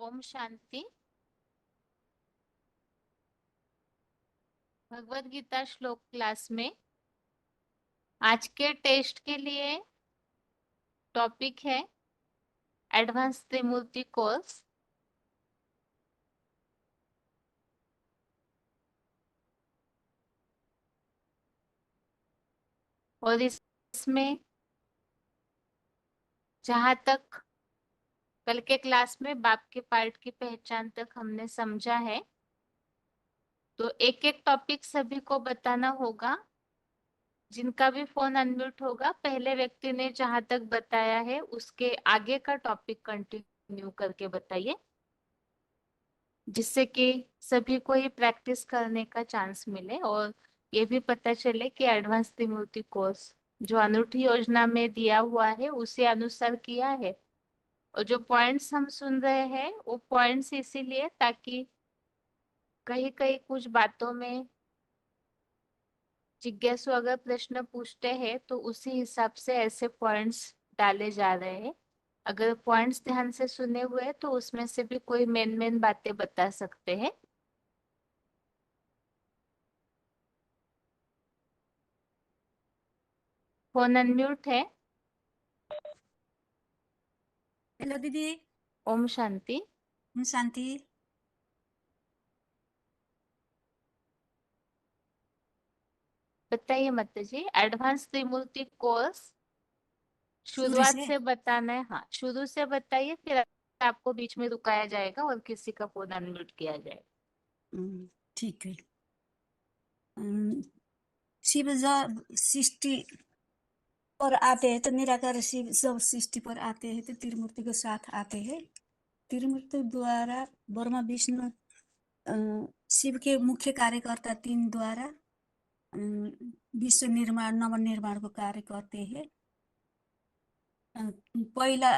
ओम शांति। भगवत गीता श्लोक क्लास में आज के टेस्ट के लिए टॉपिक है एडवांस त्रिमूर्ति कोर्स। और इसमें जहां तक कल के क्लास में बाप के पार्ट की पहचान तक हमने समझा है, तो एक एक टॉपिक सभी को बताना होगा। जिनका भी फोन अनम्यूट होगा, पहले व्यक्ति ने जहां तक बताया है उसके आगे का टॉपिक कंटिन्यू करके बताइए, जिससे कि सभी को ये प्रैक्टिस करने का चांस मिले और ये भी पता चले कि एडवांस त्रिमूर्ति कोर्स जो अनूठी योजना में दिया हुआ है उसी अनुसार किया है। और जो पॉइंट्स हम सुन रहे हैं वो पॉइंट्स इसीलिए ताकि कहीं कहीं कुछ बातों में जिज्ञासु अगर प्रश्न पूछते हैं तो उसी हिसाब से ऐसे पॉइंट्स डाले जा रहे हैं। अगर पॉइंट्स ध्यान से सुने हुए हैं तो उसमें से भी कोई मेन मेन बातें बता सकते हैं। फोन अनम्यूट है। हेलो दीदी। ओम शांति। ओम शांति। बताइए माता जी, एडवांस त्रिमूर्ति कोर्स शुरू शुरुआत से से बताना है। हाँ, शुरू से बताइए, फिर आपको बीच में रुकाया जाएगा और किसी का फोन अनम्यूट किया जाएगा। ठीक है। शिव जब सृष्टि पर आते हैं तो निराकार शिव जब सृष्टि पर आते हैं तो त्रिमूर्ति के साथ आते हैं। त्रिमूर्ति द्वारा ब्रह्मा विष्णु शिव के मुख्य कार्यकर्ता तीन द्वारा विश्व निर्माण नवनिर्माण को कार्य करते हैं। पहिला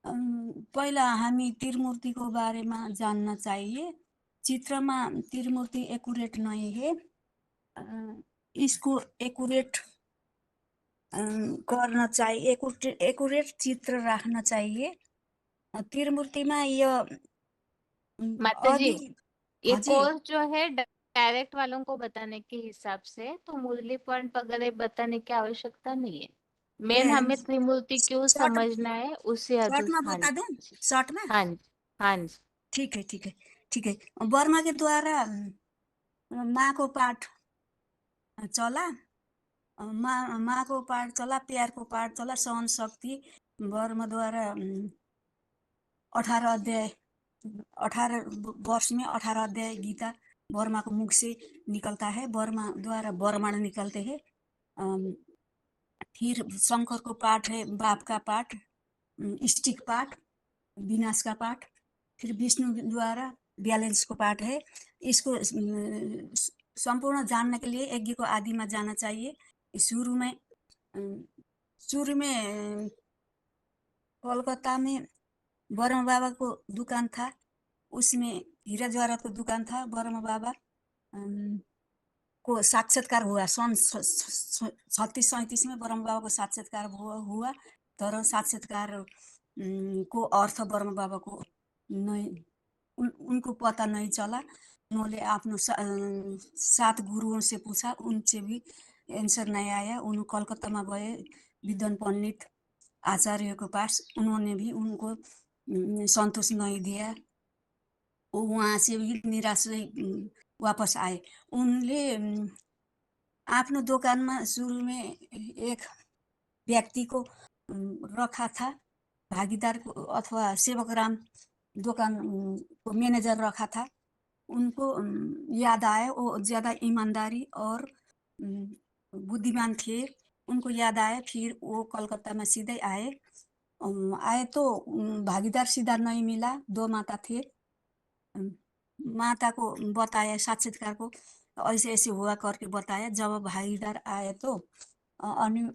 पहिला हामी त्रिमूर्तिको बारेमा जान्न चाहिए। चित्रमा त्रिमूर्ति एक्युरेट नहीं है। इसको एक्युरेट गर्न चाहिए, एक्युरेट चित्र राख्न चाहिए। त्रिमूर्तिमा यो माता जी, अघि ये हजुर कोर्स जो है डायरेक्ट वालों को बताने के हिसाब से तो मुरली पॉइंट वगैरह बताने की आवश्यकता नहीं है। मेन ए, हमें त्रिमूर्ति क्यों शॉर्ट समझना है उसे अधूर। शॉर्टमा हाँ बता दें, जी, शॉर्टमा। हाँ जी, हाँ जी। ठीक है, ठीक है, ठीक है। वर्मा के द्वारा माको पाठ चला। माको पाठ चला, प्यारको पाठ चला, सहन शक्ति वर्मद्वारा 18 अध्याय 18 वर्ष में 18 अध्याय गीता वर्मा को मुख से निकलता है। वर्मा द्वारा वर्मण निकलते हैं। फिर शंकर को पाठ है बाप का पाठ, स्टिक पाठ, विनाश का पाठ। फिर विष्णु द्वारा बैलेंस को पाठ है। इसको संपूर्ण जानने के लिए यज्ञ को आदि में जाना चाहिए। शुरू में शुरू में कोलकाता में बर्मा बाबा को दुकान था। उसमें हीरा जवाहरात को दुकान था। बर्मा बाबा को साक्षात्कार हुआ सन 36-37 में बर्मा बाबा को साक्षात्कार हुआ। तर साक्षात्कार को अर्थ बर्मा बाबा को नहीं, उनको पता नहीं चला। उन्होंने आफ्नो 7 गुरुओं से पूछा, उनसे भी आंसर नहीं आया। उन्होंने कलकत्ता में गए विद्वान पंडित आचार्य के पास, उन्होंने भी उनको संतोष नहीं दिया। वो वहाँ से भी निराश वापस आए। उनले आफ्नो दोकानमा सुरु में एक व्यक्ति को रखा था, भागीदार को अथवा सेवक राम दोकान को मैनेजर रखा था। उनको याद आया, वो ज्यादा ईमानदारी और बुद्धिमान थे। उनको याद आया, फिर वो कलकत्ता में सीधे आए। आए तो भागीदार सीधा नहीं मिला, 2 माता थे। माता को बताया साक्षात्कार को, ऐसे ऐसे हुआ करके बताया। जब भागीदार आए तो अनि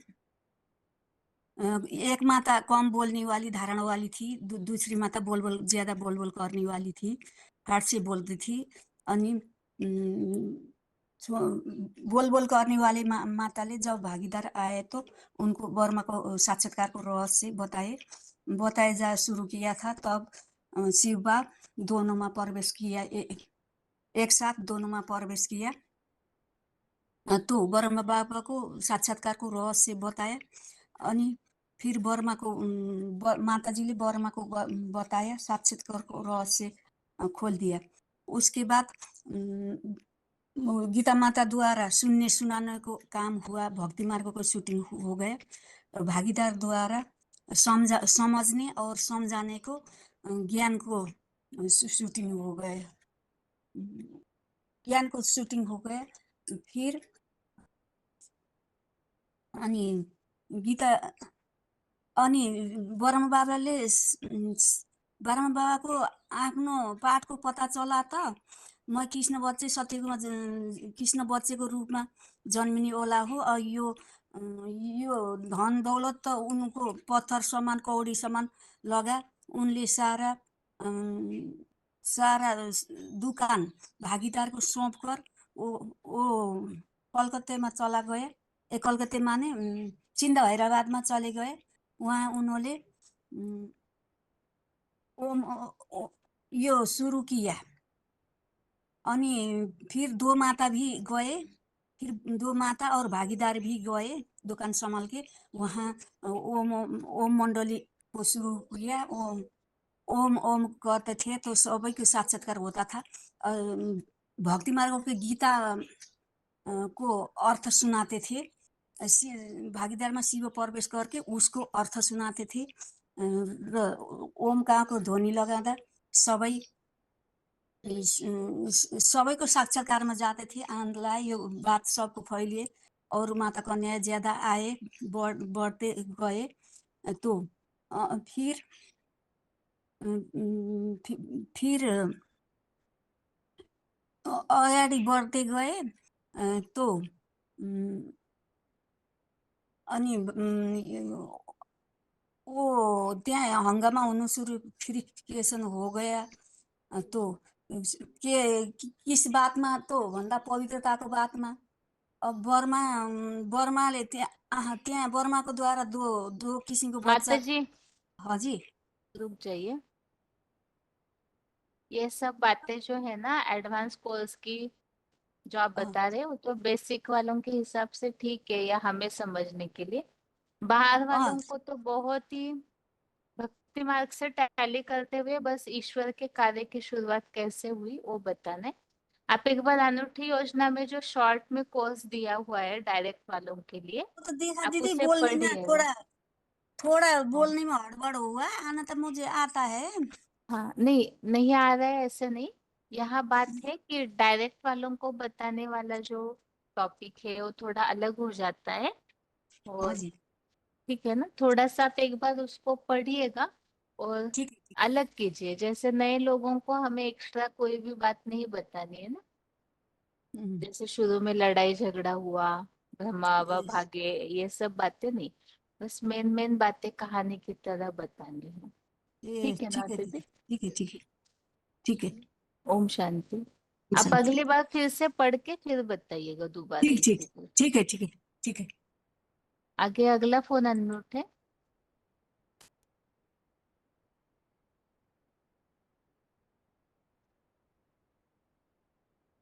एक माता कम बोलने वाली धारणा वाली थी, दूसरी माता ज्यादा बोल करने वाली थी, फाट से बोलती थी। अनि बोल करने वाले माताले जब भागीदार आए तो उनको वर्मा को साक्षात्कार को रहस्य बताए जा शुरू किया था। तब शिव बाप दोनों में प्रवेश किया, एक साथ दोनों में प्रवेश किया। तो ब्रह्मा बाबा को साक्षात्कार को रहस्य बताया। अनि फिर ब्रह्मा को माताजीले ब्रह्मा को बताया, साक्षात्कार को रहस्य खोल दिया। उसके बाद गीता माता द्वारा सुनने सुनाने को काम हुआ, भक्ति मार्ग को शूटिंग हो गया। भागीदार द्वारा समझने और समझाने को ज्ञान को शूटिंग हो गए, ज्ञान को शूटिंग हो गया। फिर अनि गीता अनि ब्रह्मा बाबाले ब्रह्मा बाबाको आफ्नो पाठको पता चला त म कृष्ण बच्चे सत्यको कृष्ण बच्चेको रूपमा जन्मिने ओला हो। यो धन दौलत त उनको पत्थर समान कौडी समान लगा। उनले सारा दुकान भागीदारको सौंप कर ओ कलकत्तामा चला गए। कलकत्ता माने सिन्ध हैदराबादमा चले गए। वहाँ उन्होंने यो सुरु किया। अनि फिर दो माता भी गए, फिर दो माता और भागीदार भी गए दुकान संभाल के। वहाँ ओम मंडली को शुरू किया। ओम ओम करते थे तो सबैको साक्षात्कार होता था। भक्ति मार्ग के गीता को अर्थ सुनाते थे। भागीदार में शिव प्रवेश करके उसको अर्थ सुनाते थे र ओमको ध्वनि लगाउँदा सबैको साक्षात्कारमा जाते थे। आनन्दलाई यो बात सबको फैलिए और माता कन्या ज्यादा आए, बढ़ते गए। तो फिर अगाडि बढ्दै गए। तो अनि वो त्यहाँ हंगामा हुनु सुरु फ्रिक्वेशन हो गया। तो किस बातमा तो भन्दा पवित्रताको बातमा। अब बर्माले त्यहाँ बर्माको द्वारा दो किसिमको बच्चा। माता जी हजुर रुक जाइए। ये सब बातें जो है ना एडवांस कोर्स की जो आप बता रहे हो तो बेसिक वालों के हिसाब से ठीक है, या हमें समझने के लिए। बाहर वालों को तो बहुत ही भक्ति मार्ग से टैली करते हुए बस ईश्वर के कार्य की शुरुआत कैसे हुई वो बताना है। आप एक बार अनूठी योजना में जो शॉर्ट में कोर्स दिया हुआ है डायरेक्ट वालों के लिए, तो देखा आप दीदी, उसे बोलने में पढ़िएगा। थोड़ा थोड़ा हाँ बोलने में हड़बड़ हुआ। आना तो मुझे आता है। हाँ, नहीं नहीं आ रहा है ऐसे नहीं। यहाँ बात है कि डायरेक्ट वालों को बताने वाला जो टॉपिक है वो थोड़ा अलग हो जाता है। और हजुर ठीक है ना, थोड़ा सा आप एक बार उसको पढ़िएगा और ठीक है। अलग कीजिए। जैसे नए लोगों को हमें एक्स्ट्रा कोई भी बात नहीं बतानी है ना। जैसे शुरू में लड़ाई झगड़ा हुआ, ब्रह्मा बाबा भागे, ये सब बातें नहीं। बस मेन मेन बातें कहानी की तरह बतानी है। ठीक है ना ठीक है दीदी? दीदी, ठीक है, ठीक है, ठीक है। ओम शांति। आप शांति। अगली बार फिर से पढ़ के फिर बताइएगा दोबारा ठीक एक ठीक बार। ठीक है, ठीक है, ठीक है। आगे अगला फोन अनम्यूट है।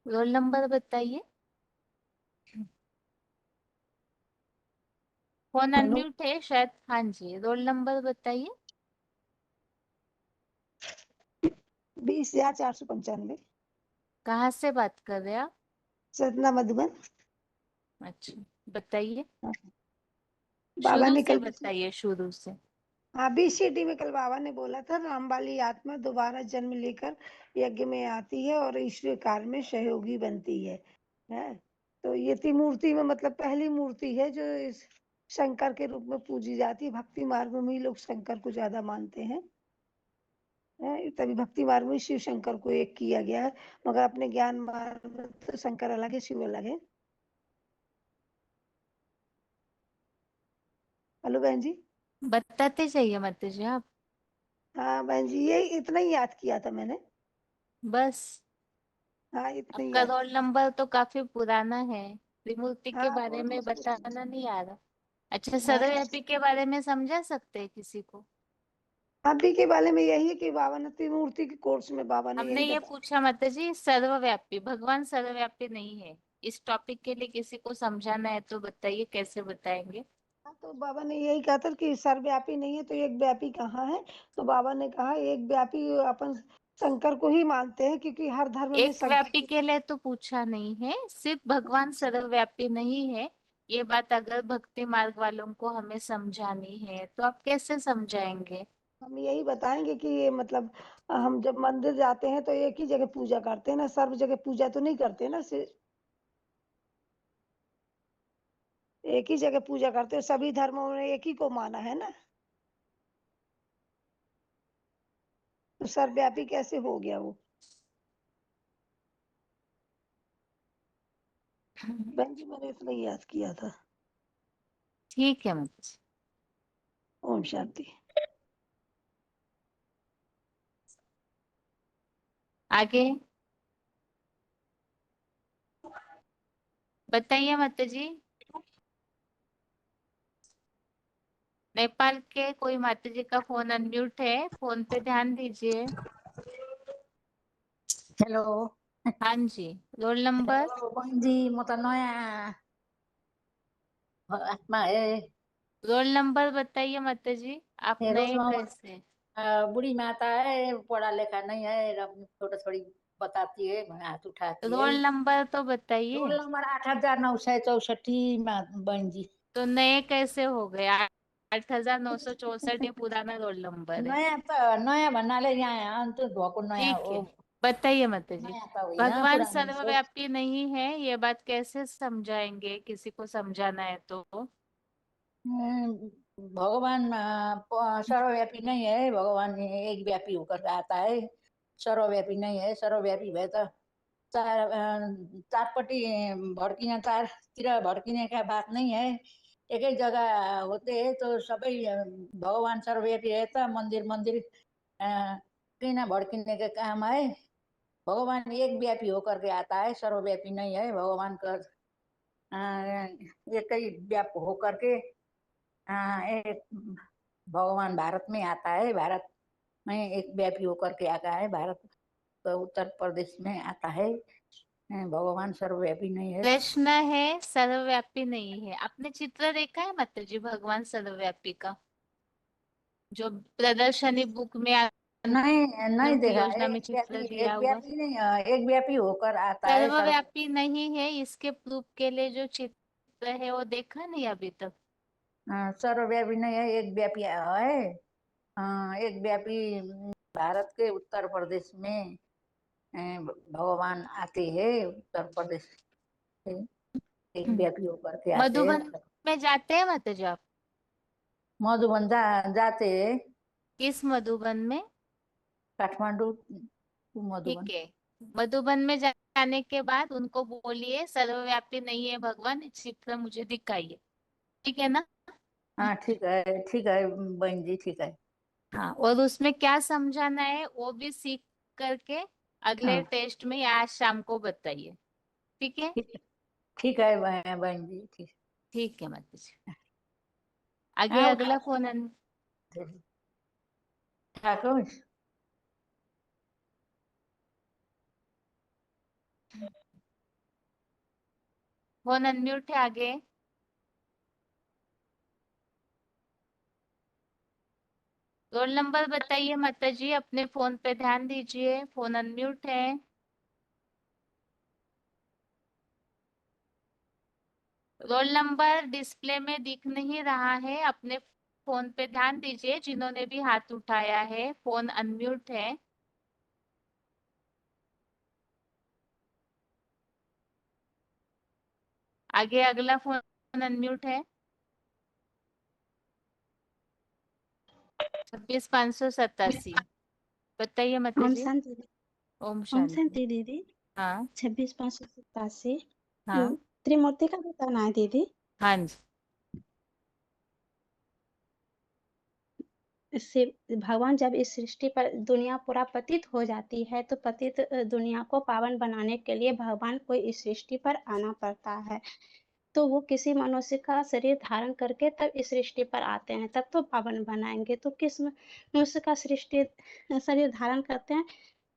रोल नंबर बताइए। फोन हेलो, अनम्यूट है शायद। हाँ जी, रोल नंबर बताइए। 20,495। कहाँ से बात कर रहे हैं आप? सतना मधुबन। अच्छा, बताइए। बाबा शुरू ने से कल बताइए, शुरू से। हाँ, बीसीडी में कल बाबा ने बोला था, रामबाली आत्मा दोबारा जन्म लेकर यज्ञ में आती है और ईश्वरीय कार्य में सहयोगी बनती है। तो ये त्रिमूर्ति में मतलब पहली मूर्ति है जो इस शंकर के रूप में पूजी जाती है। भक्ति मार्ग में ही लोग शंकर को ज्यादा मानते हैं। तभी भक्ति मार्ग में शिव शंकर को एक किया गया है, मगर अपने ज्ञान मार्ग में तो शंकर अलग है, शिव अलग है। हेलो बहन जी। बताते जाइए माता जी आप। हाँ बहन जी, ये इतना ही याद किया था मैंने। बस हाँ, इतना ही आपका याद रोल नंबर तो काफी पुराना है। त्रिमूर्ति के हाँ, बारे बहुत में मुश्किल। बताना नहीं आ रहा। अच्छा, हाँ, सर्वव्यापी के बारे में समझा सकते हैं किसी को? अभी के बारे में यही है कि बाबा ने त्रिमूर्ति के कोर्स में बाबा ने हमने यही ये बताया। पूछा माता जी, सर्वव्यापी भगवान सर्वव्यापी नहीं है। इस टॉपिक के लिए किसी को समझाना है तो बताइए, कैसे बताएंगे? हाँ, तो बाबा ने यही कहा था कि सर्वव्यापी नहीं है तो एक व्यापी कहाँ है। तो बाबा ने कहा एक व्यापी अपन शंकर को ही मानते हैं, क्योंकि हर धर्म में एक शंकर व्यापी के लिए तो पूछा नहीं है, सिर्फ भगवान सर्वव्यापी नहीं है। ये बात अगर भक्ति मार्ग वालों को हमें समझानी है तो आप कैसे समझाएंगे? हम यही बताएंगे कि ये मतलब हम जब मंदिर जाते हैं तो एक ही जगह पूजा करते हैं ना, सर्व जगह पूजा तो नहीं करते ना, एक ही जगह पूजा करते हैं, सभी धर्मों ने एक ही को माना है ना, तो सर्वव्यापी कैसे हो गया वो। बहन जी मैंने इतना ही याद किया था। ठीक है माता जी। ओम शांति। आगे बताइए माता जी। नेपाल के कोई माता जी का फोन अनम्यूट है, फोन पे ध्यान दीजिए। हेलो। हाँ जी, रोल नंबर। हेलो बहन जी, म त नयाँ आत्मा है। रोल नंबर बताइए माता जी, आप ये रोल नए नंबर कैसे? बूढ़ी माता है, पढ़ा लिखा नहीं है, छोटा छोड़ी बताती है, हाथ उठाती है। रोल नंबर तो रोल बताइए। नंबर 8,964 बहन जी। तो नए कैसे हो गए? 8,964 ये पुराना रोल नंबर है। नयाँ भन्नाले यहाँ अन्त भएको नयाँ ठीक हो। है, बताइए माता जी। नयाँ त होइन, भगवान पुरानो हो। सर्वव्यापी नहीं है, ये बात कैसे समझाएंगे? किसी को समझाना है तो। भगवान सर्वव्यापी नहीं है, भगवान एक व्यापी होकर आता है, सर्वव्यापी नहीं है। सर्वव्यापी भए त चारपट्टि भड्किने, चारतिर भड्किने का बात नहीं है। एक ही जगह होते हैं तो सबै भगवान सर्वव्यापी है तो मंदिर मंदिर किन भड्किने का काम है। भगवान एक व्यापी होकर के आता है, सर्वव्यापी नहीं है। भगवान का एक ही व्याप होकर के एक भगवान भारत में आता है, भारत में एक व्यापी होकर के आता है, भारत तो उत्तर प्रदेश में आता है। भगवान सर्वव्यापी नहीं है। प्रश्न है, सर्वव्यापी नहीं है। आपने चित्र देखा है माता जी भगवान सर्वव्यापी का, जो प्रदर्शनी बुक में नहीं नहीं आनंद देखा। योजना में चित्र दिया एक हुआ? व्यापी नहीं, एक व्यापी होकर आता है सर्व। सर्वव्यापी नहीं है, इसके प्रूफ के लिए जो चित्र है वो देखा नहीं अभी तक? सर्वव्यापी नहीं है, एक व्यापी है। एक व्यापी भारत के उत्तर प्रदेश में भगवान आते हैं, उत्तर प्रदेश से एक व्यापी होकर के आते हैं। मधुबन में जाते हैं माता जी आप? मधुबन जाते हैं। किस मधुबन में? काठमांडू ठीक मधुबन। है। मधुबन में जाने के बाद उनको बोलिए सर्वव्यापी नहीं है भगवान, चित्र मुझे दिखाइए। ठीक है ना? हाँ ठीक है बहन जी, ठीक है। हाँ, और उसमें क्या समझाना है वो भी सीख करके अगले हाँ टेस्ट में या आज शाम को बताइए। ठीक है? ठीक ठीक है बहन जी, ठीक। ठीक है माता जी। आगे हाँ अगला फोन ठाकुर। फोन अनम्यूट है। आगे रोल नंबर बताइए माता जी, अपने फोन पे ध्यान दीजिए, फोन अनम्यूट है। रोल नंबर डिस्प्ले में दिख नहीं रहा है, अपने फोन पे ध्यान दीजिए। जिन्होंने भी हाथ उठाया है, फोन अनम्यूट है। आगे अगला फोन अनम्यूट है। 26,587। बताइए माता ओम जी। शांति। ओम ओम शांति। शांति दीदी। हाँ 26,587। हाँ त्रिमूर्ति का बताना है दीदी। हाँ जी। इससे भगवान जब इस सृष्टि पर दुनिया पूरा पतित हो जाती है तो पतित दुनिया को पावन बनाने के लिए भगवान को इस सृष्टि पर आना पड़ता है। तो वो किसी मनुष्य का शरीर धारण करके तब इस सृष्टि पर आते हैं, तब तो पावन बनाएँगे। तो किस मनुष्य का शरीर धारण करते हैं?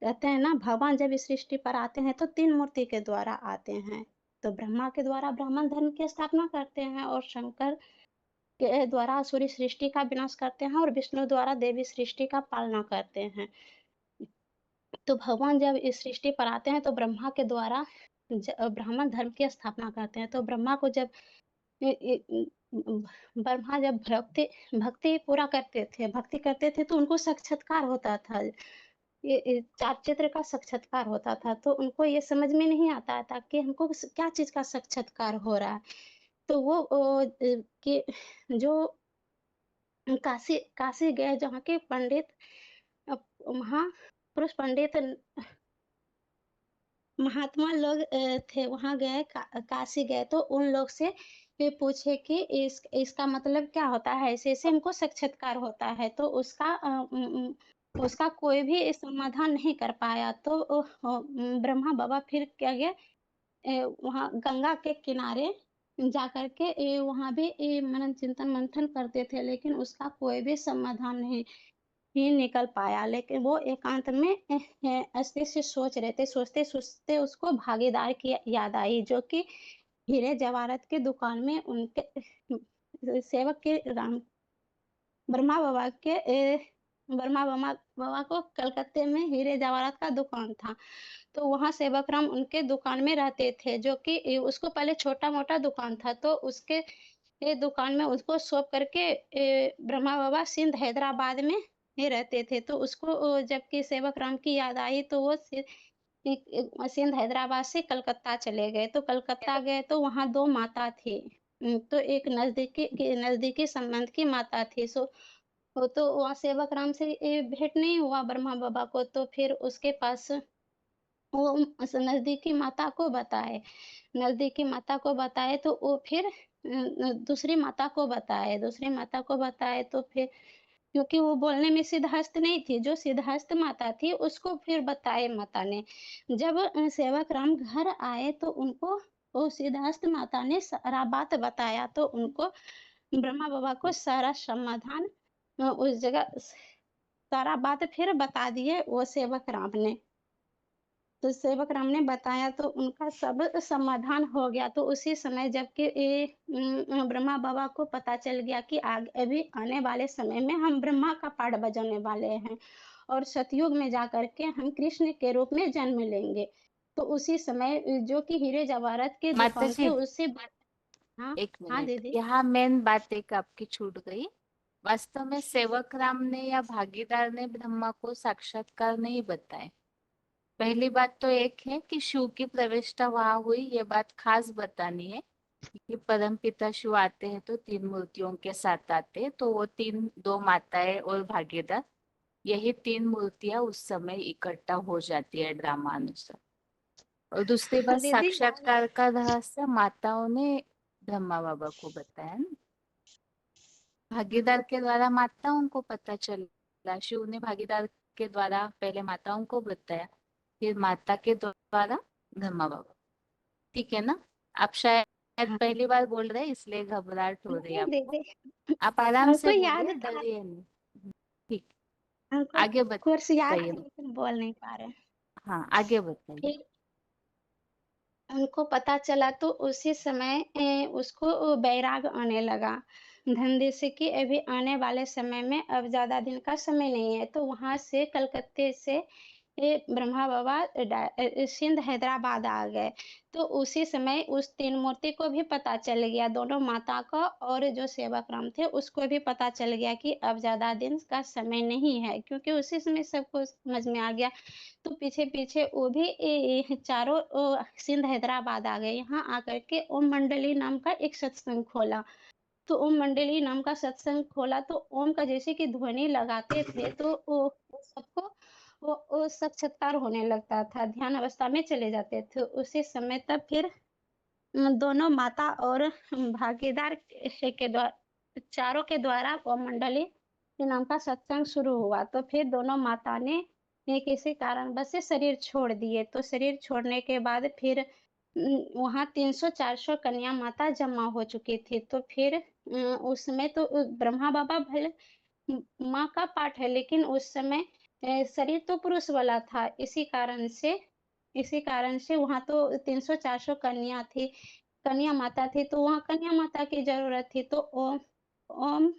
कहते हैं ना, भगवान जब इस सृष्टि पर आते हैं तो 3 मूर्ति के द्वारा आते हैं। तो ब्रह्मा के द्वारा ब्राह्मण धर्म की स्थापना करते हैं और शंकर के द्वारा आसुरी सृष्टि का विनाश करते हैं और विष्णु द्वारा देवी सृष्टि का पालना करते हैं। तो भगवान जब इस सृष्टि पर आते हैं तो ब्रह्मा के द्वारा ब्राह्मण धर्म की स्थापना करते हैं। तो ब्रह्मा को जब इ इ ब्रह्मा जब भक्ति पूरा भक्ति करते थे तो उनको साक्षात्कार होता था। ये चार चित्र का साक्षात्कार होता था, तो उनको ये समझ में नहीं आता था कि हमको क्या चीज़ का साक्षात्कार हो रहा है। तो वो कि जो काशी काशी गए, जहाँ के पंडित महापुरुष पंडित महात्मा लोग थे, वहाँ गए, काशी गए, तो उन लोग से ये पूछे कि इसका मतलब क्या होता है? ऐसे-ऐसे हमको साक्षात्कार होता है। तो उसका कोई भी समाधान नहीं कर पाया। तो ब्रह्मा बाबा फिर क्या गए, वहाँ गंगा के किनारे जाकर के वहाँ भी मनन चिंतन मंथन करते थे, लेकिन उसका कोई भी समाधान नहीं ही निकल पाया। लेकिन वो एकांत में अस्थिर से सोच रहे थे। सोचते-सोचते उसको भागीदार की याद आई, जो कि हीरे जवाहरात की दुकान में उनके सेवक के ब्रह्मा बाबा के ब्रह्मा बाबा को कलकत्ते में हीरे जवाहरात का दुकान था। तो वहाँ सेवक राम उनके दुकान में रहते थे, जो कि उसको पहले छोटा-मोटा दुकान था। तो उसके दुकान में उसको सौंप करके ब्रह्मा बाबा सिंध हैदराबाद में ही रहते थे। तो उसको जबकि सेवक राम की याद आई, तो वो सिंध हैदराबाद से कलकत्ता चले गए। तो कलकत्ता गए तो वहाँ 2 माता थी। तो एक नज़दीकी संबंध की माता थी। वो तो वहाँ सेवक राम से भेंट नहीं हुआ ब्रह्मा बाबा को, तो फिर उसके पास वो नज़दीकी माता को बताए, तो वो फिर दूसरी माता को बताए, तो फिर क्योंकि वो बोलने में सिद्धहस्त नहीं थी, जो सिद्धहस्त माता थी उसको फिर बताए माता ने। जब सेवक राम घर आए तो उनको वो सिद्धहस्त माता ने सारा बात बताया, तो उनको ब्रह्मा बाबा को सारा समाधान उस जगह सारा बात फिर बता दिए वो सेवक राम ने। तो सेवक राम ने बताया तो उनका सब समाधान हो गया। तो उसी समय जबकि ब्रह्मा बाबा को पता चल गया कि अभी आने वाले समय में हम ब्रह्मा का पाठ बजाने वाले हैं और सतयुग में जाकर के हम कृष्ण के रूप में जन्म लेंगे। तो उसी समय जो कि हीरे जवाहरात की माता दुकान थी, जी, उससे हाँ, एक हाँ मिनट, दीदी। यहाँ मेन बात एक आपकी छूट गई। वास्तव में सेवक राम ने या भागीदार ने ब्रह्मा को साक्षात्कार नहीं बताए। पहली बात तो एक है कि शिव की प्रविष्टा वहां हुई, ये बात खास बतानी है कि परम पिता शिव आते हैं तो 3 मूर्तियों के साथ आते हैं। तो वो 2 माताएं और भागीदार, यही 3 मूर्तियां उस समय इकट्ठा हो जाती है ड्रामा अनुसार। और दूसरी बात, दीदी साक्षात्कार का रहस्य माताओं ने ब्रह्मा बाबा को बताया ना। भागीदार के द्वारा माताओं को पता चला, शिव ने भागीदार के द्वारा पहले माताओं को बताया, फिर माता के द्वारा ब्रह्मा बाबा। ठीक है ना? आप शायद हाँ, पहली बार बोल रहे हैं इसलिए घबराहट हो रही है नहीं आपको। दीदी, आप आराम हमको से याद बोलिए, था, डरिए नहीं। ठीक, हमको आगे कोर्स याद बताइए। था, लेकिन बोल नहीं पा रहे। हाँ, आगे बताइए। फिर उनको पता चला तो उसी समय उसको वैराग आने लगा धंधे से कि अभी आने वाले समय में अब ज़्यादा दिन का समय नहीं है। तो वहाँ से कलकत्ते से ब्रह्मा बाबा सिंध हैदराबाद आ गए। तो उसी समय उस 3 मूर्ति को भी पता चल गया, दोनों माता को और जो सेवक राम थे उसको भी पता चल गया कि अब ज़्यादा दिन का समय नहीं है, क्योंकि उसी समय सबको समझ में आ गया। तो पीछे-पीछे वो भी चारों सिंध हैदराबाद आ गए। यहाँ आकर के ओम मंडली नाम का एक सत्संग खोला। तो ओम मंडली नाम का सत्संग खोला, तो ओम का जैसे कि ध्वनि लगाते थे तो वो सबको वो साक्षात्कार होने लगता था, ध्यान अवस्था में चले जाते थे। उसी समय तब फिर दोनों माता और भागीदार के द्वारा चारों के द्वारा ओम मंडली के नाम का सत्संग शुरू हुआ। तो फिर दोनों माता ने किसी कारणवश से शरीर छोड़ दिए। तो शरीर छोड़ने के बाद फिर वहाँ 300-400 कन्या माता जमा हो चुकी थी। तो फिर उस समय तो ब्रह्मा बाबा भले माँ का पाठ है, लेकिन उस समय शरीर तो पुरुष वाला था। इसी कारण से वहाँ तो 300-400 कन्या माता थी, तो वहाँ कन्या माता की ज़रूरत थी। तो ओम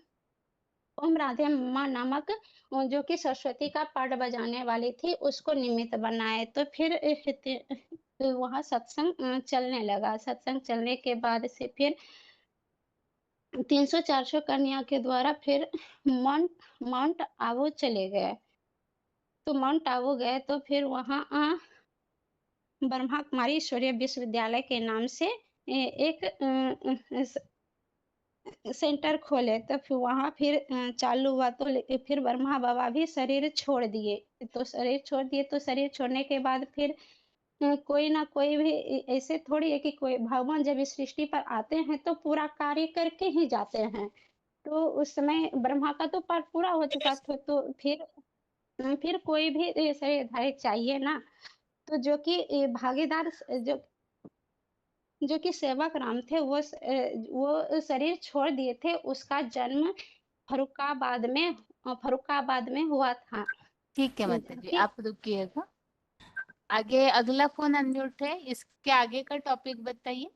ओम राधे माँ नामक जो कि सरस्वती का पाठ बजाने वाली थी, उसको निमित्त बनाए। तो फिर वहाँ सत्संग चलने लगा। सत्संग चलने के बाद से फिर 300-400 कन्या के द्वारा फिर माउंट माउंट आबू चले गए। तो माउंट आबू गए तो फिर वहाँ ब्रह्मा कुमारी ईश्वरीय विश्वविद्यालय के नाम से एक सेंटर खोले। तो फिर वहाँ चालू हुआ। तो फिर ब्रह्मा बाबा भी शरीर छोड़ दिए। तो शरीर छोड़ने के बाद फिर कोई ना कोई भी ऐसे थोड़ी है कि कोई भगवान जब इस सृष्टि पर आते हैं तो पूरा कार्य करके ही जाते हैं। तो उस समय ब्रह्मा का तो पाठ पूरा हो चुका था। तो फिर कोई भी शरीरधारी चाहिए ना। तो जो कि भागीदार जो कि सेवक राम थे, वो शरीर छोड़ दिए थे। उसका जन्म फर्रुखाबाद में हुआ था। ठीक है माता जी, कि आप रुकिएगा। आगे अगला फोन अनम्यूट है, इसके आगे का टॉपिक बताइए।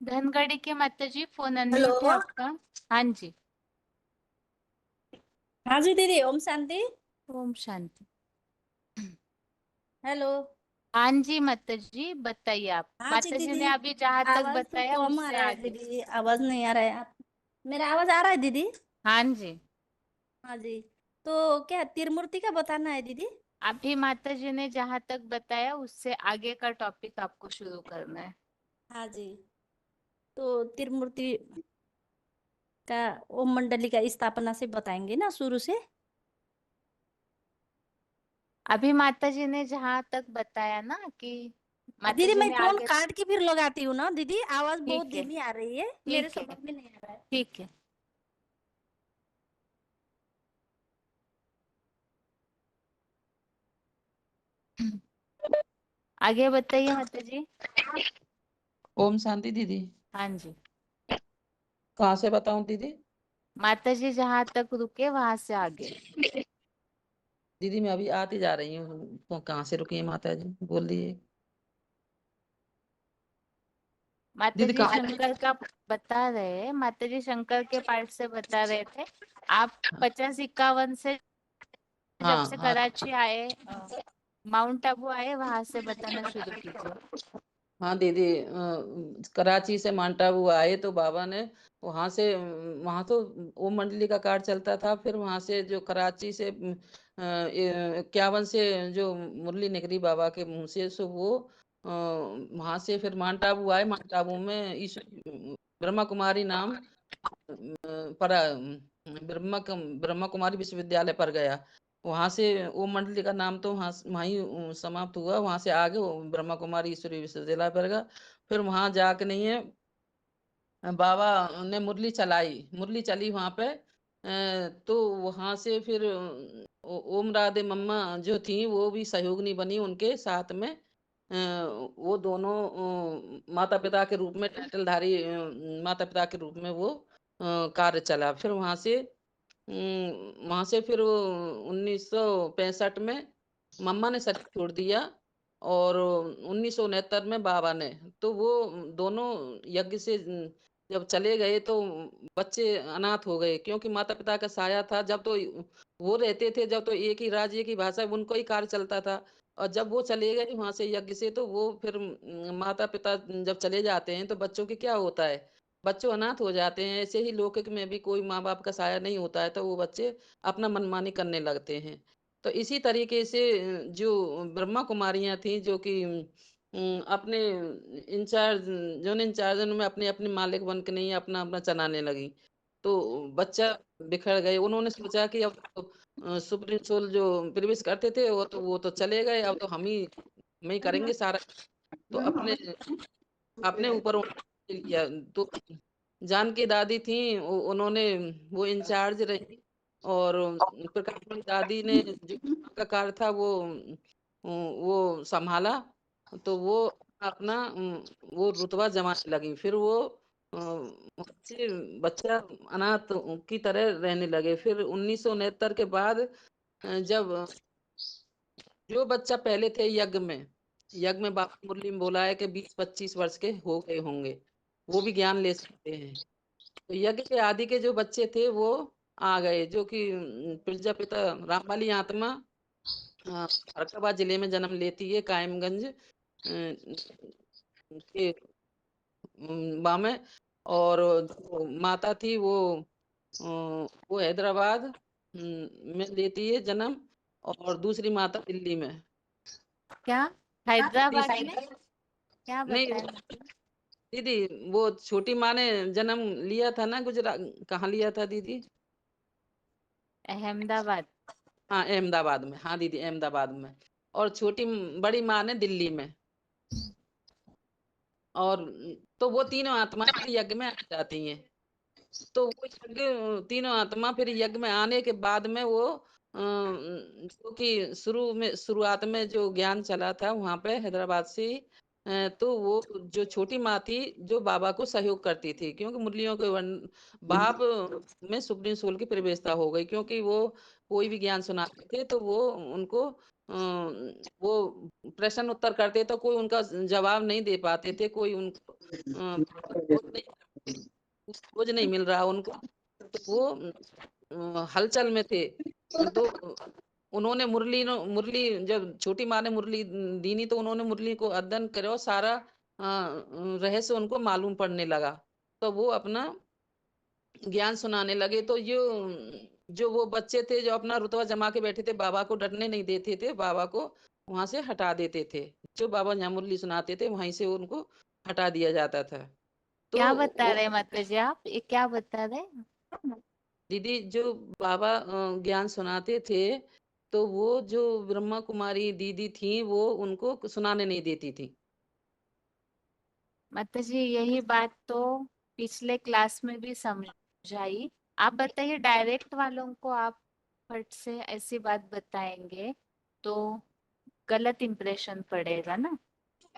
धनगढ़ी के माता जी, फोन अनम्यूट है आपका। हाँ जी। हाँ जी दीदी, ओम शांति। ओम शांति। हेलो। हाँ जी माता जी, बताइए आप। हाँ जी माता जी दीदी, ने अभी जहाँ तक आवाज तो बताया कम आ उससे रहा है आगे। दीदी, आवाज नहीं आ रहा है। आप मेरा आवाज आ रहा है दीदी? हाँ जी। हाँ जी। तो क्या त्रिमूर्ति का बताना है दीदी? अभी माता जी ने जहाँ तक बताया उससे आगे का टॉपिक आपको शुरू करना है। हाँ जी। तो त्रिमूर्ति का ओम मंडली का स्थापना से बताएंगे ना, शुरू से? अभी माता जी ने जहाँ तक बताया ना कि माता दीदी जी मैं ने फोन आगे। काट के फिर लगाती हूँ ना दीदी, आवाज बहुत ठीक है, धीमी आ रही है, मेरे ठीक है, समझ में नहीं आ रहा है। ठीक है। आगे बताइए माता जी। ओम शांति दीदी। हाँ जी। कहाँ से बताऊं दीदी? माता जी जहाँ तक रुके वहां से आगे। दीदी मैं अभी आती जा रही हूँ, तो कहाँ से रुकी है माता जी, बोल दीजिए। माता दीदी जी कहाँ? शंकर का बता रहे हैं, माता जी शंकर के पार्ट से बता रहे थे। आप 50-51 से जब हाँ से हाँ कराची आए, माउंट आबू आए, वहां से बताना शुरू कीजिए। हाँ दीदी, कराची से माउंट आबू आए तो बाबा ने वहाँ से वहाँ तो ओम मंडली का कार्ड चलता था। फिर वहाँ से जो कराची से 51 से जो मुरली निकली बाबा के मुंह से, सो वो वहाँ से फिर माउंट आबू आए। माउंट आबू में ब्रह्मा कुमारी नाम पढ़ा, ब्रह्मा कुमारी विश्वविद्यालय पर गया। वहां से ओम मंडली का नाम तो वहीं समाप्त हुआ। वहां से आगे वो ब्रह्मा कुमारी ईश्वरी विश्वविद्यालय पर गया। फिर वहां जाके नहीं है, बाबा ने मुरली चलाई, मुरली चली वहां पे। तो वहां से फिर ओम राधे मम्मा जो थी वो भी सहयोगिनी बनी उनके साथ में। वो दोनों माता पिता के रूप में, टाइटलधारी माता पिता के रूप में वो कार्य चला। फिर वहां से फिर 1965 में मम्मा ने शरीर छोड़ दिया, और 1969 में बाबा ने। तो वो दोनों यज्ञ से जब चले गए तो बच्चे अनाथ हो गए, क्योंकि माता पिता का साया था। जब तो वो रहते थे, जब तो एक ही राज्य, एक ही भाषा, उनको ही कार्य चलता था। और जब वो चले गए वहां से यज्ञ से, तो वो फिर माता पिता जब चले जाते हैं तो बच्चों के क्या होता है, बच्चों अनाथ हो जाते हैं। ऐसे ही लौकिक में भी कोई माँ बाप का साया नहीं होता है, तो वो बच्चे अपना मनमानी करने लगते हैं। तो इसी तरीके से जो ब्रह्मा कुमारियां थी, जो कि अपने इंचार्ज, जोन इंचार्ज में अपने अपने मालिक बन के नहीं अपना अपना चलाने लगी। तो बच्चा बिखर गए। उन्होंने सोचा कि अब तो सुप्रीम सोल जो प्रवेश करते थे वो तो चले गए, अब तो हम ही करेंगे सारा। तो अपने अपने ऊपर लिया। तो जानकी दादी थी, उन्होंने वो इंचार्ज रही। और प्रकाश मणि दादी ने जो का कार्य था वो संभाला। तो वो अपना वो रुतबा जमाने लगी। फिर वो बच्चा अनाथ की तरह रहने लगे। फिर 1969 के बाद जब जो बच्चा पहले थे यज्ञ में बापू मुरली में बोला है कि 20-25 वर्ष के हो गए होंगे, वो भी ज्ञान ले सकते हैं। तो यज्ञ के आदि के जो बच्चे थे वो आ गए, जो कि प्रजापिता रामबाली आत्मा फर्रुखाबाद जिले में जन्म लेती है, कायमगंज के बामे। और जो माता थी वो हैदराबाद में लेती है जन्म, और दूसरी माता दिल्ली में। क्या हैदराबाद में क्या नहीं बताया? दीदी, वो छोटी माँ ने जन्म लिया था ना गुजरात, कहाँ लिया था दीदी? अहमदाबाद। हाँ अहमदाबाद में, हाँ दीदी अहमदाबाद में। और बड़ी माँ ने दिल्ली में। और तो वो तीनों आत्माएं फिर यज्ञ में आ जाती हैं। तो वो यज्ञ तीनों आत्मा फिर यज्ञ में आने के बाद में वो जो कि शुरुआत में जो ज्ञान चला था वहां पे हैदराबाद से ही, तो वो जो छोटी माँ थी जो बाबा को सहयोग करती थी, क्योंकि मुरलियों के बाप में सुप्रीम सोल की प्रवेशता हो गई, क्योंकि वो कोई भी ज्ञान सुनाते थे तो वो उनको वो प्रश्न उत्तर करते तो कोई उनका जवाब नहीं दे पाते थे, कोई उनको खोज नहीं मिल रहा उनको। तो वो हलचल में थे। तो उन्होंने मुरली जब छोटी माँ ने मुरली दीनी तो उन्होंने मुरली को अध्ययन करो, सारा रहस्य उनको मालूम पड़ने लगा। तो वो अपना ज्ञान सुनाने लगे। तो जो वो बच्चे थे जो अपना रुतबा जमा के बैठे थे, बाबा को डरने नहीं देते थे, बाबा को वहां से हटा देते थे। जो बाबा यहाँ मुरली सुनाते थे वहीं से उनको हटा दिया जाता था। तो क्या बता वो रहे माता जी आप, ये क्या बता रहे? दीदी जो बाबा ज्ञान सुनाते थे तो वो जो ब्रह्मा कुमारी दीदी थी वो उनको सुनाने नहीं देती थी। माता जी यही बात तो पिछले क्लास में भी समझाई। आप बताइए, डायरेक्ट वालों को आप फट से ऐसी बात बताएंगे तो गलत इंप्रेशन पड़ेगा ना।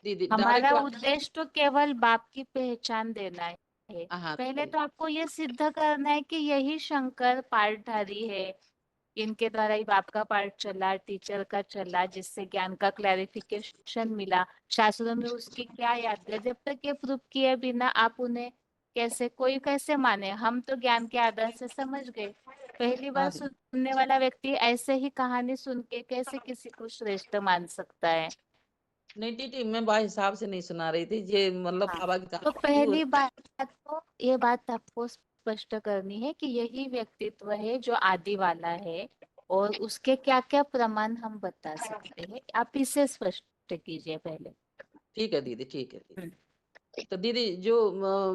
दीदी हमारा डायरेक्ट उद्देश्य तो केवल बाप की पहचान देना है। हाँ पहले तो आपको ये सिद्ध करना है कि यही शंकर पाठधारी है, इनके द्वारा ही बाप का पाठ चला, टीचर का चला, जिससे ज्ञान का क्लैरिफिकेशन मिला। शास्त्रों में उसकी क्या याद है? जब तक ये प्रूफ किए बिना आप उन्हें कैसे माने? हम तो ज्ञान के आधार से समझ गए। पहली बार हाँ दीदी। सुनने वाला व्यक्ति ऐसे ही कहानी सुन के कैसे किसी को श्रेष्ठ मान सकता है? नहीं दीदी, मैं बा हिसाब से नहीं सुना रही थी, ये मतलब हाँ, बाबा की तो कहानी थी पहली बात तो ये बात आपको स्पष्ट करनी है कि यही व्यक्तित्व है जो आदि वाला है, और उसके क्या क्या प्रमाण हम बता सकते हैं, आप इसे स्पष्ट कीजिए पहले। ठीक है दीदी, ठीक है दीदी। हम्म। तो दीदी जो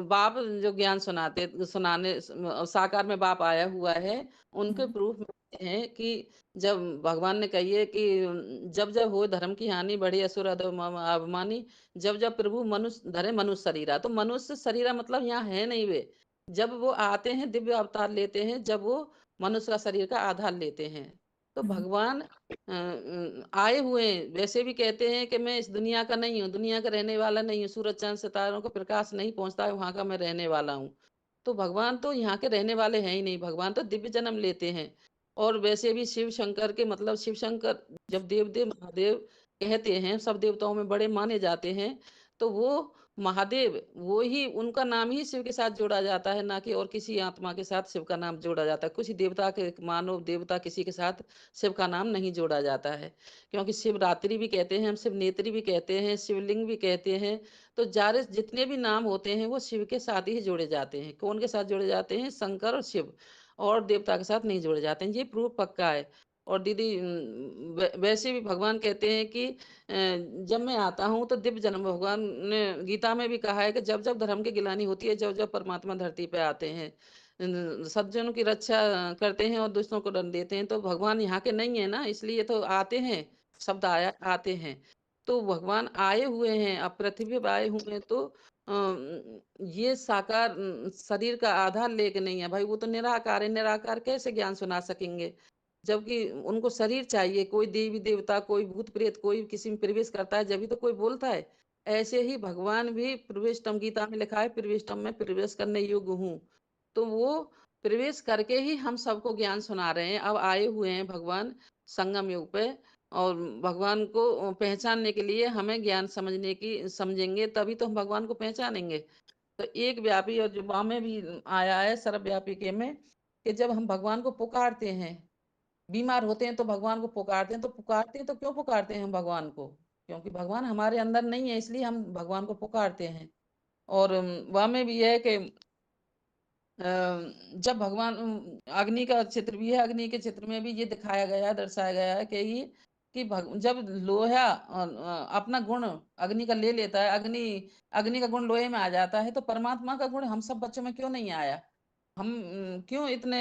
बाप जो ज्ञान सुनाने साकार में बाप आया हुआ है, उनके प्रूफ है कि जब भगवान ने कही है कि जब जब हो धर्म की हानि बढ़े असुर अभिमानी, जब जब प्रभु मनुष्य धरे मनुष्य शरीरा। तो मनुष्य शरीरा मतलब यहाँ है नहीं वे, जब वो आते हैं दिव्य अवतार लेते हैं, जब वो मनुष्य का शरीर का आधार लेते हैं। तो भगवान आए हुए हैं। वैसे भी कहते हैं कि मैं इस दुनिया का नहीं हूँ, दुनिया का रहने वाला नहीं हूँ, सूरज चांद सितारों को प्रकाश नहीं पहुंचता है वहां का मैं रहने वाला हूँ। तो भगवान तो यहाँ के रहने वाले हैं ही नहीं, भगवान तो दिव्य जन्म लेते हैं। और वैसे भी शिव शंकर के मतलब शिव शंकर जब देव महादेव कहते हैं, सब देवताओं में बड़े माने जाते हैं। तो वो महादेव वो ही, उनका नाम ही शिव के साथ जोड़ा जाता है, ना कि और किसी आत्मा के साथ शिव का नाम जोड़ा जाता है। कुछ देवता के मानव देवता किसी के साथ शिव का नाम नहीं जोड़ा जाता है, क्योंकि शिवरात्रि भी कहते हैं हम, शिव नेत्री भी कहते हैं, शिवलिंग भी कहते हैं। तो जारे जितने भी नाम होते हैं वो शिव के साथ ही जोड़े जाते हैं। कौन के साथ जोड़े जाते हैं? शंकर और शिव, और देवता के साथ नहीं जोड़े जाते हैं। ये प्रूफ पक्का है। और दीदी वैसे भी भगवान कहते हैं कि जब मैं आता हूँ तो दिव्य जन्म, भगवान ने गीता में भी कहा है कि जब जब धर्म की गिलानी होती है, जब जब परमात्मा धरती पे आते हैं, सज्जनों की रक्षा करते हैं और दुष्टों को दंड देते हैं। तो भगवान यहाँ के नहीं है ना, इसलिए तो आते हैं, शब्द आया आते हैं। तो भगवान आए हुए हैं, अब पृथ्वी पे आए हुए हैं। तो ये साकार शरीर का आधार लेके नहीं है भाई, वो तो निराकार है, निराकार कैसे ज्ञान सुना सकेंगे? जबकि उनको शरीर चाहिए। कोई देवी देवता, कोई भूत प्रेत, कोई किसी में प्रवेश करता है जब तो कोई बोलता है। ऐसे ही भगवान भी प्रवेशटम, गीता में लिखा है प्रवेशटम में प्रवेश करने योग्य हूँ। तो वो प्रवेश करके ही हम सबको ज्ञान सुना रहे हैं। अब आए हुए हैं भगवान संगम युग पे, और भगवान को पहचानने के लिए हमें ज्ञान समझेंगे तभी तो हम भगवान को पहचानेंगे। तो एक व्यापी और जुबा में भी आया है सर्वव्यापी के में, कि जब हम भगवान को पुकारते हैं, बीमार होते हैं तो भगवान को पुकारते हैं, तो क्यों पुकारते हैं हम भगवान को? क्योंकि भगवान हमारे अंदर नहीं है, इसलिए हम भगवान को पुकारते हैं। और वह में भी है कि जब भगवान अग्नि का चित्र भी है, अग्नि के चित्र में भी ये दिखाया गया, दर्शाया गया है कि जब लोहा अपना गुण अग्नि का ले लेता है, अग्नि का गुण लोहे में आ जाता है, तो परमात्मा का गुण हम सब बच्चों में क्यों नहीं आया? हम क्यों इतने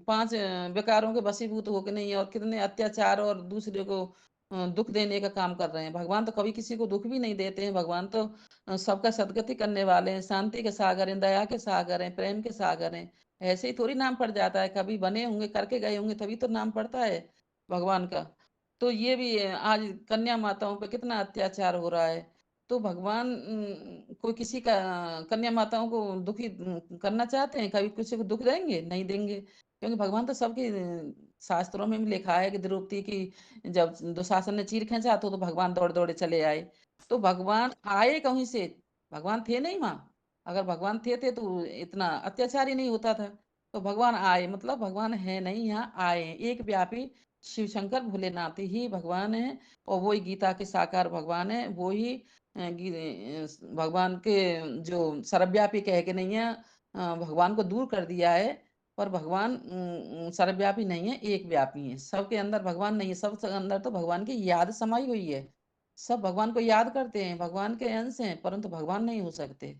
5 विकारों के वशीभूत होके नहीं है, और कितने अत्याचार और दूसरे को दुख देने का काम कर रहे हैं। भगवान तो कभी किसी को दुख भी नहीं देते हैं। भगवान तो सबका सदगति करने वाले हैं, शांति के सागर हैं, दया के सागर हैं, प्रेम के सागर हैं। ऐसे ही थोड़ी नाम पड़ जाता है, कभी बने होंगे, करके गए होंगे, तभी तो नाम पड़ता है भगवान का। तो ये भी आज कन्या माताओं पे कितना अत्याचार हो रहा है। तो भगवान कोई किसी का कन्या माताओं को दुखी करना चाहते हैं? कभी किसी को दुख देंगे? नहीं देंगे। क्योंकि भगवान तो सबके शास्त्रों में भी लिखा है कि द्रौपदी की जब दुशासन ने चीर खींचा तो भगवान दौड़ दौड़े चले आए। तो भगवान आए कहीं से? भगवान थे नहीं वहां। अगर भगवान थे तो इतना अत्याचार ही नहीं होता था। तो भगवान आए, मतलब भगवान है नहीं, यहाँ आए। एक व्यापी शिव शंकर भोलेनाथ ही भगवान है, और वही गीता के साकार भगवान है। वो ही भगवान के जो सर्वव्यापी कह के नहीं है, भगवान को दूर कर दिया है। पर भगवान सर्वव्यापी नहीं है, एक व्यापी है। सबके अंदर भगवान नहीं है, सबके अंदर तो भगवान की याद समाई हुई है। सब भगवान को याद करते हैं, भगवान के अंश हैं, परंतु भगवान नहीं हो सकते।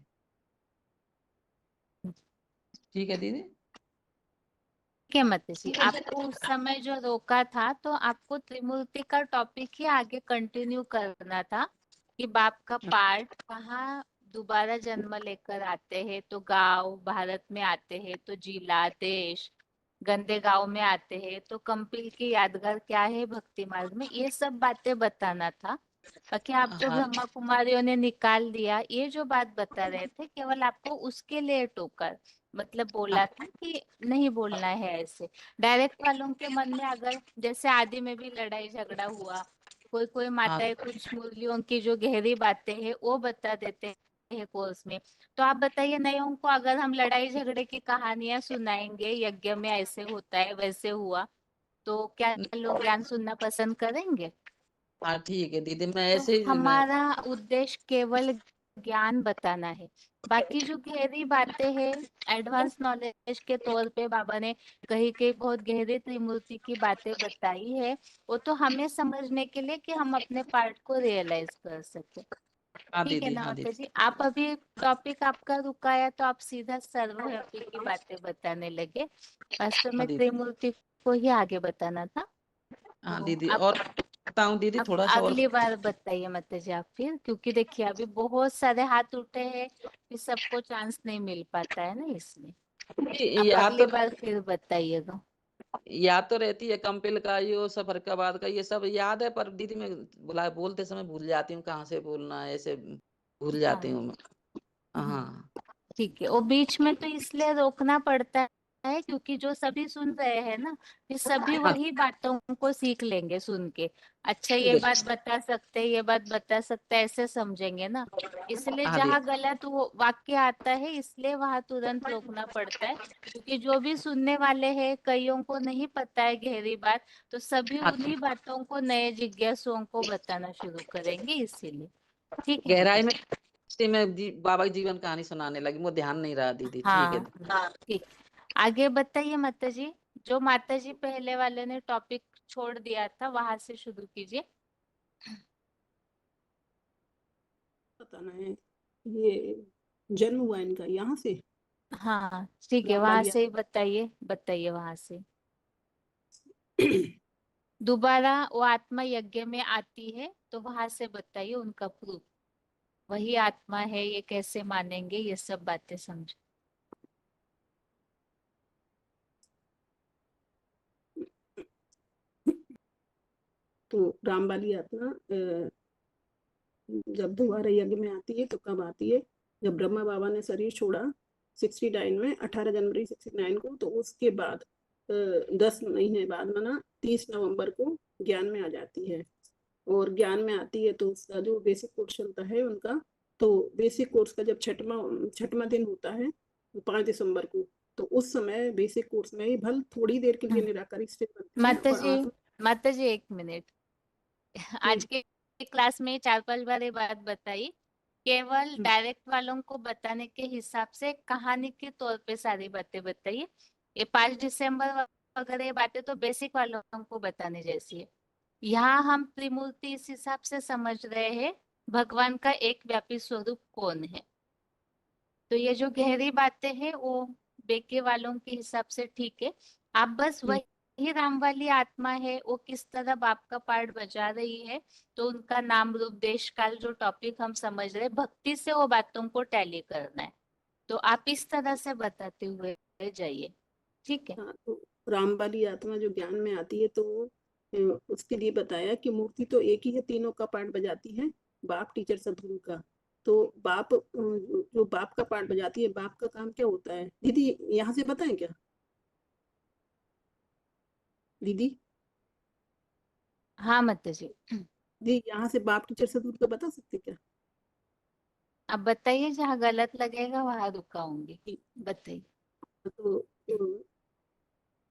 ठीक है दीदी। ठीक है मत जी, आपको उस समय जो रोका था तो आपको त्रिमूर्ति का टॉपिक ही आगे कंटिन्यू करना था, कि बाप का पार्ट कहाँ दोबारा जन्म लेकर आते हैं। तो गांव भारत में आते हैं, तो जिला देश गंदे गांव में आते हैं, तो कंपिल की यादगार क्या है भक्ति मार्ग में, ये सब बातें बताना था। बाकी आप जो हाँ ब्रह्मा कुमारियों ने निकाल दिया, ये जो बात बता रहे थे, केवल आपको उसके लिए टोकर मतलब बोला था कि नहीं बोलना है ऐसे। डायरेक्ट वालों के मन में अगर जैसे आदि में भी लड़ाई झगड़ा हुआ, कोई कोई हाँ माताएं कुछ मुरलियों की जो गहरी बातें हैं वो बता देते हैं कोर्स में। तो आप बताइए नयों को, अगर हम लड़ाई झगड़े की कहानियां सुनाएंगे, यज्ञ में ऐसे होता है वैसे हुआ, तो क्या लोग ज्ञान सुनना पसंद करेंगे? हाँ ठीक है दीदी, मैं तो ऐसे ही हमारा उद्देश्य केवल ज्ञान बताना है। बाकी जो गहरी बातें हैं, एडवांस नॉलेज के तौर पे बाबा ने कहीं कहीं बहुत गहरे त्रिमूर्ति की बातें बताई है, वो तो हमें समझने के लिए कि हम अपने पार्ट को रियलाइज कर सके। हाँ ठीक है दीदी, ना हाँ माता दीदी। जी? आप अभी टॉपिक आपका रुकाया तो आप सीधा सर्वव्यापी की बातें बताने लगे, वास्तव हाँ में दीदी। त्रिमूर्ति को ही आगे बताना था। हाँ तो दीदी, आप और बताऊं दीदी अब थोड़ा सा और? अगली बार बताइए माता जी आप फिर, क्योंकि देखिए अभी बहुत सारे हाथ उठे हैं, फिर सबको चांस नहीं मिल पाता है ना, इसलिए आप या अगली तो बार फिर बताइएगा। याद तो रहती है कंपिल का, यो सफर का बाद का, ये सब याद है, पर दीदी मैं बोलते समय भूल जाती हूँ कहाँ से बोलना है, ऐसे भूल जाती हाँ। हूँ मैं। हाँ ठीक है, वो बीच में तो इसलिए रोकना पड़ता है क्योंकि जो सभी सुन रहे हैं ना, फिर सभी हाँ वही बातों को सीख लेंगे सुन के। अच्छा ये बिल्कुल। बात बता सकते हैं, ये बात बता सकते हैं, ऐसे समझेंगे ना। इसलिए हाँ जहाँ दीदी। गलत वो वाक्य आता है, इसलिए वहां तुरंत रोकना पड़ता है, क्योंकि जो भी सुनने वाले हैं कईयों को नहीं पता है गहरी बात, तो सभी हाँ उन्हीं बातों को नए जिज्ञासुओं को बताना शुरू करेंगे, इसीलिए। ठीक है गहराई मतलब। में मैं बाबा की जीवन कहानी सुनाने लगी, वो ध्यान नहीं रहा दीदी। ठीक है। हाँ ठीक। आगे बताइए माता जी, जो माता जी पहले वाले ने टॉपिक छोड़ दिया था वहां से शुरू कीजिए। पता नहीं ये जन्म हुआ इनका यहाँ से, हाँ ठीक है, वहां रामबालिया। से ही बताइए, बताइए वहां से। दोबारा वो आत्मा यज्ञ में आती है तो वहां से बताइए उनका प्रूफ, वही आत्मा है ये कैसे मानेंगे, ये सब बातें समझो। तो रामबाली आत्मा जब दोबारा यज्ञ में आती है तो कब आती है? जब ब्रह्मा बाबा ने शरीर छोड़ा 69 में, 18 जनवरी 69 को, तो उसके बाद 10 महीने बाद माना 30 नवंबर को ज्ञान में आ जाती है। और ज्ञान में आती है तो उसका जो बेसिक कोर्स चलता है उनका, तो बेसिक कोर्स का जब छठवां दिन होता है 5 दिसंबर को, तो उस समय बेसिक कोर्स में ही भल थोड़ी देर के लिए निराकारी स्थित बनती है माता और जी आत्मा माता जी 1 मिनट। आज के क्लास में 4-5 बार ये बात बताई, केवल डायरेक्ट वालों को बताने के हिसाब से कहानी के तौर पे सारी बातें बताइए। ये 5 दिसंबर वगैरह ये बातें तो बेसिक वालों को बताने जैसी है। यहाँ हम त्रिमूर्ति इस हिसाब से समझ रहे हैं भगवान का एक व्यापी स्वरूप कौन है। तो ये जो गहरी बातें हैं वो बेके वालों के हिसाब से ठीक है। आप बस वही राम वाली आत्मा है वो किस तरह बाप का पार्ट बजा रही है, तो उनका नाम रूप देश काल जो टॉपिक हम समझ रहे हैं, भक्ति से वो बातों को टैली करना है। तो आप इस तरह से बताते हुए जाइए, ठीक है। हाँ, तो रामबाली आत्मा जो ज्ञान में आती है तो उसके लिए बताया कि मूर्ति तो एक ही है, तीनों का पार्ट बजाती है, बाप टीचर सदगुरु का। तो बाप जो बाप का पार्ट बजाती है, बाप का काम क्या होता है दीदी, यहाँ से बताएं क्या दीदी? हाँ माता जी, दी यहाँ से बाप टीचर सदगुरु का बता सकते क्या? आप बताइए, जहाँ गलत लगेगा वहां रुकाऊंगी, बताइए। तो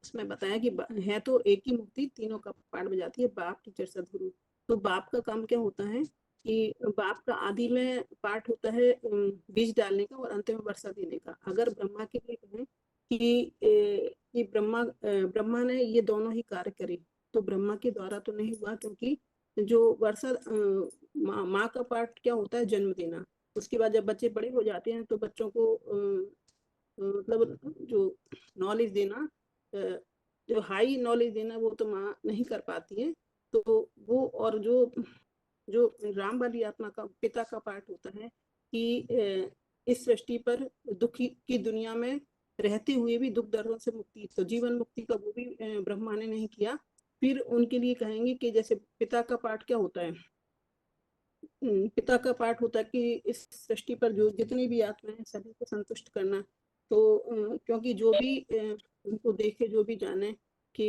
उसमें बताया कि है तो एक ही मूर्ति, तीनों का पार्ट बजाती है, बाप टीचर सदगुरु। तो बाप का काम क्या होता है कि बाप का आदि में पार्ट होता है बीज डालने का और अंत में वर्षा देने का। अगर ब्रह्मा के लिए कहें कि ब्रह्मा ने ये दोनों ही कार्य करे, तो ब्रह्मा के द्वारा तो नहीं हुआ, क्योंकि जो वर्षा माँ का पार्ट क्या होता है, जन्म देना। उसके बाद जब बच्चे बड़े हो जाते हैं तो बच्चों को मतलब जो नॉलेज देना, जो हाई नॉलेज देना, वो तो माँ नहीं कर पाती है। तो वो, और जो राम वाली आत्मा का पिता का पार्ट होता है कि इस सृष्टि पर दुखी की दुनिया में रहते हुए भी दुख दर्दों से मुक्ति, तो जीवन मुक्ति का वो भी ब्रह्मा ने नहीं किया। फिर उनके लिए कहेंगे कि जैसे पिता का पार्ट क्या होता है, पिता का पार्ट होता है कि इस सृष्टि पर जो जितनी भी आत्माएं हैं सभी को संतुष्ट करना। तो क्योंकि जो भी उनको देखे, जो भी जाने कि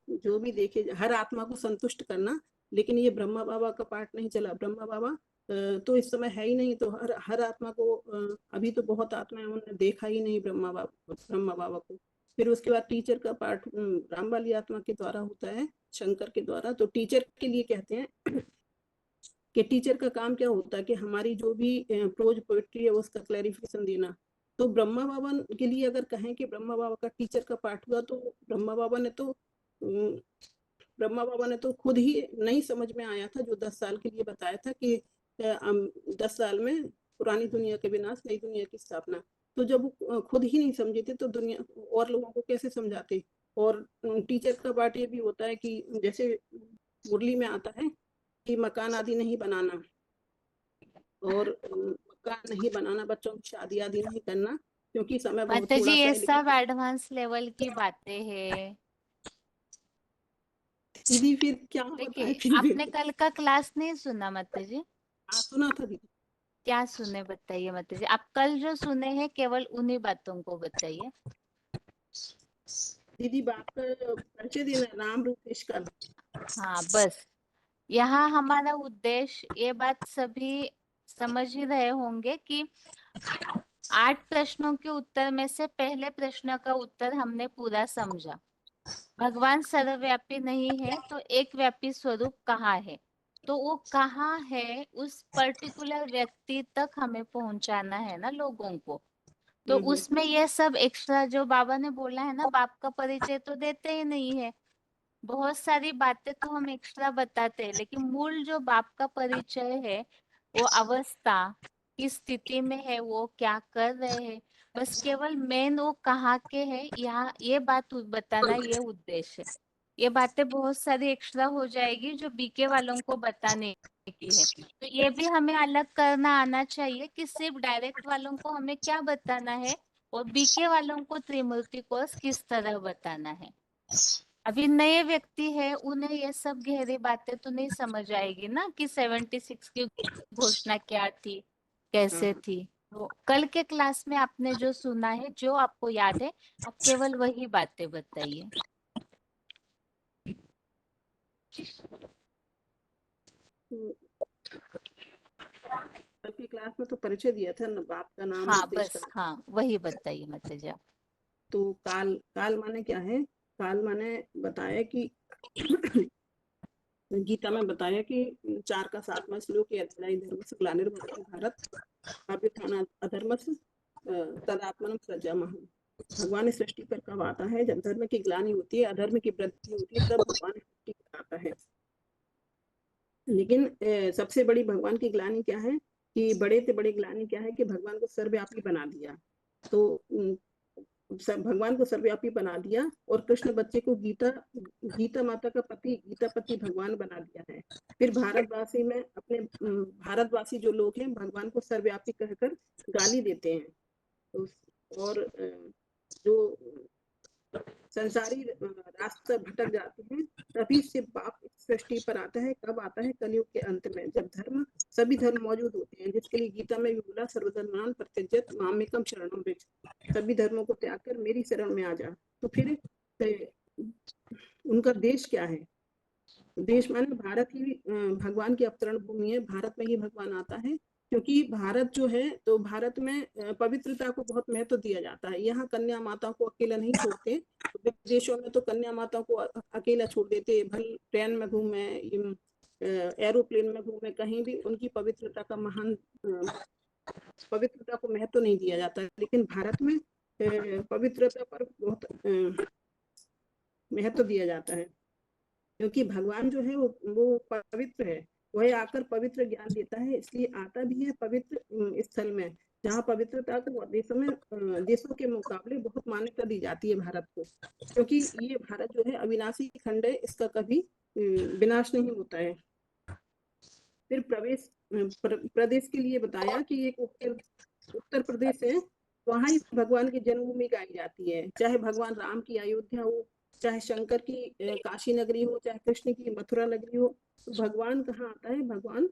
जो भी देखे हर आत्मा को संतुष्ट करना। लेकिन ये ब्रह्मा बाबा का पार्ट नहीं चला। ब्रह्मा बाबा तो इस समय है ही नहीं, तो हर आत्मा को अभी तो बहुत आत्माएं उन्होंने देखा ही नहीं ब्रह्मा बाबा को। फिर उसके बाद टीचर का पार्ट राम वाली आत्मा के द्वारा होता है, शंकर के द्वारा। तो टीचर के लिए कहते हैं कि टीचर का काम क्या होता है कि हमारी जो भी प्रोज पोएट्री है उसका क्लैरिफिकेशन देना। तो ब्रह्मा बाबा के लिए अगर कहें कि ब्रह्मा बाबा का टीचर का पार्ट हुआ, तो ब्रह्मा बाबा ने तो खुद ही नहीं समझ में आया था, जो 10 साल के लिए बताया था कि 10 साल में पुरानी दुनिया के विनाश, नई दुनिया की स्थापना। तो जब वो खुद ही नहीं समझे थे तो दुनिया और लोगों को कैसे समझाते। और टीचर का पार्ट ये भी होता है कि जैसे मुरली में आता है कि मकान आदि नहीं बनाना, और मकान नहीं बनाना, बच्चों की शादी आदि नहीं करना, क्योंकि समय बहुत माता जी थोड़ा सा ये है। सब एडवांस लेवल की बातें हैं। दीदी फिर क्या बताए देखिए, फिर आपने कल का क्लास नहीं सुना माता जी? हाँ सुना था दीदी। क्या सुने बताइए माता जी, आप कल जो सुने हैं केवल उन्हीं बातों को बताइए। दीदी बाप का परिचय देना, नाम रूप देश काल। हाँ बस, यहाँ हमारा उद्देश्य, ये बात सभी समझ ही रहे होंगे कि 8 प्रश्नों के उत्तर में से पहले प्रश्न का उत्तर हमने पूरा समझा। भगवान सर्वव्यापी नहीं है तो एक व्यापी स्वरूप कहाँ है, तो वो कहाँ है उस पर्टिकुलर व्यक्ति तक हमें पहुंचाना है ना लोगों को। तो उसमें ये सब एक्स्ट्रा जो बाबा ने बोला है ना, बाप का परिचय तो देते ही नहीं है, बहुत सारी बातें तो हम एक्स्ट्रा बताते हैं, लेकिन मूल जो बाप का परिचय है, वो अवस्था किस स्थिति में है, वो क्या कर रहे हैं, बस केवल मेन वो कहाँ के है, यहाँ ये बात बताना ये उद्देश्य है। ये बातें बहुत सारी एक्स्ट्रा हो जाएगी जो बीके वालों को बताने की है। तो ये भी हमें अलग करना आना चाहिए कि सिर्फ डायरेक्ट वालों को हमें क्या बताना है, और बीके वालों को त्रिमूर्ति कोर्स किस तरह बताना है। अभी नए व्यक्ति है, उन्हें ये सब गहरी बातें तो नहीं समझ आएगी ना कि 76 की घोषणा क्या थी, कैसे थी। तो कल के क्लास में आपने जो सुना है, जो आपको याद है, आप केवल वही बातें बताइए। कल की क्लास में तो परिचय दिया था ना, बाप का नाम हाँ और देश बस, का। हाँ वही बताइए माताजी। तो काल, काल माने क्या है? काल माने बताया कि गीता में बताया कि 4 का 7वां श्लोक है, अध्याय धर्म से ग्लानिर्भवति भारत अभ्युत्थानात् अधर्मस्य तदात्मनं सृजाम्यहम्। भगवान इस सृष्टि पर कब आता है? जब धर्म की ग्लानि होती है, अधर्म की वृद्धि होती है, तब भगवान इस सृष्टि पर आता है। लेकिन सबसे बड़ी भगवान की ग्लानि क्या है कि बड़े से बड़ी ग्लानि क्या है कि भगवान को सर्वव्यापी बना दिया। तो भगवान को सर्वव्यापी बना दिया और कृष्ण बच्चे को गीता माता का पति, गीता पति भगवान बना दिया है। फिर भारतवासी में अपने भारतवासी जो लोग हैं भगवान को सर्वव्यापी कहकर गाली देते हैं। तो और जो संसारी रास्ता भटक जाते हैं, तभी से बाप सृष्टि पर आता है। कब आता है? कलयुग के अंत में, जब सभी धर्म मौजूद होते हैं, जिसके लिए गीता में भी बोला सर्वधर्मान् परित्यज्य मामेकं शरणं व्रज। सभी धर्मों को त्याग कर मेरी शरण में आ जा। तो फिर उनका देश क्या है? देश माने भारत ही भगवान की अवतरण भूमि है। भारत में ही भगवान आता है, क्योंकि भारत जो है, तो भारत में पवित्रता को बहुत महत्व दिया जाता है। यहाँ कन्या माता को अकेला नहीं छोड़ते। विदेशों में तो कन्या माता को अकेला छोड़ देते, भले ट्रेन में घूमे, एरोप्लेन में घूमे, कहीं भी उनकी पवित्रता का महान पवित्रता को महत्व नहीं दिया जाता है। लेकिन भारत में पवित्रता पर बहुत महत्व दिया जाता है, क्योंकि भगवान जो है वो पवित्र है। वह आकर पवित्र ज्ञान देता है, इसलिए आता भी है पवित्र स्थल में, जहाँ पवित्रता को देशों के मुकाबले बहुत मान्यता दी जाती है भारत को, क्योंकि ये भारत जो है अविनाशी खंड है, इसका कभी विनाश नहीं होता है। फिर प्रदेश के लिए बताया कि एक उत्तर प्रदेश है, वहाँ ही भगवान की जन्मभूमि गाई जाती है। चाहे भगवान राम की अयोध्या हो, चाहे शंकर की काशी नगरी हो, चाहे कृष्ण की मथुरा नगरी हो, तो भगवान कहाँ आता है? भगवान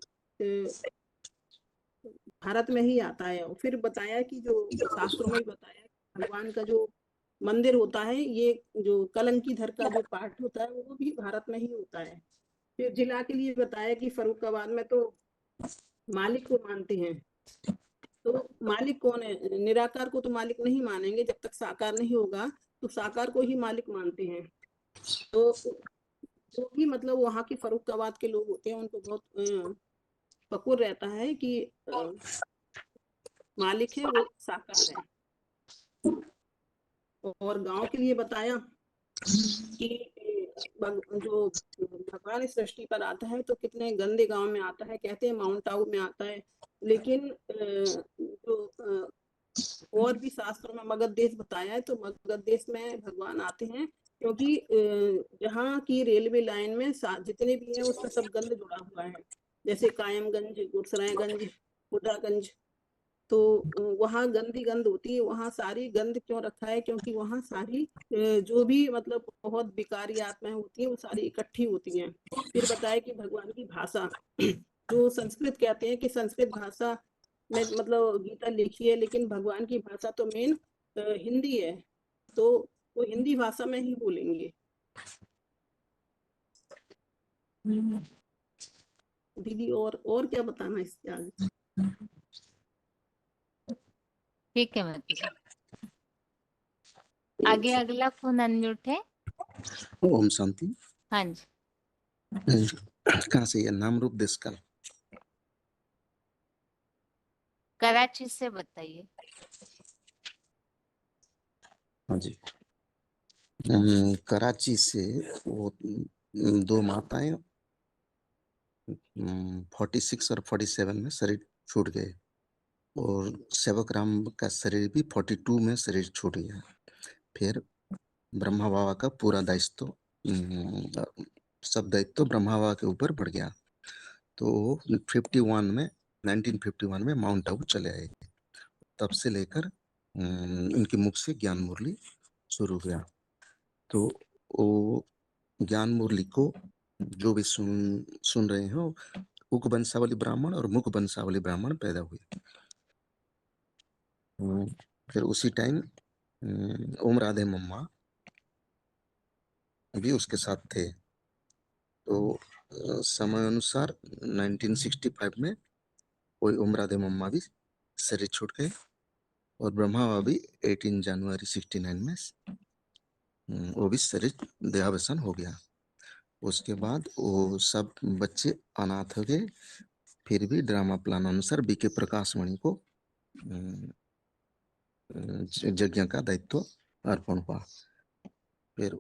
भारत में ही आता है। और फिर बताया कि जो शास्त्रों में बताया भगवान का जो मंदिर होता है, ये जो कलंकीधर का जो पाठ होता है, वो भी भारत में ही होता है। फिर जिला के लिए बताया कि फर्रुखाबाद में तो मालिक को मानते हैं। तो मालिक कौन है? निराकार को तो मालिक नहीं मानेंगे, जब तक साकार नहीं होगा तो साकार को ही मालिक मानते हैं। तो जो भी मतलब वहाँ के फर्रुखाबाद के लोग होते हैं, उनको बहुत पक्र रहता है कि मालिक है वो साकार है। और गांव के लिए बताया कि जो भगवान इस सृष्टि पर आता है तो कितने गंदे गांव में आता है, कहते हैं माउंट आबू में आता है। लेकिन जो और भी शास्त्रों में मगध देश बताया है, तो मगध देश में भगवान आते हैं, क्योंकि जहाँ की रेलवे लाइन में जितने भी हैं उसमें सब गंद जुड़ा हुआ है, जैसे कायमगंज, गुरसरायगंज, हुडागंज। तो वहाँ गंदी गंद होती है। वहाँ सारी गंद क्यों रखा है? क्योंकि वहाँ सारी जो भी मतलब बहुत विकारी आत्माएं होती हैं, वो सारी इकट्ठी होती हैं। फिर बताया कि भगवान की भाषा जो संस्कृत कहते हैं कि संस्कृत भाषा में मतलब गीता लिखी है, लेकिन भगवान की भाषा तो मेन हिंदी है, तो वो हिंदी भाषा में ही बोलेंगे। दीदी और क्या बताना इसके आगे? ठीक है माताजी। आगे अगला फोन अनम्यूट है। ओम शांति। हाँ जी, कहाँ से? ये नाम रूप देश का? कराची से बताइए। हाँ जी। कराची से वो 2 माताएं 46 और 47 में शरीर छूट गए, और सेवक राम का शरीर भी 42 में शरीर छूट गया। फिर ब्रह्मा बाबा का पूरा दायित्व, सब दायित्व ब्रह्मा बाबा के ऊपर बढ़ गया। तो 1951 में माउंट आबू चले आए। तब से लेकर उनके मुख से ज्ञान मुरली शुरू हुआ। तो वो ज्ञान मुरली को जो भी सुन रहे हो, उक वंशावली ब्राह्मण और मुख वंशावली ब्राह्मण पैदा हुए। फिर उसी टाइम ओम राधे मम्मा भी उसके साथ थे। तो समय अनुसार 1965 में कोई ओम राधे मम्मा भी शरीर छोड़ गए और ब्रह्मा बाबा भी 18 जनवरी 69 में वो भी शरीर देहावसान हो गया। उसके बाद वो सब बच्चे अनाथ हो गए। फिर भी ड्रामा प्लान अनुसार बीके प्रकाश मणि को यज्ञ का दायित्व अर्पण हुआ। फिर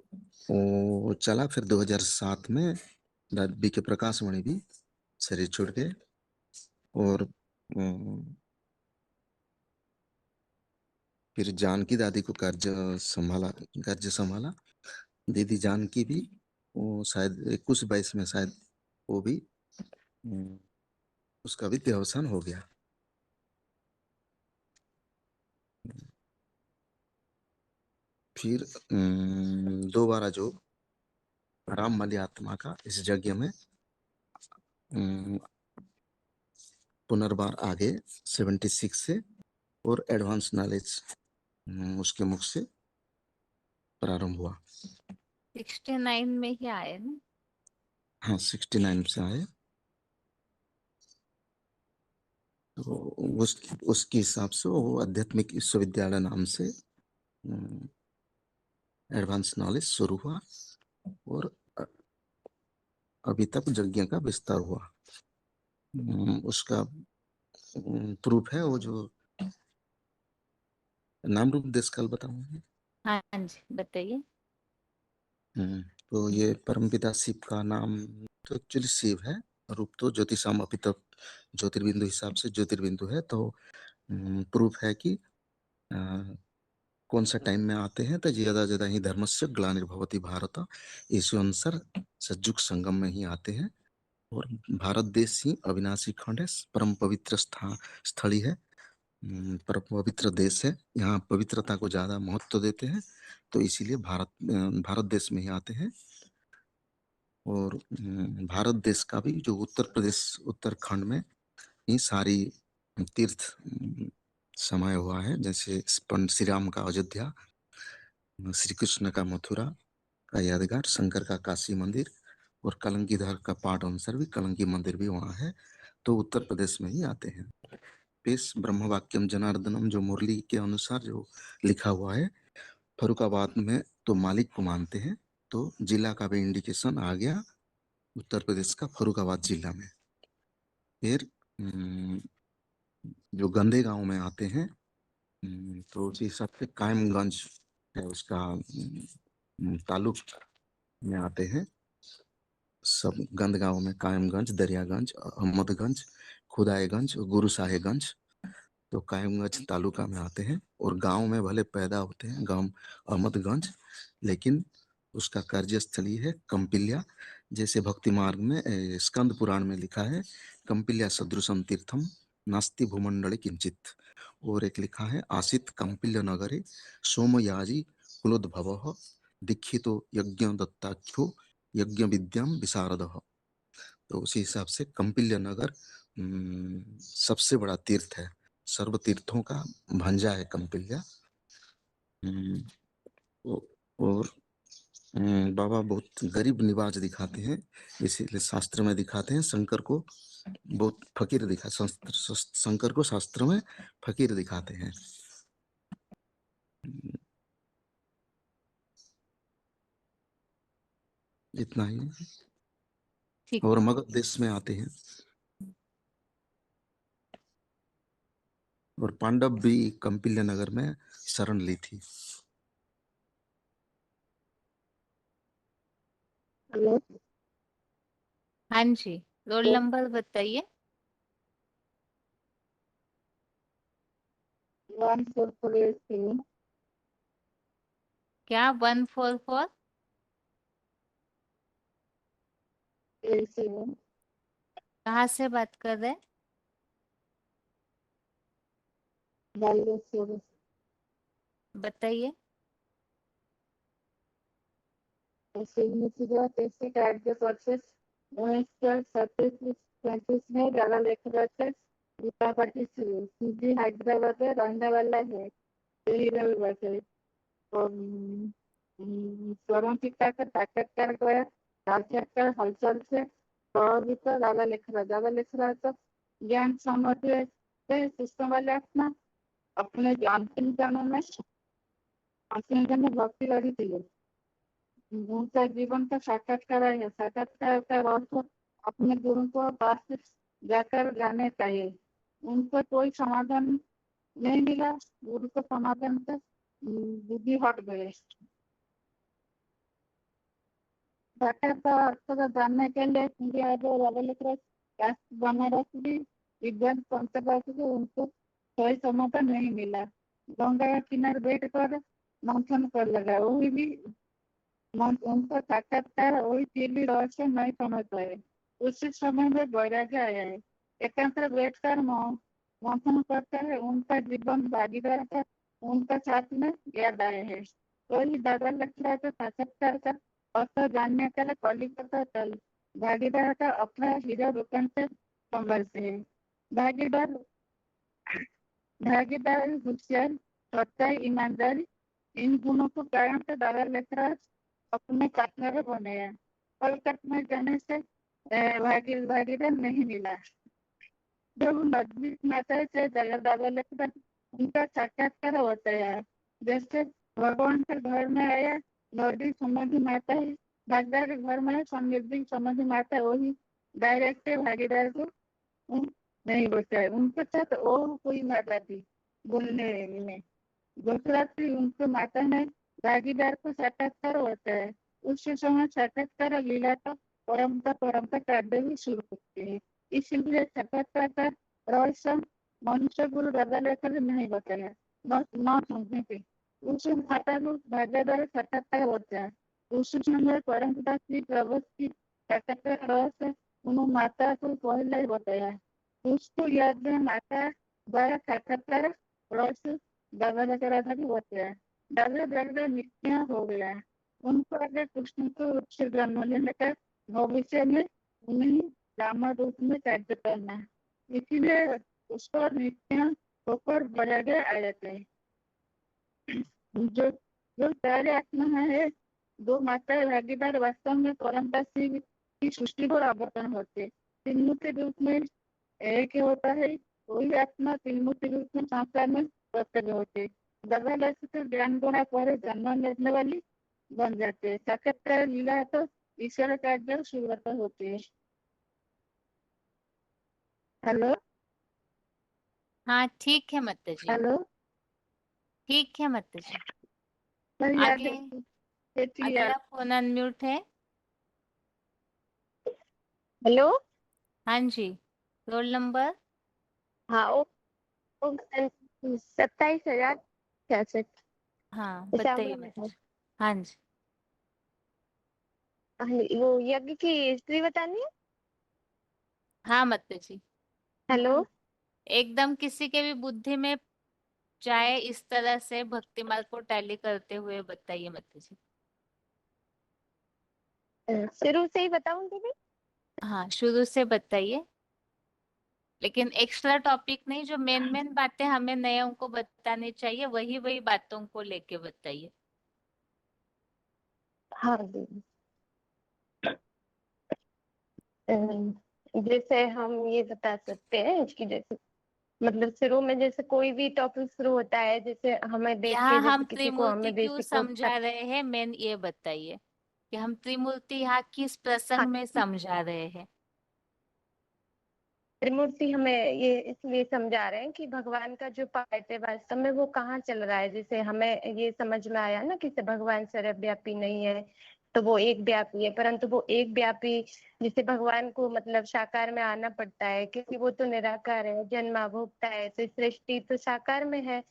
वो चला। फिर 2007 में बीके प्रकाश मणि भी शरीर छोड़ गए और फिर जानकी दादी को कार्य संभाला। दीदी जानकी भी वो शायद 21-22 में शायद वो भी उसका भी देहावसान हो गया। फिर दोबारा जो राम मली आत्मा का इस यज्ञ में पुनर्बार आगे 76 से और एडवांस नॉलेज उसके मुख से प्रारंभ हुआ। 69 में ही आए ना। हाँ, 69 से आए। तो उसके हिसाब से वो आध्यात्मिक विश्वविद्यालय नाम से एडवांस नॉलेज शुरू हुआ और अभी तक यज्ञ का विस्तार हुआ। उसका प्रूफ है वो जो नाम रूप देश काल बताऊंगा। हाँ जी, बताइए। तो ये परमपिता शिव का नाम तो एक्चुअली शिव है, रूप तो ज्योतिषाम अपित ज्योतिर्बिंदु हिसाब से ज्योतिर्बिंदु है। तो प्रूफ है कि कौन सा टाइम में आते हैं, तो ज्यादा ही धर्मस्य ग्लानिर्भवति भारत, इस अनुसार सज्जुग संगम में ही आते हैं। और भारत देश ही अविनाशी खंड है, परम पवित्र स्थली है, परम पवित्र देश है। यहाँ पवित्रता को ज्यादा महत्व देते हैं, तो इसीलिए भारत देश में ही आते हैं। और भारत देश का भी जो उत्तर प्रदेश उत्तराखंड में ही सारी तीर्थ समाया हुआ है, जैसे श्री राम का अयोध्या, श्री कृष्ण का मथुरा का यादगार, शंकर का काशी मंदिर और कलंकीधर का पाठ अनुसार भी कलंकी मंदिर भी वहाँ है। तो उत्तर प्रदेश में ही आते हैं। पेश ब्रह्म वाक्यम जनार्दनम जो मुरली के अनुसार जो लिखा हुआ है, फरुखाबाद में तो मालिक को मानते हैं, तो जिला का भी इंडिकेशन आ गया उत्तर प्रदेश का फरुखाबाद जिला में। फिर जो गंदे गांव में आते हैं, तो उसी हिसाब से कायमगंज है उसका तालुक में आते हैं सब। गंदगांव में कायमगंज, दरियागंज, अहमदगंज, खुदाईगंज और गुरुसाहेगंज, तो कायमगंज तालुका में आते हैं। और गांव में भले पैदा होते हैं गांव अहमदगंज, लेकिन उसका कार्यस्थली है कंपिल्या। जैसे भक्ति मार्ग में स्कंद पुराण में लिखा है, कंपिल्या सदृशम तीर्थम नास्ति भूमंडले किंचित। और एक लिखा है, आसित कंपिल्य नगरे सोमयाजी कुलोद्भव दीक्षितो यज्ञ दत्ताख्यो यज्ञ विद्याम विशारदः। तो उसी हिसाब से कंपिल्य नगर सबसे बड़ा तीर्थ है, सर्व तीर्थों का भंजा है कंपिल्या। और बाबा बहुत गरीब निवाज दिखाते हैं, इसीलिए शास्त्र में दिखाते हैं शंकर को बहुत फकीर शंकर को शास्त्र में फकीर दिखाते हैं। इतना ही। ठीक और है। मगध देश में आते हैं। और पांडव भी कंपिल्य नगर में शरण ली थी। हेलो, हाँ जी, रोल नंबर बताइए। 1448 क्या 144? 87 कहाँ से बात कर रहे हैं? बालदेव से बताइए। टेस्टी कार्य प्रोसेस 1937 में ज़्यादा लेखक थे। दीपावली सीधी हैदराबाद में रहने वाला है। यही रविवार है। स्वरों की साक्षात्कार गया साक्षात्कार हलचल से प्रभावित ज़्यादा लिख रहा था ज्ञान सामर्थ्य से सिस्टम वाले अपने अंतिम जन्म में भक्ति लगी थी। उनका जीवन का साक्षात्कार है। साक्षात्कार का अर्थ अपने गुरु को पास जाकर जाने चाहिए। उनको कोई समाधान नहीं मिला। गुरु को समाधान से बुद्धि हट गए। साक्षात्कार अर्थ को जानने के लिए इंडिया जो बनारस भी विज्ञान पंचवार्ष को उनको कोई समाधान नहीं मिला। गंगा के किनारे बैठ कर मंथन कर लगा। वही भी उनका साक्षात्कार वही तीव्र रहस्य नहीं समझ पाए। उसी समय में वैराग्य आया है। एकांतर बैठकर मंथन करते हैं। उनका जीवन भागीदार का उनका साथ में याद आए है। वही दादा लक्ष्मण का साक्षात्कार का अर्थ जानने के लिए कलिकता चल भागीदार का अपना हीरो दुकान से संभलते हैं। भागीदार होशियार सच्चाई ईमानदारी इन गुणों को कारण से दादा लक्ष्मण अपने पार्टनर बने हैं। कलकत्ता में जाने से भागीदार नहीं मिला। जब नजदीक माता से दादा लक्ष्मण उनका साक्षात्कार होता है। जैसे भगवान के घर में आया नदी समझी माता है। भागीदार के घर में समृद्धि समझी माता है। वही डायरेक्ट भागीदार को नहीं बोलता है। उनके साथ और कोई माता थी बोलने में। दूसरा थी उनके माता में भागीदार को साक्षात्कार होता है। उस समय साक्षात्कार लीला का परंपरा कार्य भी शुरू होती है। इसलिए साक्षात्कार का रहस्य मनुष्य गुरु दादा लेकर नहीं बताया न समझने के। उस माता को भागीदार साक्षात्कार होता है। उस समय परंपरा की प्रवृत्ति साक्षात्कार रहस्य उन्होंने माता को पहले ही बताया। उसको याद में माता द्वारा साक्षात्कार रहस्य दादा लेकर भी बताया। दादा नित्य हो गया। उनको अगर कृष्ण को उच्च जन्म लेने का भविष्य में उन्हें राम रूप में कार्य करना। इसलिए उसको नित्य होकर बराबर आ जाते हैं। जो सारे आत्मा है दो मात्रा भागीदार वास्तव में परंपरा की सृष्टि को आवर्तन होते। त्रिमूर्ति रूप में एक होता है। वही आत्मा त्रिमूर्ति रूप में संसार में प्रकट होते। दादा लक्ष्मण ज्ञान गुणा पर जन्म लेने वाली बन जाते हैं। साक्षात्कार लीला तो ईश्वर कार्य शुरुआत होती है। हेलो हाँ ठीक है माता जी। हेलो ठीक है माता जी। याद आगे अगला फोन अनम्यूट है। हेलो हाँ जी रोल नंबर। हाँ वो 27,066। हाँ शामला बताइए में माता है। जी। हाँ जी वो यज्ञ की हिस्ट्री बतानी है। हाँ माता जी। हेलो एकदम किसी के भी बुद्धि में जाए इस तरह से भक्ति मार्ग को टैली करते हुए बताइए माता जी। शुरू से ही बताऊं दीदी। हाँ शुरू से बताइए लेकिन एक्स्ट्रा टॉपिक नहीं। जो मेन बातें हमें नए को बतानी चाहिए वही बातों को लेके बताइए। हाँ दीदी जैसे हम ये बता सकते हैं कि जैसे मतलब शुरू में जैसे कोई भी टॉपिक शुरू होता है जैसे हमें देख के यहाँ हम जैसे किसी को त्रिमूर्ति हमें क्यों बेसिक को समझा रहे हैं मेन ये बताइए कि हम त्रिमूर्ति यहाँ किस प्रसंग हाँ में समझा रहे हैं। त्रिमूर्ति हमें ये इसलिए समझा रहे हैं कि भगवान का जो पार्ट है वास्तव में वो कहाँ चल रहा है। जैसे हमें ये समझ में आया ना कि भगवान सर्वव्यापी नहीं है तो वो एक व्यापी है। परंतु वो एक व्यापी जिसे भगवान को मतलब साकार में आना पड़ता है क्योंकि वो तो निराकार है जन्मा भोगता है। तो सृष्टि तो साकार में है।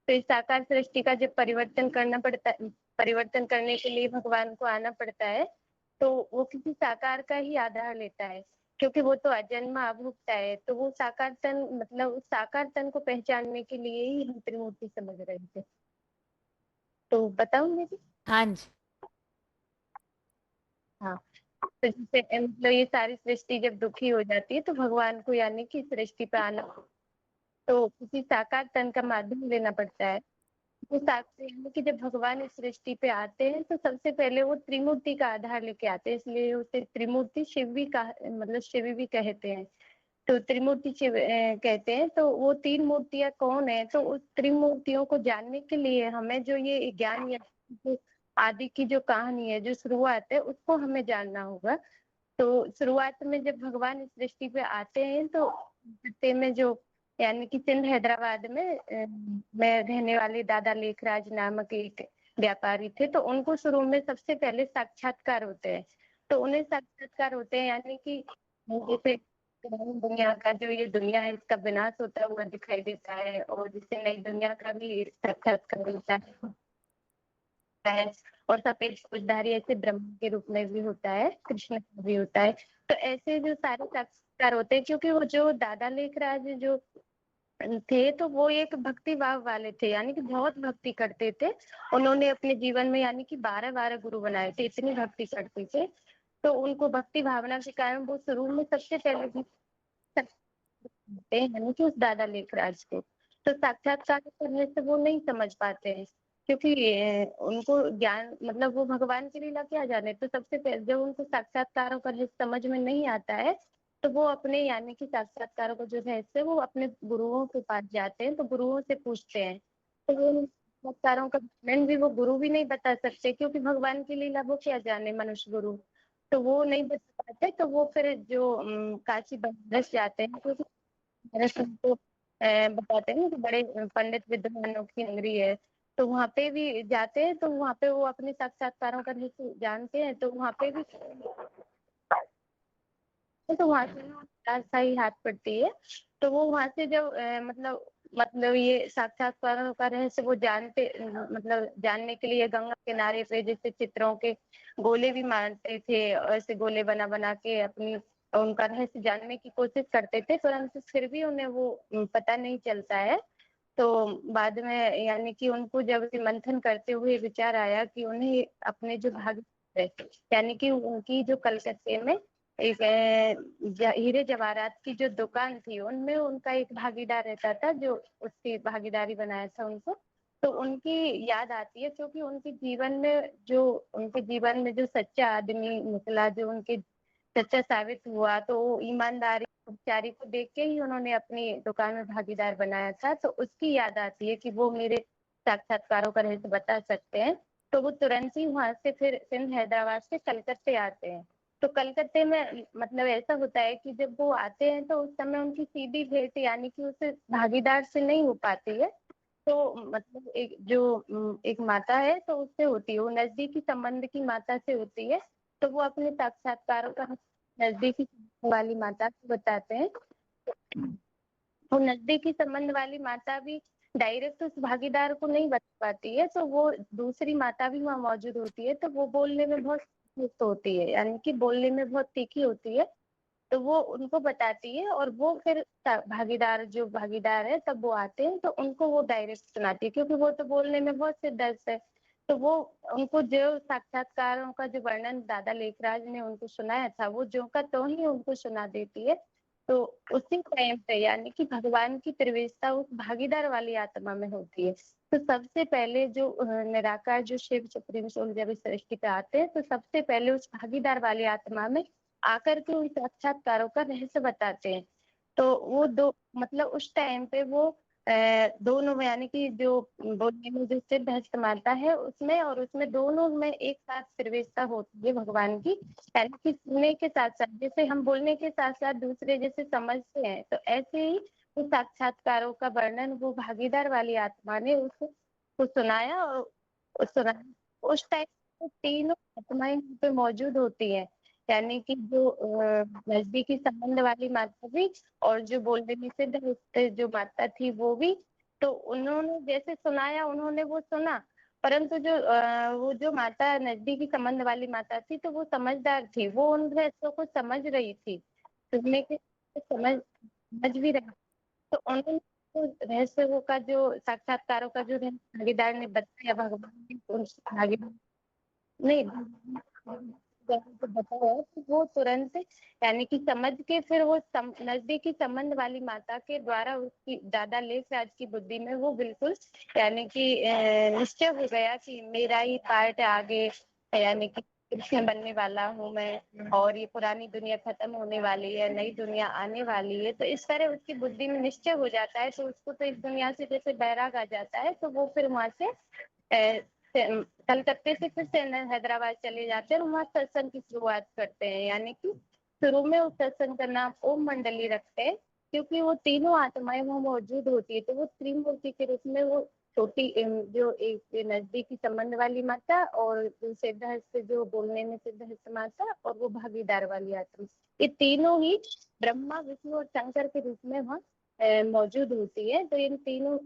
तो इस साकार सृष्टि का जब परिवर्तन करना पड़ता है परिवर्तन करने के लिए भगवान को आना पड़ता है तो वो किसी साकार का ही आधार लेता है क्योंकि वो तो अजन्मा अभुक्ता है। तो वो साकार तन मतलब उस साकार तन को पहचानने के लिए ही हम त्रिमूर्ति समझ रहे थे। तो बताऊं दीदी? हाँ जी। हाँ, तो जैसे मतलब ये सारी सृष्टि जब दुखी हो जाती है तो भगवान को यानी कि सृष्टि पे आना, तो किसी साकार तन का माध्यम लेना पड़ता है। तो यानी कि जब भगवान इस सृष्टि पे आते हैं तो सबसे पहले वो त्रिमूर्ति का आधार लेके आते हैं, इसलिए उसे त्रिमूर्ति शिव भी का मतलब शिव भी कहते हैं। तो त्रिमूर्ति शिव कहते हैं। तो वो तीन मूर्तियां कौन है, तो उस त्रिमूर्तियों को जानने के लिए हमें जो ये ज्ञान या जो आदि की जो कहानी है, जो शुरुआत है, उसको हमें जानना होगा। तो शुरुआत में जब भगवान इस सृष्टि पे आते हैं तो रास्ते में जो यानी कि सिंध हैदराबाद में रहने वाले दादा लेखराज नामक एक व्यापारी थे, तो उनको शुरू में सबसे पहले साक्षात्कार होते हैं। तो उन्हें साक्षात्कार होते हैं यानी कि जैसे दुनिया का जो ये दुनिया है इसका विनाश होता हुआ दिखाई देता है, और जिससे नई दुनिया का भी साक्षात्कार होता है। और सफेद फौजदारी ऐसे ब्रह्मा के रूप में भी होता है, कृष्ण का भी होता है। तो ऐसे जो सारे साक्षात्कार होते हैं, क्योंकि वो जो दादा लेखराज जो थे तो वो एक भक्ति भाव वाले थे, यानी कि बहुत भक्ति करते थे। उन्होंने अपने जीवन में यानी कि 12 गुरु बनाए थे, इतनी भक्ति करते थे। तो उनको भक्ति भावना के कारण वो शुरू में सबसे पहले यानी कि उस दादा लेखराज को तो साक्षात्कार करने से वो नहीं समझ पाते हैं, क्योंकि उनको ज्ञान मतलब वो भगवान की लीला क्या जाने। तो सबसे पहले जब उनको साक्षात्कारों का रहस्य समझ में नहीं आता है तो वो अपने यानी कि साक्षात्कारों का जो रहस्य वो अपने गुरुओं के पास जाते हैं, तो गुरुओं से पूछते हैं। तो वो साक्षात्कारों का वर्णन भी वो गुरु भी नहीं बता सकते, क्योंकि भगवान की लीला वो क्या जाने मनुष्य गुरु, तो वो नहीं बता पाते। तो वो फिर जो काशी बनारस जाते हैं, क्योंकि बनारस उनको बताते हैं कि बड़े पंडित विद्वानों की नगरी है। तो वहाँ पे भी जाते हैं, तो वहाँ पे वो अपने साक्षात्कारों का रहस्य जानते हैं। तो वहाँ पे भी तो वहां से रास्ता ही हाथ पड़ती है। तो वो वहां से जब मतलब ये साक्षात्कारों का रहस्य वो जानते मतलब जानने के लिए गंगा किनारे पे जैसे चित्रों के गोले भी मारते थे, ऐसे गोले बना बना के अपनी उनका रहस्य जानने की कोशिश करते थे, परंतु फिर भी उन्हें वो पता नहीं चलता है। तो बाद में यानी कि उनको जब मंथन करते हुए विचार आया कि उन्हें अपने जो भाग यानी कि उनकी जो कलकत्ते में एक हीरे जवाहरात की जो दुकान थी उनमें उनका एक भागीदार रहता था, जो उसकी भागीदारी बनाया था उनको। तो उनकी याद आती है, क्योंकि उनके जीवन में जो सच्चा आदमी निकला, जो उनके सच्चा साबित हुआ, तो वो ईमानदारी उपचारी को देख के ही उन्होंने अपनी दुकान में भागीदार बनाया था। तो उसकी याद आती है कि वो मेरे साक्षात्कारों का रहस्य बता सकते हैं। तो वो तुरंत ही वहां से फिर सिंध हैदराबाद से कलकत्ते आते हैं। तो कलकत्ते में मतलब ऐसा होता है कि जब वो आते हैं तो उस समय उनकी सीधी भेंट यानी कि उस भागीदार से नहीं हो पाती है। तो मतलब एक माता है तो उससे होती है, वो नजदीकी संबंध की माता से होती है। तो वो अपने साक्षात्कारों का नजदीकी संबंध वाली माता को बताते हैं। वो नजदीकी संबंध वाली माता भी डायरेक्ट उस भागीदार को नहीं बता पाती है, तो वो दूसरी माता भी वहाँ मौजूद होती है। तो वो बोलने में बहुत मुक्त होती है, यानी कि बोलने में बहुत तीखी होती है। तो वो उनको बताती है और वो फिर जो भागीदार है तब वो आते हैं तो उनको वो डायरेक्ट सुनाती है, क्योंकि वो तो बोलने में बहुत सिद्धस्त है। तो वो उनको जो साक्षात्कारों का जो वर्णन दादा लेखराज ने उनको सुनाया था वो जो का तो ही उनको सुना देती है। तो उसी टाइम पे यानी कि भगवान की प्रवेशता उस भागीदार वाली आत्मा में होती है। तो सबसे पहले जो निराकार जो शिव सुप्रीम सोल जब इस सृष्टि पे आते हैं तो सबसे पहले उस भागीदार वाली आत्मा में आकर के उन साक्षात्कारों का रहस्य बताते हैं। तो वो दो मतलब उस टाइम पे वो दोनों में यानी कि जो बोलने में जो सिद्ध हस्त माता है उसमें और उसमें दोनों में एक साथ प्रवेशता होती है भगवान की। यानी कि सुनने के साथ साथ जैसे हम बोलने के साथ साथ दूसरे जैसे समझते हैं, तो ऐसे ही उस साक्षात्कारों का वर्णन वो भागीदार वाली आत्मा ने उसको सुनाया। और उस टाइम तीनों आत्माएं यहाँ पे मौजूद होती हैं, यानी कि जो नजदीकी संबंध वाली माता भी और जो बोलने में सिद्ध जो माता थी वो भी। तो उन्होंने जैसे सुनाया उन्होंने वो सुना, परंतु वो जो माता नजदीकी संबंध वाली माता थी तो वो समझदार थी, वो उन रहस्यों को समझ रही थी, सुनने के समझ भी रही। तो उन्होंने तो रहस्य का जो साक्षात्कारों का जो भागीदार ने बताया, भगवान ने उस भागीदार नहीं जैसे बताया कि वो तुरंत यानी कि समझ के फिर वो नजदीकी संबंध वाली माता के द्वारा उसकी दादा लेखराज की बुद्धि में वो बिल्कुल यानी कि निश्चय हो गया कि मेरा ही पार्ट आगे यानी कि कृष्ण बनने वाला हूँ मैं, और ये पुरानी दुनिया खत्म होने वाली है, नई दुनिया आने वाली है। तो इस तरह उसकी बुद्धि में निश्चय हो जाता है, तो उसको तो इस दुनिया से जैसे बैराग आ जाता है, तो वो फिर वहां से कलकत्ते से फिर से हैदराबाद चले जाते हैं और वहाँ सत्संग की शुरुआत करते हैं। यानी कि शुरू में उस सत्संग का नाम ओम मंडली रखते हैं, क्योंकि वो तीनों आत्माएं वहाँ मौजूद होती है। तो वो त्रिमूर्ति के रूप में वो छोटी जो एक नजदीकी संबंध वाली माता, और सिद्धहस्त जो बोलने में सिद्धहस्त माता, और वो भागीदार वाली आत्मा, ये तीनों ही ब्रह्मा विष्णु और शंकर के रूप में वहाँ मौजूद होती है। तो इन तीनों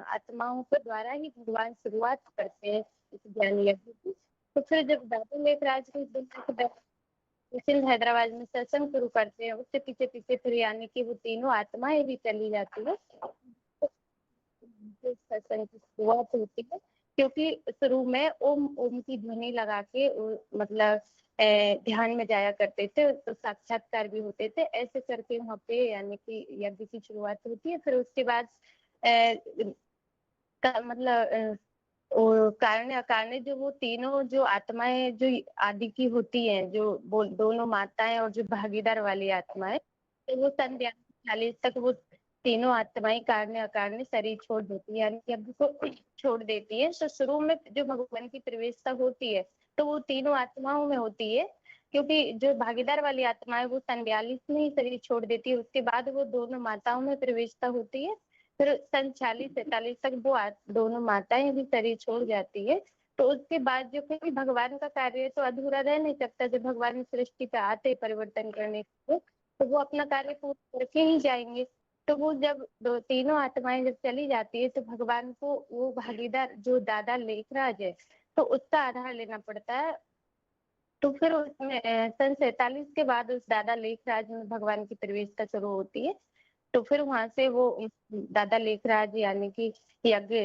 आत्माओं के द्वारा ही भगवान शुरुआत करते हैं इस ज्ञान यज्ञ की। तो फिर जब दादा लेखराज को सिंध हैदराबाद में सत्संग शुरू करते हैं, उससे पीछे पीछे फिर यानी कि वो तीनों आत्माएं भी चली जाती है, सत्संग की शुरुआत होती है। क्योंकि शुरू में ओम ओम की ध्वनि लगा के मतलब ध्यान में जाया करते थे, तो साक्षात्कार भी होते थे। ऐसे करके वहाँ पे यानी कि यज्ञ की शुरुआत होती है। फिर उसके बाद मतलब और कारण अकारण जो वो तीनों जो आत्माएं जो आदि की होती हैं, जो दोनों माताएं और जो भागीदार वाली आत्माएं, तो वो सन 42 तक वो तीनों आत्माएं कारण अकारण शरीर छोड़ देती है, यानी कि अब को छोड़ देती है। तो शुरू में जो भगवान की प्रवेशता होती है, तो वो तीनों आत्माओं में होती है, क्योंकि जो भागीदार वाली आत्मा है वो सन 42 में ही शरीर छोड़ देती है। उसके बाद वो दोनों माताओं में प्रवेशता होती है। फिर सन 46-47 तक वो दोनों माताएं भी शरीर छोड़ जाती है। तो उसके बाद जो फिर भगवान का कार्य तो अधूरा रह नहीं सकता। जब भगवान सृष्टि पे आते परिवर्तन करने के लिए, तो वो अपना कार्य पूरा करके ही जाएंगे। तो वो जब तीनों आत्माएं जब चली जाती है, तो भगवान को वो भागीदार जो दादा लेखराज है, तो उसका आधार लेना पड़ता है। तो फिर उसमें सन 47 के बाद उस दादा लेखराज में भगवान की प्रवेशता शुरू होती है। तो फिर वहां से वो दादा लेखराज यानी कि यज्ञ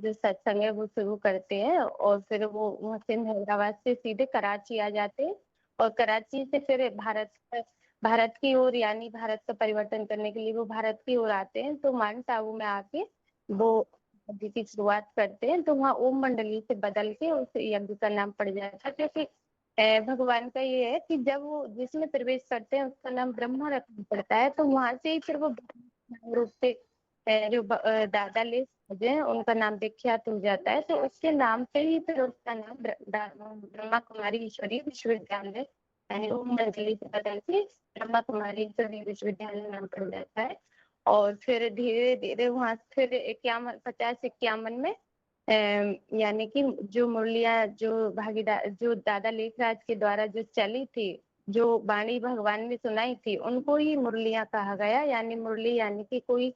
जो सत्संग है वो शुरू करते हैं, और फिर वो वहाँ सिंध हैदराबाद से सीधे कराची आ जाते हैं, और कराची से फिर भारत की ओर यानी भारत का परिवर्तन करने के लिए वो भारत की ओर आते हैं। तो माउंट आबू में आके वो यज्ञ की शुरुआत करते हैं। तो वहाँ ओम मंडली से बदल के उस यज्ञ का नाम पड़ जाता है, क्योंकि भगवान का ये है कि जब वो जिसमें प्रवेश करते हैं उसका नाम ब्रह्मा रखना पड़ता है। तो वहां से ही फिर वो रूप से जो दादा ले हैं उनका नाम विख्यात हो जाता है। तो उसके नाम पे ही फिर उसका नाम ब्रह्मा कुमारी ईश्वरीय विश्वविद्यालय ओम मंडली से बदल के ब्रह्मा कुमारी ईश्वरीय विश्वविद्यालय नाम पड़ जाता है। और फिर धीरे धीरे वहां फिर 50-51 में यानी कि जो मुरलियां जो भागीदार जो दादा लेखराज के द्वारा जो चली थी, जो वाणी भगवान ने सुनाई थी, उनको ही मुरलियां कहा गया। यानी मुरली यानी कि कोई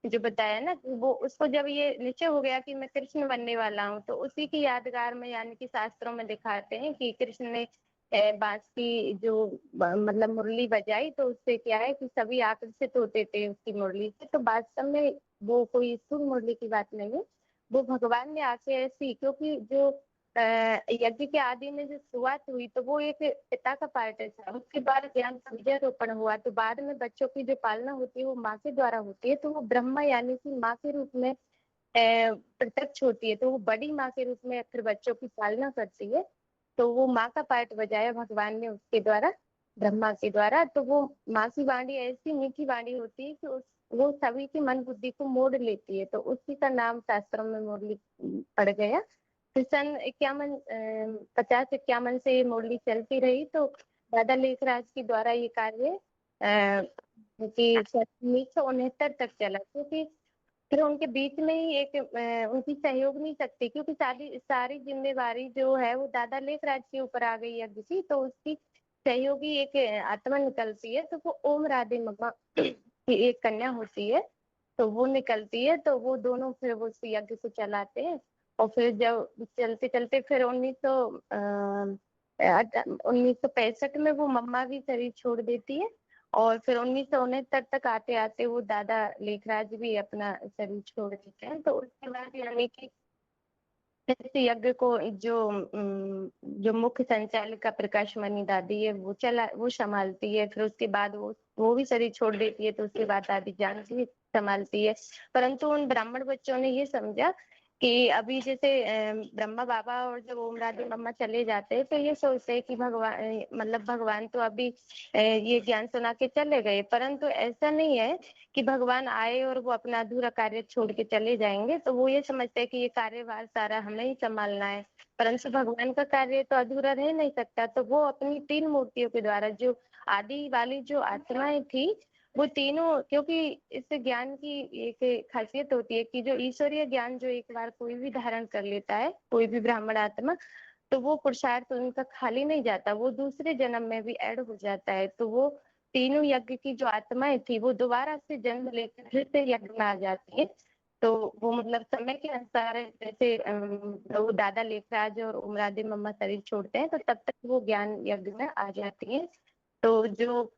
जो बताया ना कि वो उसको जब ये निश्चय हो गया कि मैं कृष्ण बनने वाला हूँ, तो उसी की यादगार में यानी कि शास्त्रों में दिखाते हैं कि कृष्ण ने बांस की जो मतलब मुरली बजाई, तो उससे क्या है कि सभी आकर्षित होते थे उसकी मुरली से। तो वास्तव में वो कोई सुर मुरली की बात नहीं है, वो भगवान ने आके ऐसी, क्योंकि जो यज्ञ के आदि में जो शुरुआत हुई तो वो एक पिता का पार्ट था। उसके बाद ज्ञान का विजयारोपण हुआ, तो बाद में बच्चों की जो पालना होती है वो माँ के द्वारा होती है। तो वो ब्रह्मा यानी कि माँ के रूप में प्रत्यक्ष होती है, तो वो बड़ी माँ के रूप में फिर बच्चों की पालना करती है। तो वो माँ का पार्ट बजाया भगवान ने उसके द्वारा, ब्रह्मा के द्वारा। तो वो माँ की वाणी ऐसी मीठी वाणी होती है कि वो सभी की मन बुद्धि को मोड़ लेती है। तो उसी का नाम शास्त्रों में मुरली पड़ गया। फिर सन 50-51 से ये मुरली चलती रही। तो दादा लेखराज के द्वारा ये कार्य कि 1969 तक चला, क्योंकि फिर उनके बीच में ही एक उनकी सहयोग नहीं सकती, क्योंकि सारी जिम्मेवारी जो है वो दादा लेखराज के ऊपर आ गई यज्ञ की। तो उसकी सहयोगी एक आत्मा निकलती है, तो वो ओम राधे मम्मा की एक कन्या होती है, तो वो निकलती है। तो वो दोनों फिर वो उस यज्ञ को चलाते हैं। और फिर जब चलते चलते फिर 1965 में वो मम्मा भी शरीर छोड़ देती है, और फिर 1969 तक आते आते वो दादा लेखराज भी अपना शरीर छोड़ देते हैं। तो उसके बाद यानी कि इस यज्ञ को जो मुख्य संचालिका प्रकाश मणि दादी है वो संभालती है। फिर उसके बाद वो भी शरीर छोड़ देती है, तो उसके बाद दादी जानकी संभालती है। परंतु उन ब्राह्मण बच्चों ने ये समझा कि अभी जैसे ब्रह्मा बाबा और जब ओम राधे मम्मा चले जाते हैं तो ये सोचते हैं कि भगवान तो अभी ये ज्ञान सुना के चले गए, परंतु ऐसा नहीं है कि भगवान आए और वो अपना अधूरा कार्य छोड़ के चले जाएंगे। तो वो ये समझते हैं कि ये कार्यभार सारा हमें ही संभालना है, परंतु भगवान का कार्य तो अधूरा रह नहीं सकता। तो वो अपनी 3 मूर्तियों के द्वारा जो आदि वाली जो आत्माएं थी वो तीनों, क्योंकि इस ज्ञान की एक खासियत होती है कि जो ईश्वरीय ज्ञान जो एक बार कोई भी धारण कर लेता है, कोई भी ब्राह्मण आत्मा, तो वो पुरुषार्थ उनका खाली नहीं जाता, वो दूसरे जन्म में भी ऐड हो जाता है। तो वो तीनों यज्ञ की जो आत्माएं थी वो दोबारा से जन्म लेकर फिर से यज्ञ में आ जाती है। तो वो मतलब समय के अनुसार जैसे वो दादा लेखराज और ओम राधे मम्मा शरीर छोड़ते हैं तो तब तक वो ज्ञान यज्ञ में आ जाती है। तो जो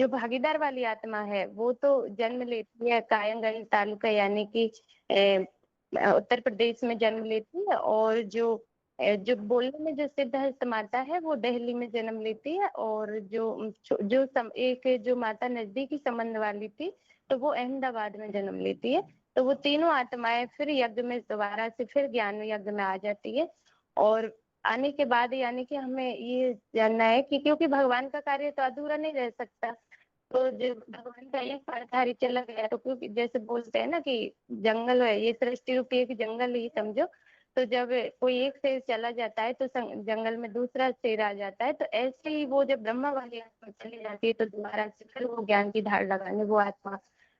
भागीदार वाली आत्मा है वो तो जन्म लेती है कायंगल तालुका यानी कि उत्तर प्रदेश में जन्म लेती है, और जो बोलने में जो सिद्धहस्त माता है वो दिल्ली में जन्म लेती है, और जो माता नजदीकी संबंध वाली थी तो वो अहमदाबाद में जन्म लेती है। तो वो तीनों आत्माएं फिर यज्ञ में दोबारा से फिर ज्ञान यज्ञ में आ जाती है। और आने के बाद यानी कि हमें ये जानना है कि क्योंकि भगवान का कार्य तो अधूरा नहीं रह सकता, तो जो भगवान का एक पारधारी चला गया तो क्योंकि जैसे बोलते हैं ना कि जंगल है, ये सृष्टि रूपी एक जंगल ही समझो। तो जब कोई एक शेर चला जाता है तो जंगल में दूसरा शेर आ जाता है, तो ऐसे ही वो जब ब्रह्मा वाली आत्मा चली जाती है तो दोबारा से फिर वो ज्ञान की धार लगाने वो आत्मा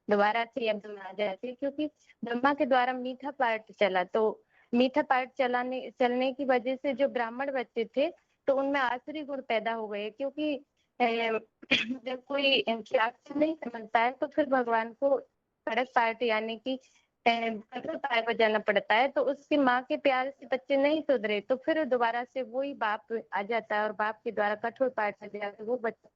दोबारा से यज्ञ में आ जाती है। क्योंकि ब्रह्मा के द्वारा मीठा पाठ चला, तो मीठा पाठ चलने की वजह से जो ब्राह्मण बच्चे थे तो उनमें आसुरी गुण पैदा हो गए। क्योंकि जब कोई त्याग से नहीं समझता है तो फिर भगवान को कड़क पाठ यानी कि कठोर पाठ बजाना पड़ता है। तो उसकी माँ के प्यार से बच्चे नहीं सुधरे तो फिर दोबारा से वही बाप आ जाता है और बाप के द्वारा कठोर पाठ बजाया तो वो बच्चे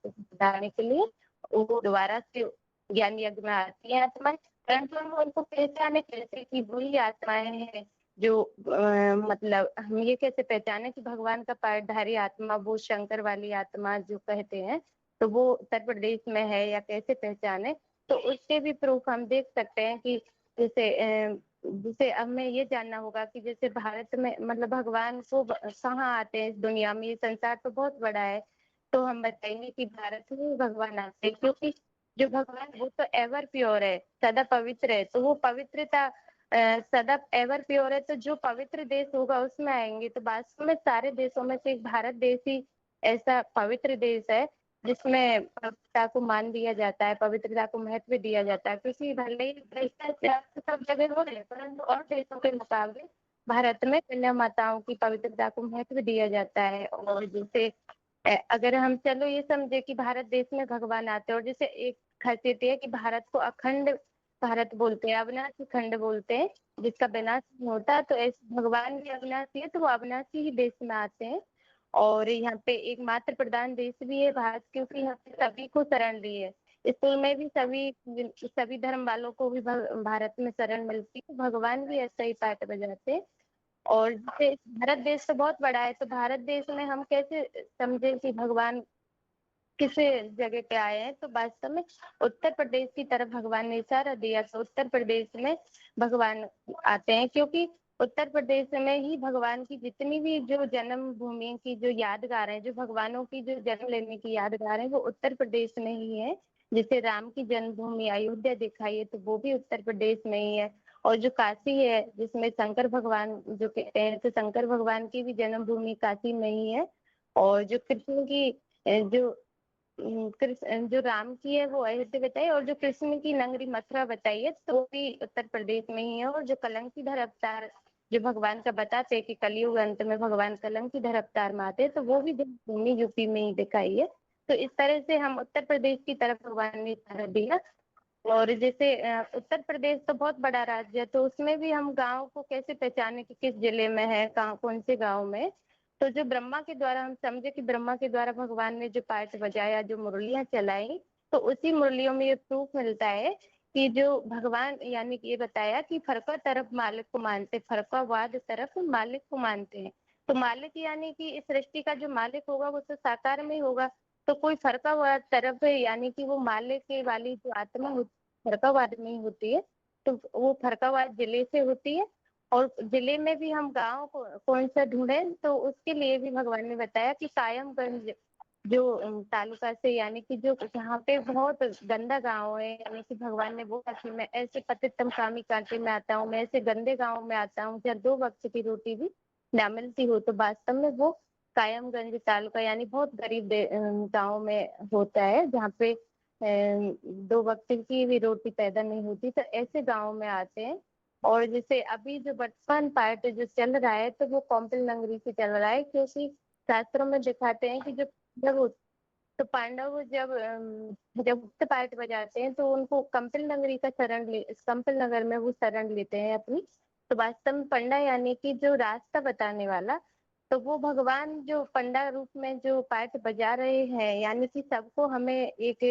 सुधारने के लिए वो दोबारा से ज्ञान यज्ञ में आती है आत्माएं। परंतु हम उनको पहचाने कैसे कि वही आत्माएं हैं जो मतलब हम ये कैसे पहचाने कि भगवान का पाठधारी आत्मा वो शंकर वाली आत्मा जो कहते हैं तो वो उत्तर प्रदेश में है, या कैसे पहचाने। तो उसके भी प्रूफ हम देख सकते हैं कि जैसे हमें ये जानना होगा कि जैसे भारत में मतलब भगवान को कहाँ आते हैं इस दुनिया में, ये संसार तो बहुत बड़ा है, तो हम बताएंगे कि भारत में भगवान आते हैं। क्योंकि जो भगवान वो तो एवर प्योर है, सदा पवित्र है, तो वो पवित्रता सदा एवर प्योर है, तो जो पवित्र देश होगा उसमें आएंगे। तो वास्तव में सारे देशों में से एक भारत देश ही ऐसा पवित्र देश है जिसमें पवित्रता को मान दिया जाता है, पवित्रता को महत्व दिया जाता है। क्योंकि भले ही भ्रष्टाचार सब जगह हो रहे हैं परंतु और देशों के मुकाबले भारत में कन्या माताओं की पवित्रता को महत्व दिया जाता है। और जैसे अगर हम चलो ये समझे कि भारत देश में भगवान आते हैं, और जैसे एक खासियत है कि भारत को अखंड भारत बोलते हैं, अविनाशी खंड बोलते हैं जिसका विनाश नहीं होता। तो ऐसे भगवान भी अविनाशी है तो वो अविनाशी ही देश में आते हैं। और यहाँ पे एक मातृ प्रधान देश भी है भारत, क्योंकि यहाँ पे सभी को शरण ली है। स्कूल में भी सभी धर्म वालों को भी भारत में शरण मिलती है। भगवान भी ऐसा ही पाठ बजाते हैं। और जैसे भारत देश तो बहुत बड़ा है, तो भारत देश में हम कैसे समझे कि भगवान किस जगह पे आए हैं। तो वास्तव में उत्तर प्रदेश की तरफ भगवान ने इशारा दिया, तो उत्तर प्रदेश में भगवान आते हैं। क्योंकि उत्तर प्रदेश में ही भगवान की जितनी भी जो जन्म भूमि की जो यादगार है, जो भगवानों की जो जन्म लेने की यादगार है वो उत्तर प्रदेश में ही है। जैसे राम की जन्मभूमि अयोध्या दिखाई है तो वो भी उत्तर प्रदेश में ही है। और जो काशी है जिसमें शंकर भगवान जो कहते हैं, तो शंकर भगवान की भी जन्मभूमि काशी में ही है। और जो कृष्ण की जो राम की है वो अयोध्या बताई, और जो कृष्ण की नगरी मथुरा बताई है तो वो भी उत्तर प्रदेश में ही है। और जो कलंकीधर अवतार जो भगवान का बताते हैं कि कलयुग अंत में भगवान कलंकीधर अवतार में आते हैं, तो वो भी जन्मभूमि यूपी में ही दिखाई है। तो इस तरह से हम उत्तर प्रदेश की तरफ भगवान ने इशारा दिया। और जैसे उत्तर प्रदेश तो बहुत बड़ा राज्य है, तो उसमें भी हम गांव को कैसे पहचाने कि किस जिले में है, कहाँ कौन से गांव में। तो जो ब्रह्मा के द्वारा, हम समझे कि ब्रह्मा के द्वारा भगवान ने जो पार्ट बजाया, जो मुरलियां चलाई, तो उसी मुरलियों में ये प्रूफ मिलता है कि जो भगवान, यानी कि ये बताया कि फरका तरफ मालिक को मानते, फरकावाद तरफ मालिक को मानते हैं। तो मालिक यानी कि इस सृष्टि का जो मालिक होगा वो तो साकार में ही होगा, तो कोई फरकावाद तरफ है, यानी कि वो मालिक के वाली जो आत्मा फरकावाद में ही होती है, तो वो फरकावाद जिले से होती है। और जिले में भी हम गांव को कौन सा ढूंढें, तो उसके लिए भी भगवान ने बताया कि कायमगंज जो तालुका से, यानी कि जो जहाँ पे बहुत गंदा गांव है, यानी कि भगवान ने बोला कि मैं ऐसे पतितम कामी कांटे में आता हूँ, मैं ऐसे गंदे गांव में आता हूँ जहाँ 2 वक्त की रोटी भी ना मिलती हो, तो वास्तव में वो कायमगंज तालुका यानी बहुत गरीब गांव में होता है, जहाँ पे 2 वक्त की भी रोटी पैदा नहीं होती। तो ऐसे गांव में आते हैं। और जैसे अभी जो वर्तमान पार्ट जो चल रहा है, तो वो कौंपिल नगरी से चल रहा है, क्योंकि शास्त्रों में दिखाते हैं कि तो पांडव जब गुप्त पार्ट बजाते हैं तो उनको कंपिल नगरी का कंपिल नगर में वो शरण लेते हैं अपनी। तो वास्तव में पंडा यानी कि जो रास्ता बताने वाला, तो वो भगवान जो पंडा रूप में जो पार्ट बजा रहे हैं, यानी कि सबको हमें एक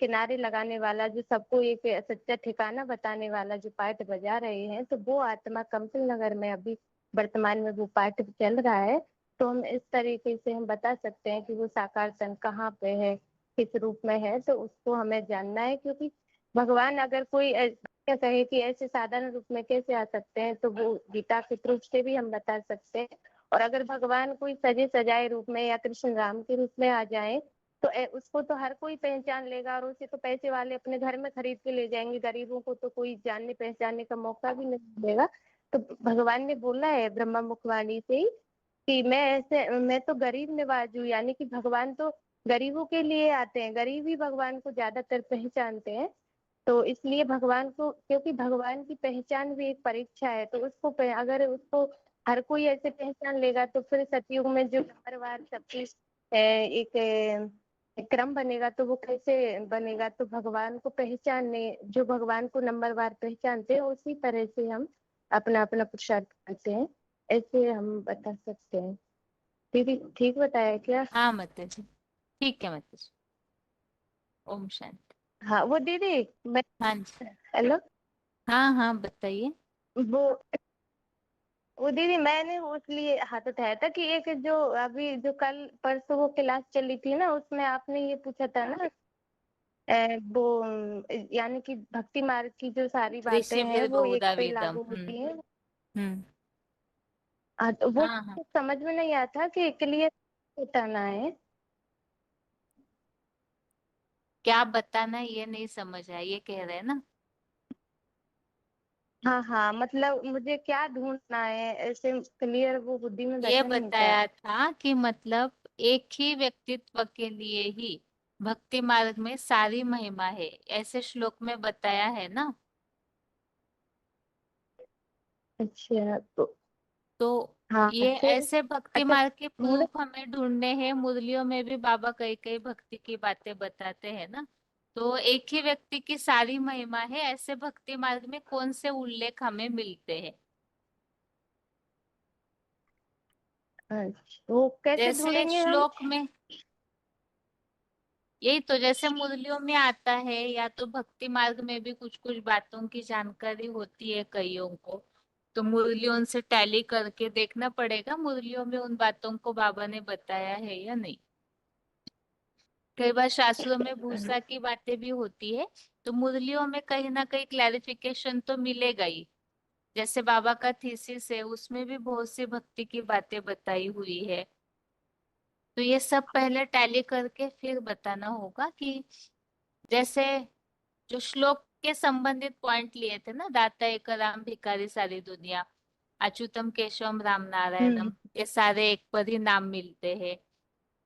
किनारे लगाने वाला, जो सबको एक सच्चा ठिकाना बताने वाला जो पार्ट बजा रहे हैं, तो वो आत्मा कंपिल नगर में अभी वर्तमान में वो पार्ट चल रहा है। तो हम इस तरीके से हम बता सकते हैं कि वो साकार तन कहाँ पे है, किस रूप में है, तो उसको हमें जानना है। क्योंकि भगवान अगर कोई क्या कहे कि ऐसे साधारण रूप में कैसे आ सकते हैं, तो वो गीता के रूप से भी हम बता सकते हैं। और अगर भगवान कोई सजे सजाए रूप में या कृष्ण राम के रूप में आ जाए, तो उसको तो हर कोई पहचान लेगा, और उसे तो पैसे वाले अपने घर में खरीद के ले जाएंगे, गरीबों को तो कोई जानने पहचानने का मौका भी नहीं मिलेगा। तो भगवान ने बोला है ब्रह्मा मुखवाणी से ही कि मैं तो गरीब नवाज हूँ, यानी कि भगवान तो गरीबों के लिए आते हैं, गरीब ही भगवान को ज्यादातर पहचानते हैं। तो इसलिए भगवान को, क्योंकि भगवान की पहचान भी एक परीक्षा है, तो अगर उसको हर कोई ऐसे पहचान लेगा, तो फिर सतयुग में जो नंबरवार सबकी एक क्रम बनेगा, तो वो कैसे बनेगा। तो भगवान को पहचानने, जो भगवान को नंबरवार पहचानते हैं, उसी तरह से हम अपना अपना पुरुषार्थ करते हैं, ऐसे हम बता सकते हैं। दीदी ठीक बताया क्या? हाँ माता जी, ठीक है माता जी। ओम शांति। हाँ वो दीदी मैं, हाँ जी, हेलो, हाँ हाँ बताइए। वो दीदी मैंने उस लिए हाथ उठाया था कि एक जो अभी जो कल परसों वो क्लास चली थी ना, उसमें आपने ये पूछा था ना, वो यानी कि भक्ति मार्ग की जो सारी बातें हैं ऋषिभिर वो एक बहुधा पे वेदम। लागू होती हैं। हम्म। हाँ, तो वो हाँ हाँ, समझ में नहीं आया था कि क्लियर बताना है। क्या बताना है ये नहीं समझ आया, ये कह रहे हैं ना। हाँ हाँ, मतलब मुझे क्या ढूंढना है, ऐसे क्लियर वो बुद्धि में ये बैठा नहीं था। बताया था कि मतलब एक ही व्यक्तित्व के लिए ही भक्ति मार्ग में सारी महिमा है, ऐसे श्लोक में बताया है ना। अच्छा तो तो हाँ ये फिर, ऐसे भक्ति अच्छा मार्ग के ढूंढ, प्रूफ हमें ढूंढने हैं। मुरलियों में भी बाबा कई कई भक्ति की बातें बताते हैं ना। तो एक ही व्यक्ति की सारी महिमा है, ऐसे भक्ति मार्ग में कौन से उल्लेख हमें मिलते हैं। अच्छा वो कैसे जैसे ढूंढेंगे हम? श्लोक में यही तो, जैसे मुरलियों में आता है, या तो भक्ति मार्ग में भी कुछ कुछ बातों की जानकारी होती है कईयों को, तो मुरलियों से टैली करके देखना पड़ेगा मुरलियों में उन बातों को बाबा ने बताया है या नहीं। कई बार शास्त्रों में भूसा की बातें भी होती है, तो मुरलियों में कहीं ना कहीं क्लैरिफिकेशन तो मिलेगा ही। जैसे बाबा का थीसिस है, उसमें भी बहुत सी भक्ति की बातें बताई हुई है। तो ये सब पहले टैली करके फिर बताना होगा कि जैसे जो श्लोक के संबंधित पॉइंट लिए थे ना, दाता एक राम भिखारी सारी दुनिया, अच्युतम केशवम राम नारायणम, ये सारे एक पर ही नाम मिलते हैं।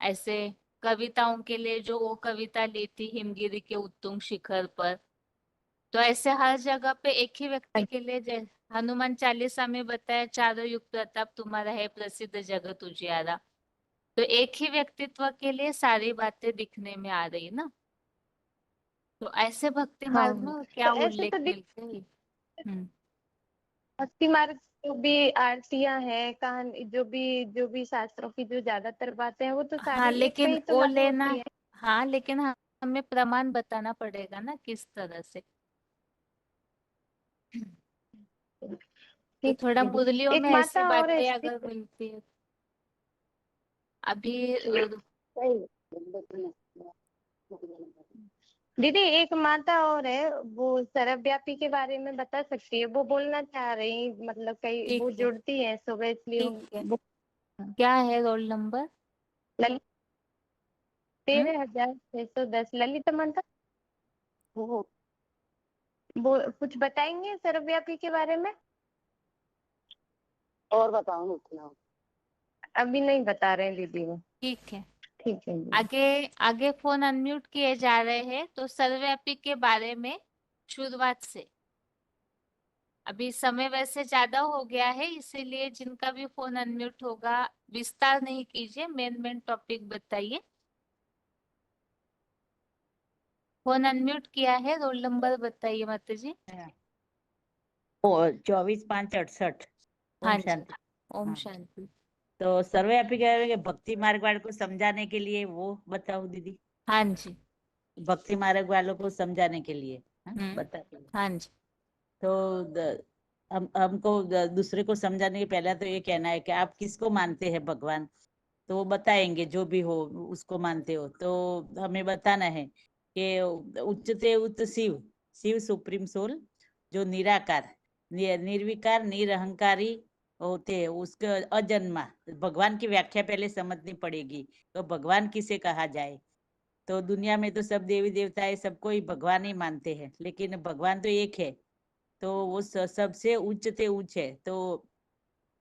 ऐसे कविताओं के लिए जो वो कविता ली थी हिमगिरी के उत्तुंग शिखर पर, तो ऐसे हर जगह पे एक ही व्यक्ति के लिए हनुमान चालीसा में बताया, चारों युग प्रताप तुम्हारा है प्रसिद्ध जगत उजियारा। तो एक ही व्यक्तित्व के लिए सारी बातें दिखने में आ रही ना। तो ऐसे भक्ति हाँ मार्ग में तो क्या ऐसे उल्लेख तो मिलते हैं। हम्म। भक्ति मार्ग जो भी आरतियां हैं, कहानी, जो भी शास्त्रों की जो ज्यादातर बातें हैं वो तो हाँ, सारी एक पे लेकिन ही तो वो लागू लेना, होती है। हाँ लेकिन हमें प्रमाण बताना पड़ेगा ना किस तरह से। तो ठीक है थोड़ा दीदी। मुरलियों एक में ऐसी माता और है बातें अगर मिलती है अभी दीदी, एक माता और है, वो सर्वव्यापी के बारे में बता सकती है? वो बोलना चाह रही, मतलब कई ठीक वो है, जुड़ती है सुबह, इसलिए ठीक है। वो क्या है रोल नंबर? ललित हम्म 13,610 ललित मंत्र। वो कुछ बताएंगे सर्वव्यापी के बारे में? और बताओ ना। अभी नहीं बता रहे हैं दीदी वो। ठीक है। ठीक है दीदी। आगे आगे फोन अनम्यूट किए जा रहे हैं, तो सर्वव्यापी के बारे में शुरुआत से। अभी समय वैसे ज्यादा हो गया है, इसीलिए जिनका भी फोन अनम्यूट होगा विस्तार नहीं कीजिए, मेन मेन टॉपिक बताइए। फोन अनम्यूट किया है, रोल नंबर बताइए माता जी। 24,568। हाँ ओम जी, शांति। ओम हाँ। शांति। तो सर्वव्यापी कह रहे हैं कि भक्ति मार्ग वाले को समझाने के लिए, वो बताओ दीदी। हाँ जी। भक्ति मार्ग वालों को समझाने के लिए, हाँ, बता दीजिए। हाँ जी। तो हमको दूसरे को समझाने के पहले तो ये कहना है कि आप किसको मानते हैं भगवान, तो वो बताएंगे जो भी हो उसको मानते हो। तो हमें बताना है कि उच्चते उच्च शिव, शिव सुप्रीम सोल, जो निराकार, निर्विकार, निरहंकारी होते हैं, उसके अजन्मा। भगवान की व्याख्या पहले समझनी पड़ेगी, तो भगवान किसे कहा जाए। तो दुनिया में तो सब देवी देवता है, सबको ही भगवान ही मानते हैं, लेकिन भगवान तो एक है, तो वो सबसे उच्च ते उच्च है। तो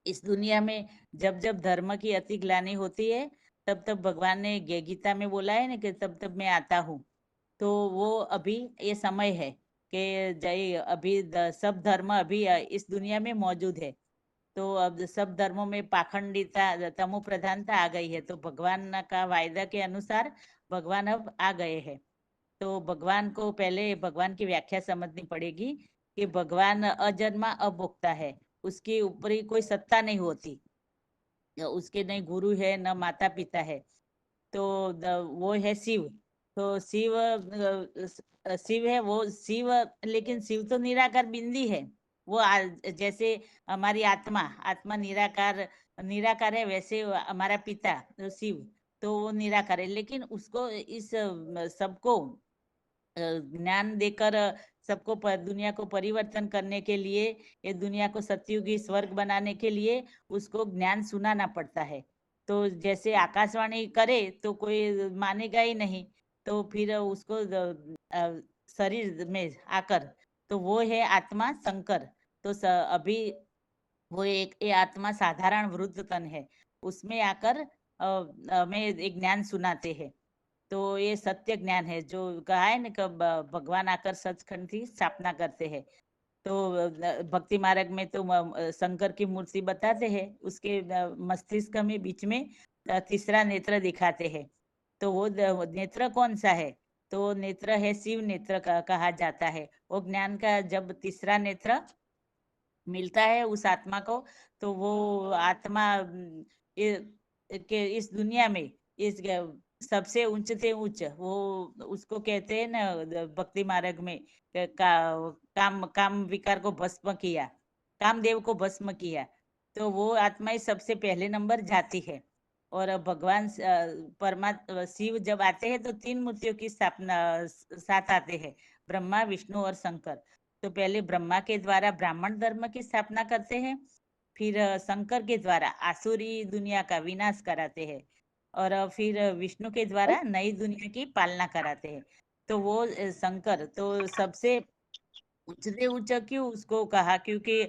इस दुनिया में जब जब धर्म की अति ग्लानि होती है, तब तब भगवान ने गीता में बोला है ना कि तब तब मैं आता हूँ। तो वो अभी ये समय है कि जय अभी सब धर्म अभी इस दुनिया में मौजूद है। तो अब सब धर्मों में पाखंडिता, तमो प्रधानता आ गई है। तो भगवान का वायदा के अनुसार भगवान अब आ गए हैं। तो भगवान को पहले भगवान की व्याख्या समझनी पड़ेगी कि भगवान अजन्मा अभोक्ता है, उसके ऊपर ही कोई सत्ता नहीं होती, उसके नहीं गुरु है न माता पिता है। तो वो है शिव। तो शिव है वो शिव, लेकिन शिव तो निराकार बिंदी है। वो जैसे हमारी आत्मा, आत्मा निराकार निराकार है, वैसे हमारा पिता तो शिव, तो वो निराकार है। लेकिन उसको इस सबको ज्ञान देकर सबको दुनिया को परिवर्तन करने के लिए, ये दुनिया को सतयुगी स्वर्ग बनाने के लिए उसको ज्ञान सुनाना पड़ता है। तो जैसे आकाशवाणी करे तो कोई मानेगा ही नहीं, तो फिर उसको शरीर में आकर, तो वो है आत्मा शंकर। तो अभी वो एक ये आत्मा साधारण वृद्ध तन है, उसमें आकर हमें एक ज्ञान सुनाते हैं। तो ये सत्य ज्ञान है, जो कहा है ना कि भगवान आकर सचखंड की स्थापना करते हैं। तो भक्ति मार्ग में तो शंकर की मूर्ति बताते हैं, उसके मस्तिष्क में बीच में तीसरा नेत्र दिखाते हैं। तो वो नेत्र कौन सा है? तो वो नेत्र है शिव नेत्र कहा जाता है। वो ज्ञान का जब तीसरा नेत्र मिलता है उस आत्मा को, तो वो आत्मा के इस दुनिया में इस सबसे उच्च से उच्च, वो उसको कहते हैं ना भक्ति मार्ग में काम विकार को भस्म किया, कामदेव को भस्म किया। तो वो आत्मा ही सबसे पहले नंबर जाती है। और भगवान परमात्मा शिव जब आते हैं तो 3 मूर्तियों की स्थापना साथ आते हैं, ब्रह्मा, विष्णु और शंकर। तो पहले ब्रह्मा के द्वारा ब्राह्मण धर्म की स्थापना करते हैं, फिर शंकर के द्वारा आसुरी दुनिया का विनाश कराते हैं, और फिर विष्णु के द्वारा नई दुनिया की पालना कराते हैं। तो वो शंकर तो सबसे उच्च से उच्च क्यों उसको कहा? क्योंकि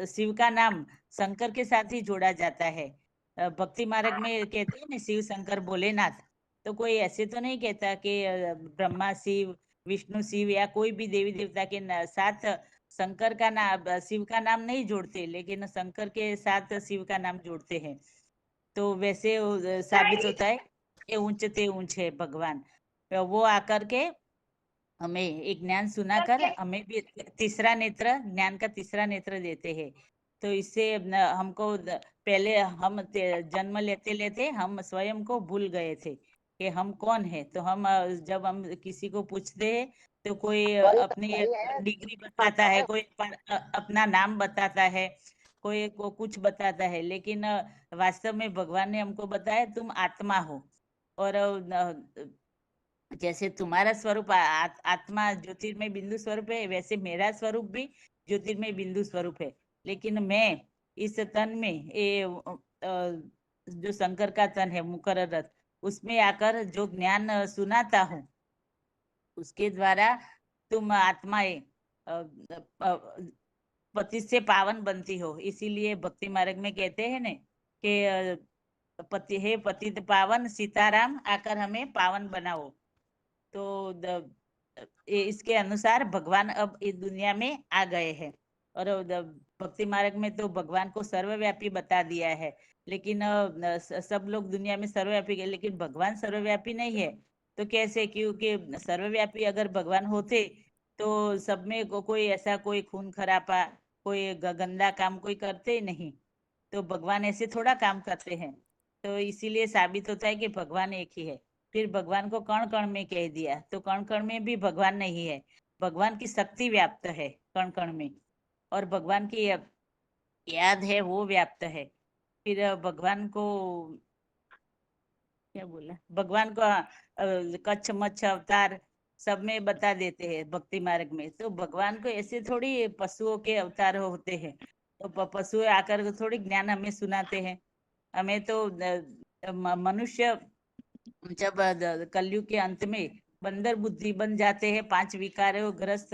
शिव का नाम शंकर के साथ ही जोड़ा जाता है। भक्ति मार्ग में कहते हैं ना शिव शंकर भोलेनाथ, तो कोई ऐसे तो नहीं कहता कि ब्रह्मा शिव, विष्णु शिव या कोई भी देवी देवता के साथ शंकर का नाम, शिव का नाम नहीं जोड़ते, लेकिन शंकर के साथ शिव का नाम जोड़ते हैं। तो वैसे साबित होता है ये ऊंच ते ऊंच है भगवान। वो आकर के हमें एक ज्ञान सुनाकर हमें भी तीसरा नेत्र, ज्ञान का तीसरा नेत्र देते हैं। तो इससे हमको पहले हम जन्म लेते लेते हम स्वयं को भूल गए थे कि हम कौन है। तो हम जब हम किसी को पूछते हैं तो कोई अपनी डिग्री बताता है, कोई अपना नाम बताता है, कोई को कुछ बताता है, लेकिन वास्तव में भगवान ने हमको बताया तुम आत्मा हो। और जैसे तुम्हारा स्वरूप आत्मा ज्योतिर्मय बिंदु स्वरूप है, वैसे मेरा स्वरूप भी ज्योतिर्मय बिंदु स्वरूप है। लेकिन मैं इस तन में ये जो शंकर का तन है मुकर्रर रथ, उसमें आकर जो ज्ञान सुनाता हूँ, उसके द्वारा तुम आत्माएं पति से पावन बनती हो। इसीलिए भक्ति मार्ग में कहते हैं न कि पति है पतित पावन सीताराम आकर हमें पावन बनाओ। तो इसके अनुसार भगवान अब इस दुनिया में आ गए हैं। और भक्ति मार्ग में तो भगवान को सर्वव्यापी बता दिया है, लेकिन सब लोग दुनिया में सर्वव्यापी है, लेकिन भगवान सर्वव्यापी नहीं है। तो कैसे? क्योंकि सर्वव्यापी अगर भगवान होते तो सब में कोई ऐसा कोई खून खराबा, कोई गंदा काम कोई करते ही नहीं। तो भगवान ऐसे थोड़ा काम करते हैं। तो इसीलिए साबित होता है कि भगवान एक ही है। फिर भगवान को कण कण में कह दिया, तो कण कण में भी भगवान नहीं है। भगवान की शक्ति व्याप्त है कण कण में, और भगवान की याद है वो व्याप्त है। फिर भगवान को क्या बोला, भगवान को कच्छ मच्छ अवतार सब में बता देते हैं भक्ति मार्ग में। तो भगवान को ऐसे थोड़ी पशुओं के अवतार होते हैं, तो पशु आकर थोड़ी ज्ञान हमें सुनाते हैं। हमें तो मनुष्य जब कलयुग के अंत में बंदर बुद्धि बन जाते हैं, 5 विकारों ग्रस्त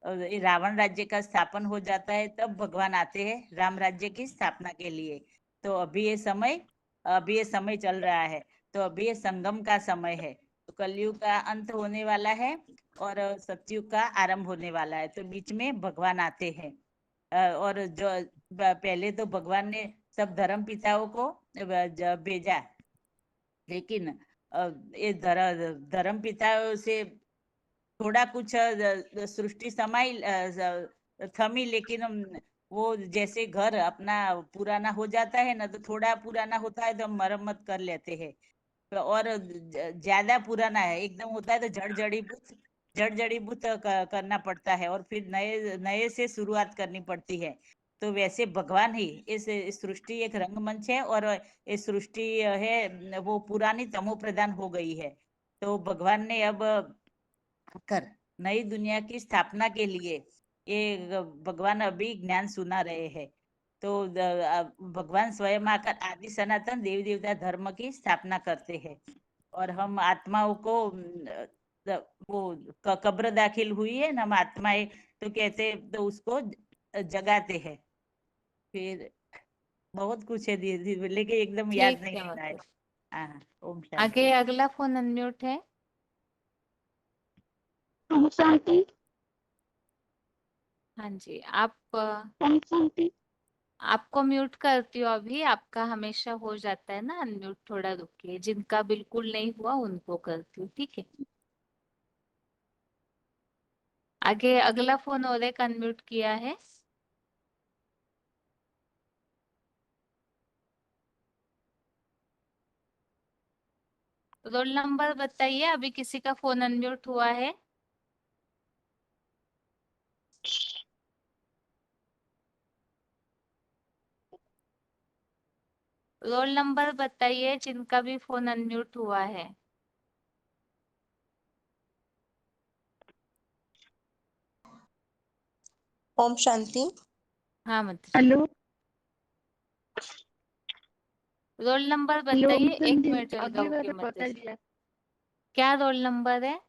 रावण राज्य का स्थापन हो जाता है, तब भगवान आते हैं राम राज्य की स्थापना के लिए। तो अभी ये समय चल रहा है। तो अभी ये संगम का समय है। तो कलयुग का अंत होने वाला है और सतयुग का आरंभ होने वाला है। तो बीच में भगवान आते हैं। और जो पहले तो भगवान ने सब धर्म पिताओं को भेजा, लेकिन ये धर्म पिताओं से थोड़ा कुछ सृष्टि समाई थमी, लेकिन वो जैसे घर अपना पुराना हो जाता है ना, तो थोड़ा पुराना होता है तो हम मरम्मत कर लेते हैं। और ज्यादा पुराना है एकदम होता है तो जड़ जड़ीबूत करना पड़ता है, और फिर नए से शुरुआत करनी पड़ती है। तो वैसे भगवान ही इस सृष्टि एक रंगमंच है, और ये सृष्टि है वो पुरानी तमो प्रधान हो गई है। तो भगवान ने अब कर नई दुनिया की स्थापना के लिए ये भगवान अभी ज्ञान सुना रहे हैं। तो भगवान स्वयं आकर आदि सनातन देवी देवता धर्म की स्थापना करते हैं। और हम आत्माओं को वो कब्र दाखिल हुई है ना, हम आत्माएं तो कहते तो उसको जगाते हैं। फिर बहुत कुछ है लेकिन एकदम याद ठीक नहीं है आ रहा है। मतलब हाँ, ओम आगे शांति। अगला फोन अनम्यूट है। ओम शांति। हाँ जी, आप ओम शांति। आपको म्यूट करती हूँ अभी। आपका हमेशा हो जाता है ना अनम्यूट, थोड़ा रुकिए। जिनका बिल्कुल नहीं हुआ उनको करती हूँ, ठीक है। आगे अगला फोन और एक अनम्यूट किया है। रोल नंबर बताइए, अभी किसी का फोन अनम्यूट हुआ है? रोल नंबर बताइए जिनका भी फोन अनम्यूट हुआ है। ओम शांति। हाँ मतलब हेलो रोल नंबर हेलो ओम बताइए। एक शांति। मिनट अगली रुकिए बार बता मतलब। दिया। क्या रोल नंबर है?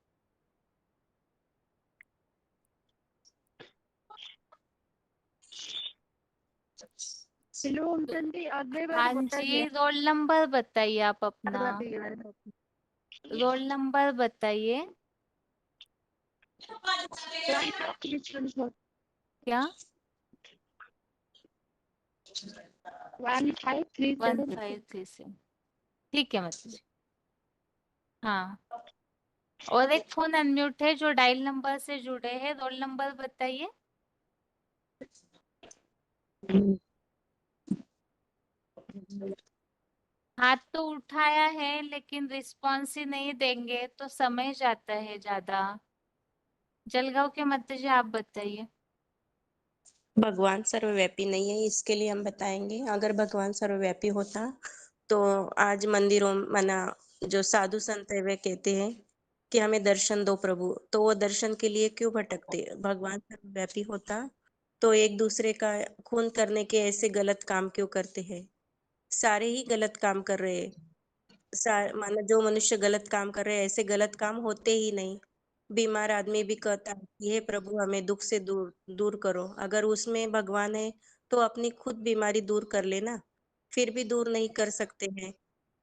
हेलो ओम शांति। अगली बार हाँ बता दिया। जी, रोल नंबर बताइए आप अपना। बता दिया। रोल नंबर बताइए। क्या? 1537। 1537। ठीक है मतलब। हाँ और एक फोन अनम्यूट है जो डायल नंबर से जुड़े हैं, रोल नंबर बताइए। हाथ तो उठाया है लेकिन रिस्पॉन्स ही नहीं देंगे तो समय जाता है ज्यादा। जलगांव के माता जी आप बताइए। भगवान सर्वव्यापी नहीं है, इसके लिए हम बताएंगे। अगर भगवान सर्वव्यापी होता तो आज मंदिरों माना जो साधु संत है वे कहते हैं कि हमें दर्शन दो प्रभु, तो वो दर्शन के लिए क्यों भटकते। भगवान सर्वव्यापी होता तो एक दूसरे का खून करने के ऐसे गलत काम क्यों करते हैं। सारे ही गलत काम कर रहे हैं। माना जो मनुष्य गलत काम कर रहे हैं ऐसे गलत काम होते ही नहीं। बीमार आदमी भी कहता है कि हे प्रभु हमें दुख से दूर दूर करो। अगर उसमें भगवान है तो अपनी खुद बीमारी दूर कर लेना, फिर भी दूर नहीं कर सकते हैं।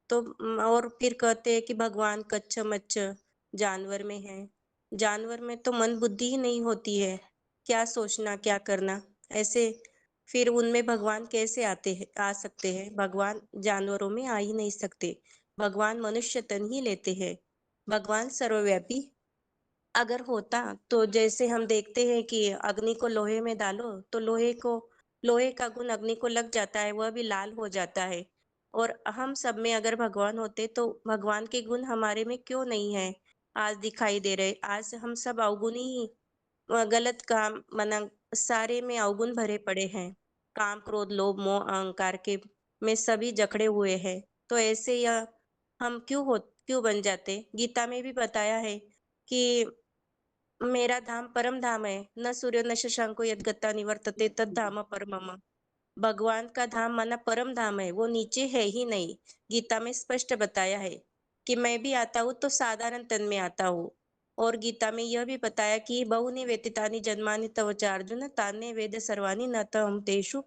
तो और फिर कहते हैं कि भगवान कच्छ मच्छ जानवर में है। जानवर में तो मन बुद्धि ही नहीं होती है, क्या सोचना क्या करना। ऐसे फिर उनमें भगवान कैसे आते हैं, आ सकते हैं। भगवान जानवरों में आ ही नहीं सकते। भगवान मनुष्य तन ही लेते हैं। भगवान सर्वव्यापी अगर होता तो जैसे हम देखते हैं कि अग्नि को लोहे में डालो तो लोहे का गुण अग्नि को लग जाता है, वह भी लाल हो जाता है। और हम सब में अगर भगवान होते तो भगवान के गुण हमारे में क्यों नहीं है, आज दिखाई दे रहे। आज हम सब अवगुणी ही गलत काम मना सारे में अवगुण भरे पड़े हैं। काम क्रोध लोभ मोह अहंकार के में सभी जकड़े हुए हैं। तो ऐसे यह हम क्यों बन जाते। गीता में भी बताया है कि मेरा धाम परम धाम है, न सूर्य न शशांको यद्गता निवर्तते तद धाम परम मम। भगवान का धाम माना परम धाम है, वो नीचे है ही नहीं। गीता में स्पष्ट बताया है कि मैं भी आता हूँ तो साधारण तन में आता हूँ। और गीता में यह भी बताया कि बहुनि व्यतीतानि जन्मानि तव च अर्जुन तान्य वेद सर्वाणि न तम तेषु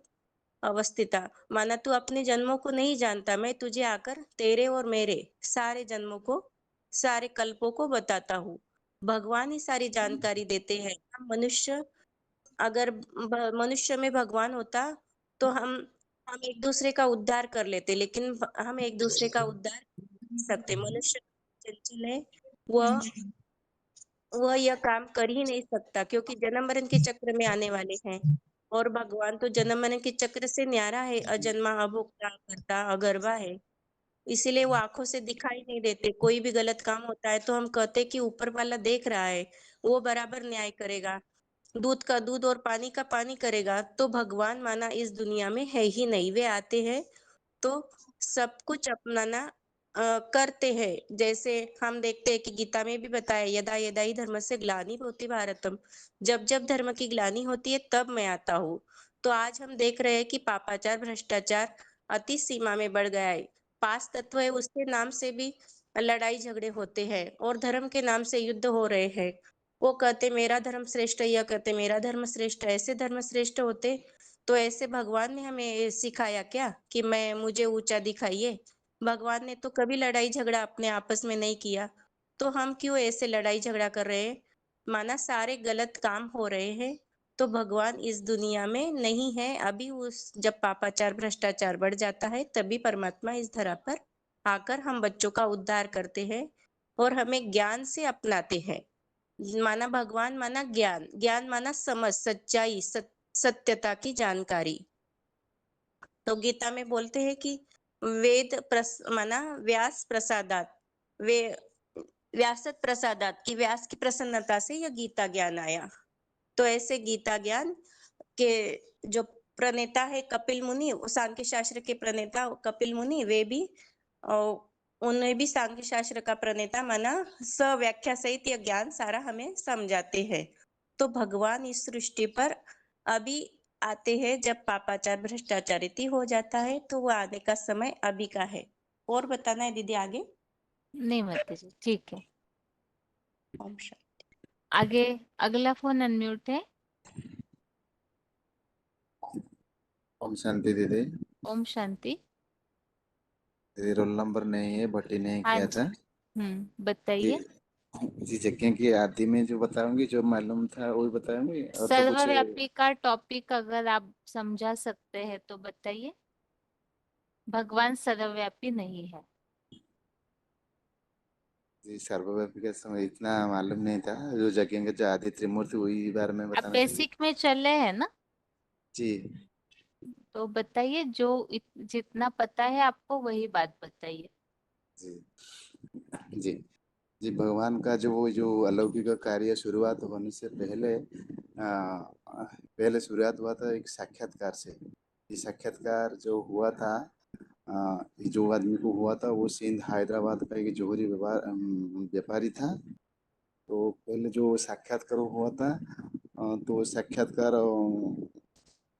अवस्थिता। माना तू अपने जन्मों को नहीं जानता, मैं तुझे आकर तेरे और मेरे सारे जन्मों को सारे कल्पों को बताता हूँ। भगवान ही सारी जानकारी देते हैं। हम मनुष्य अगर मनुष्य में भगवान होता तो हम एक दूसरे का उद्धार कर लेते, लेकिन हम एक दूसरे का उद्धार नहीं सकते। मनुष्य चंचल है, वह यह काम कर ही नहीं सकता क्योंकि जन्म मरण के चक्र में आने वाले हैं। और भगवान तो जन्म मरण के चक्र से न्यारा है, अजन्मा अभोक्ता करता अगर्वा है। इसीलिए वो आंखों से दिखाई नहीं देते। कोई भी गलत काम होता है तो हम कहते कि ऊपर वाला देख रहा है, वो बराबर न्याय करेगा, दूध का दूध और पानी का पानी करेगा। तो भगवान माना इस दुनिया में है ही नहीं। वे आते हैं तो सब कुछ अपनाना करते हैं। जैसे हम देखते हैं कि गीता में भी बताया यदा यदा ही धर्म से ग्लानि होती भारतम, जब जब धर्म की ग्लानि होती है तब मैं आता हूँ। तो आज हम देख रहे हैं कि पापाचार भ्रष्टाचार अति सीमा में बढ़ गया है। पांच तत्व है उसके नाम से भी लड़ाई झगड़े होते हैं और धर्म के नाम से युद्ध हो रहे हैं। वो कहते मेरा धर्म श्रेष्ठ है, यह कहते मेरा धर्म श्रेष्ठ है। ऐसे धर्म श्रेष्ठ होते तो ऐसे भगवान ने हमें सिखाया क्या कि मैं मुझे ऊंचा दिखाइए। भगवान ने तो कभी लड़ाई झगड़ा अपने आपस में नहीं किया, तो हम क्यों ऐसे लड़ाई झगड़ा कर रहे हैं। माना सारे गलत काम हो रहे हैं तो भगवान इस दुनिया में नहीं है अभी। उस जब पापाचार भ्रष्टाचार बढ़ जाता है तभी परमात्मा इस धरा पर आकर हम बच्चों का उद्धार करते हैं और हमें ज्ञान से अपनाते हैं। माना भगवान माना ज्ञान, ज्ञान माना समझ सच्चाई सत्यता की जानकारी। तो गीता में बोलते हैं कि माना व्यास प्रसादात वे व्यासत प्रसादात की व्यास की प्रसन्नता से यह गीता ज्ञान आया। तो ऐसे गीता ज्ञान के जो प्रणेता है कपिल मुनि, सांख्य शास्त्र के प्रणेता कपिल मुनि, वे भी उन्हें भी सांख्य शास्त्र का प्रणेता माना व्याख्या सहित यह ज्ञान सारा हमें समझाते हैं। तो भगवान इस सृष्टि पर अभी आते हैं जब पापाचार भ्रष्टाचार इति हो जाता है, तो वो आने का समय अभी का है। और बताना है दीदी आगे? नहीं माता जी ठीक है। ओम शांति। आगे अगला फोन अनम्यूट है। ओम शांति दीदी। ओम शांति। दीदी रोल नंबर नहीं है, भट्टी ने हाँ किया जी। था बताइए। जी जगह की आदि में जो बताऊंगी, जो मालूम था वही बताऊंगी और तो कुछ सर्वव्यापी का टॉपिक अगर आप समझा सकते हैं तो बताइए। भगवान सर्वव्यापी नहीं है। जी सर्वव्यापी का समय इतना मालूम नहीं था। जो यज्ञ जो आदि त्रिमूर्ति वही बारे में अब बताना चाहिए। बेसिक में चले हैं ना, जी तो बताइए जो जितना पता है आपको वही बात बताइए। जी जी जी भगवान का जो वो जो अलौकिक कार्य शुरुआत होने से पहले पहले शुरुआत हुआ था एक साक्षात्कार से। ये साक्षात्कार जो हुआ था ये जो आदमी को हुआ था वो सिंध हैदराबाद का एक जोहरी व्यापारी था। तो पहले जो साक्षात्कार हुआ था तो साक्षात्कार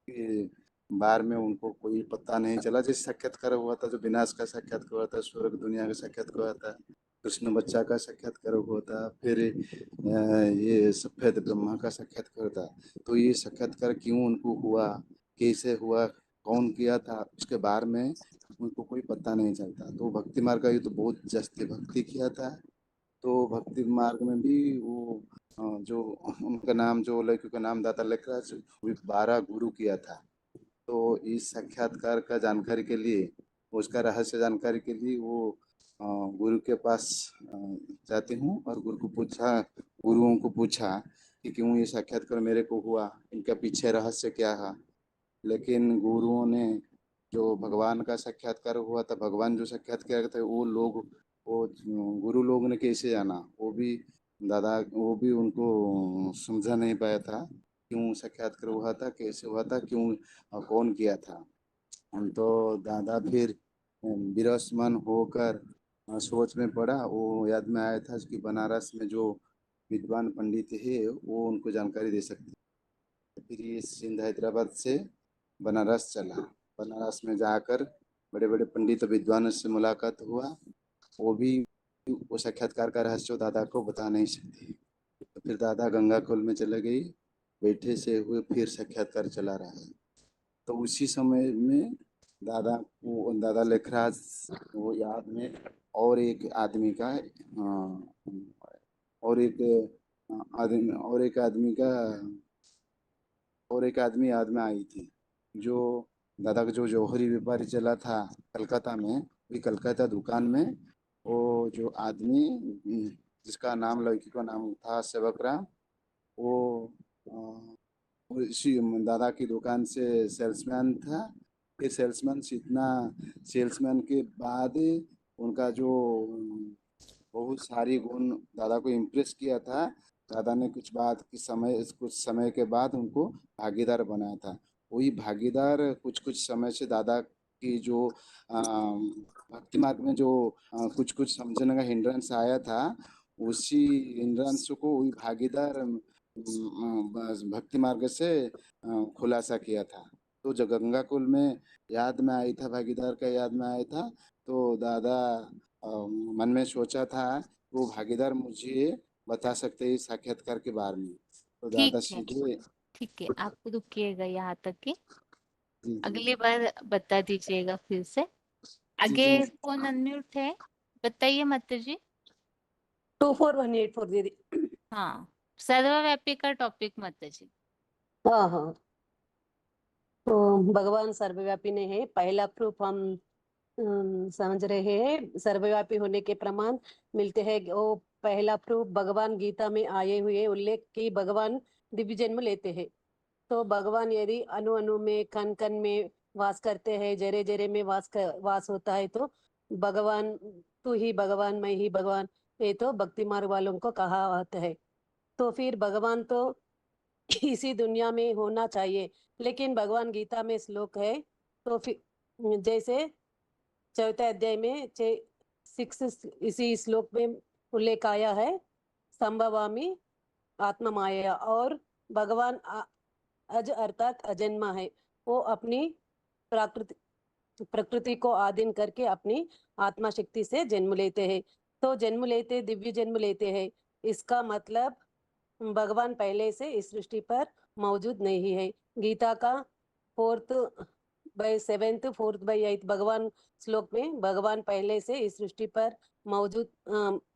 के बारे में उनको कोई पता नहीं चला। जिस साक्षात्कार हुआ था जो विनाश का साक्षात्कार हुआ था, स्वर्ग दुनिया का साक्षात्कार हुआ था, कृष्ण बच्चा का साक्षात्कार हुआ था, फिर ये सफेद ब्रह्मा का साक्षात्कार था। तो ये साक्षात्कार क्यों उनको हुआ, कैसे हुआ, कौन किया था, उसके बारे में उनको कोई पता नहीं चलता। तो भक्ति मार्ग का ये तो बहुत जस्ती भक्ति किया था। तो भक्ति मार्ग में भी वो जो उनका नाम जो लड़की का नाम दाता लेखराज 12 गुरु किया था। तो इस साक्षात्कार का जानकारी के लिए, उसका रहस्य जानकारी के लिए वो गुरु के पास जाती हूँ और गुरुओं को पूछा कि क्यों ये साक्षात्कार मेरे को हुआ, इनका पीछे रहस्य क्या है। लेकिन गुरुओं ने जो भगवान का साक्षात्कार हुआ था, भगवान जो साक्षात्कार थे वो गुरु लोग ने कैसे जाना, वो भी उनको समझा नहीं पाया था क्यों साक्षात्कार हुआ था, कैसे हुआ था, क्यों कौन किया था। तो दादा फिर विरसमान होकर सोच में पड़ा। वो याद में आया था कि बनारस में जो विद्वान पंडित है वो उनको जानकारी दे सकते। फिर ये सिंध हैदराबाद से बनारस चला। बनारस में जाकर बड़े बड़े पंडित विद्वानों से मुलाकात हुआ। वो साक्षात्कार का रहस्य दादा को बता नहीं सकते। तो फिर दादा गंगा कुल में चले गई, बैठे से हुए फिर साक्षात्कार चला रहा है। तो उसी समय में दादा लेखराज वो याद में और एक आदमी का और एक आदमी याद में आई थी। जो दादा का जो जौहरी व्यापारी चला था कलकत्ता में, वही कलकत्ता दुकान में वो जो आदमी जिसका नाम लड़की का नाम था सेवकराम, वो इसी दादा की दुकान से सेल्समैन था। फिर सेल्समैन के बाद उनका जो बहुत सारी गुण दादा को इम्प्रेस किया था। दादा ने कुछ समय के बाद उनको भागीदार बनाया था। वही भागीदार कुछ समय से दादा की जो भक्ति मार्ग में जो कुछ समझने का हिंड्रेंस आया था, उसी हिंड्रेंस को वही भागीदार भक्ति मार्ग से खुलासा किया था। तो जो गंगा कुल में याद में आई था, भागीदार का याद में आया था। तो दादा मन में सोचा था वो भागीदार मुझे बता सकते हैं साक्षात्कार के बारे में। तो दादा सीधे ठीक है, आप रुकिएगा यहाँ तक कि जी अगली बार बता दीजिएगा फिर से। आगे जी फोन अनम्यूट है, बताइए माता जी। 24184 दीदी। हाँ, सर्वव्यापी का टॉपिक माता जी। हाँ हाँ, तो भगवान सर्वव्यापी नहीं है, पहला प्रूफ हम समझ रहे हैं। सर्वव्यापी होने के प्रमाण मिलते हैं। वो पहला प्रूफ भगवान गीता में आए हुए उल्लेख की भगवान दिव्य जन्म लेते हैं। तो भगवान यदि अणु अणु में कण कण में वास करते हैं, जरे जरे में वास होता है, तो भगवान तू ही भगवान, मैं ही भगवान, ये तो भक्ति मार्ग वालों को कहा होता है। तो फिर भगवान तो इसी दुनिया में होना चाहिए। लेकिन भगवान गीता में श्लोक है, तो फिर जैसे चौथे अध्याय में 6 इसी श्लोक में उल्लेख आया है, संभवामी आत्मा माया। और भगवान अज अर्थात अजन्मा है। वो अपनी प्रकृति को आधीन करके अपनी आत्मा शक्ति से जन्म लेते हैं। तो जन्म लेते, दिव्य जन्म लेते हैं। इसका मतलब भगवान पहले से इस सृष्टि पर मौजूद नहीं है। गीता का 4/7 4/8 भगवान श्लोक में भगवान पहले से इस सृष्टि पर मौजूद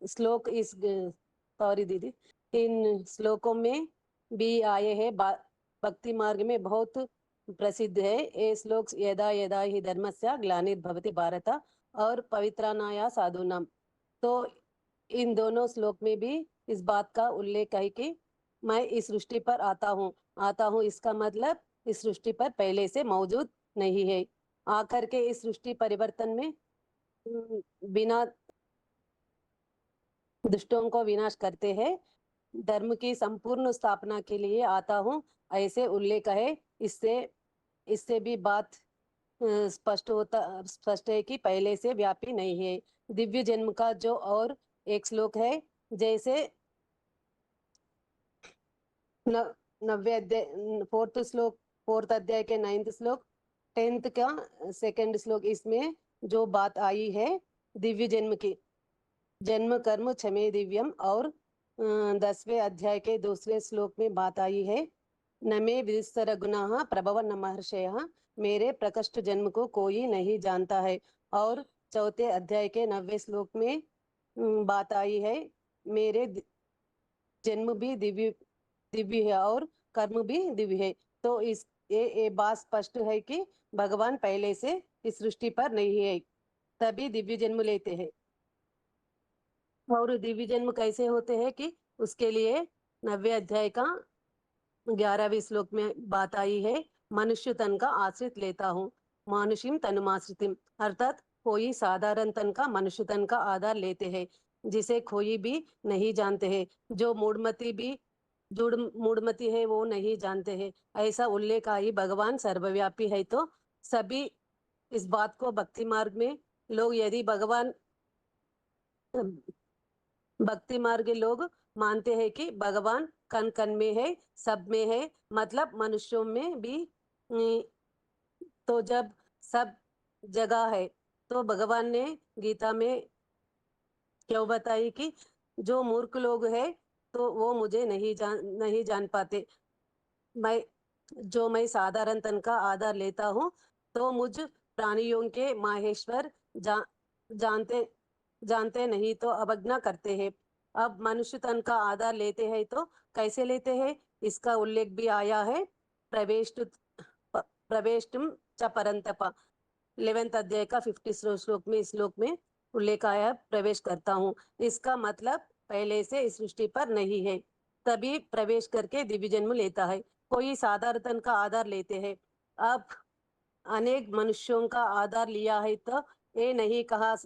श्लोक इस सॉरी दीदी, इन श्लोकों में भी आए हैं। भक्ति मार्ग में बहुत प्रसिद्ध है ये श्लोक। यदा यदा ही धर्मस्य ग्लानिर्भवति भारत और पवित्रानाया साधूनाम। तो इन दोनों श्लोक में भी इस बात का उल्लेख है कि मैं इस सृष्टि पर आता हूँ इसका मतलब इस सृष्टि पर पहले से मौजूद नहीं है। आकर के इस सृष्टि परिवर्तन में बिना दुष्टों को विनाश करते हैं, धर्म की संपूर्ण स्थापना के लिए आता हूँ, ऐसे उल्लेख है। इससे भी बात स्पष्ट है कि पहले से व्यापी नहीं है। दिव्य जन्म का जो और एक श्लोक है, जैसे 90 अध्याय 4th अध्याय के 9th श्लोक 10th का 2nd श्लोक, इसमें जो बात आई है दिव्य जन्म की, जन्म कर्म क्षमे दिव्यम, और 10वें अध्याय के 2रे श्लोक में बात आई है, न मे विस्तर गुनाः प्रभव न महर्षयः, मेरे प्रकष्ट जन्म को कोई नहीं जानता है। और 4थे अध्याय के 9वें श्लोक में बात आई है, मेरे जन्म भी दिव्य है और कर्म भी दिव्य है। तो ये बात स्पष्ट है कि भगवान पहले से इस सृष्टि पर नहीं है, तभी दिव्य जन्म लेते हैं। और दिव्य जन्म कैसे होते हैं कि उसके लिए 90वें अध्याय का 11वें श्लोक में बात आई है, मनुष्य तन का आश्रित लेता हूँ, मानुषिम तनुमाश्रितिम, अर्थात कोई साधारण तन का मनुष्य तन का आधार लेते हैं, जिसे कोई भी नहीं जानते हैं, जो मूढ़मती है वो नहीं जानते हैं। ऐसा उल्लेख आई। भगवान सर्वव्यापी है तो सभी इस बात को भक्ति मार्ग में लोग, यदि भगवान भक्ति मार्ग लोग मानते हैं कि भगवान कण कण में है, सब में है, मतलब मनुष्यों में भी, तो जब सब जगह है तो भगवान ने गीता में क्यों बताई कि जो मूर्ख लोग हैं तो वो मुझे नहीं जान पाते। मैं साधारण तन का आधार लेता हूँ तो मुझ प्राणियों के माहेश्वर जानते नहीं तो अवज्ञा करते हैं। अब मनुष्य तन का आधार लेते हैं तो कैसे लेते हैं, इसका उल्लेख भी आया है। प्रवेष्टुम च परंतप 11th अध्याय का 50 श्लोक में, इस श्लोक में उल्लेख आया, प्रवेश करता हूँ। इसका मतलब पहले से इस सृष्टि पर नहीं है, तभी प्रवेश करके दिव्य जन्म लेता है। कोई साधारण तन का आधार लेते हैं। अब अनेक मनुष्यों का आधार लिया है तो ये नहीं कहा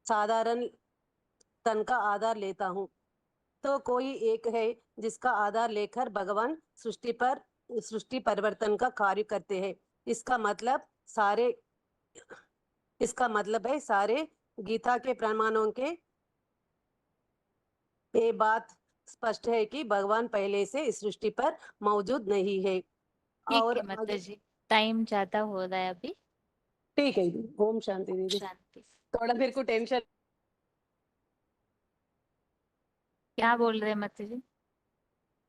साधारण तन का आधार लेता हूँ, तो कोई एक है जिसका आधार लेकर भगवान सृष्टि परिवर्तन का कार्य करते हैं। इसका मतलब है सारे गीता के प्रमाणों के ये बात स्पष्ट है कि भगवान पहले से इस सृष्टि पर मौजूद नहीं है। ठीक और है माता जी, टाइम ज्यादा हो रहा है अभी। ठीक है दीदी, ओम शांति दीदी। शांति। थोड़ा मेरे को टेंशन, क्या बोल रहे हैं माता जी?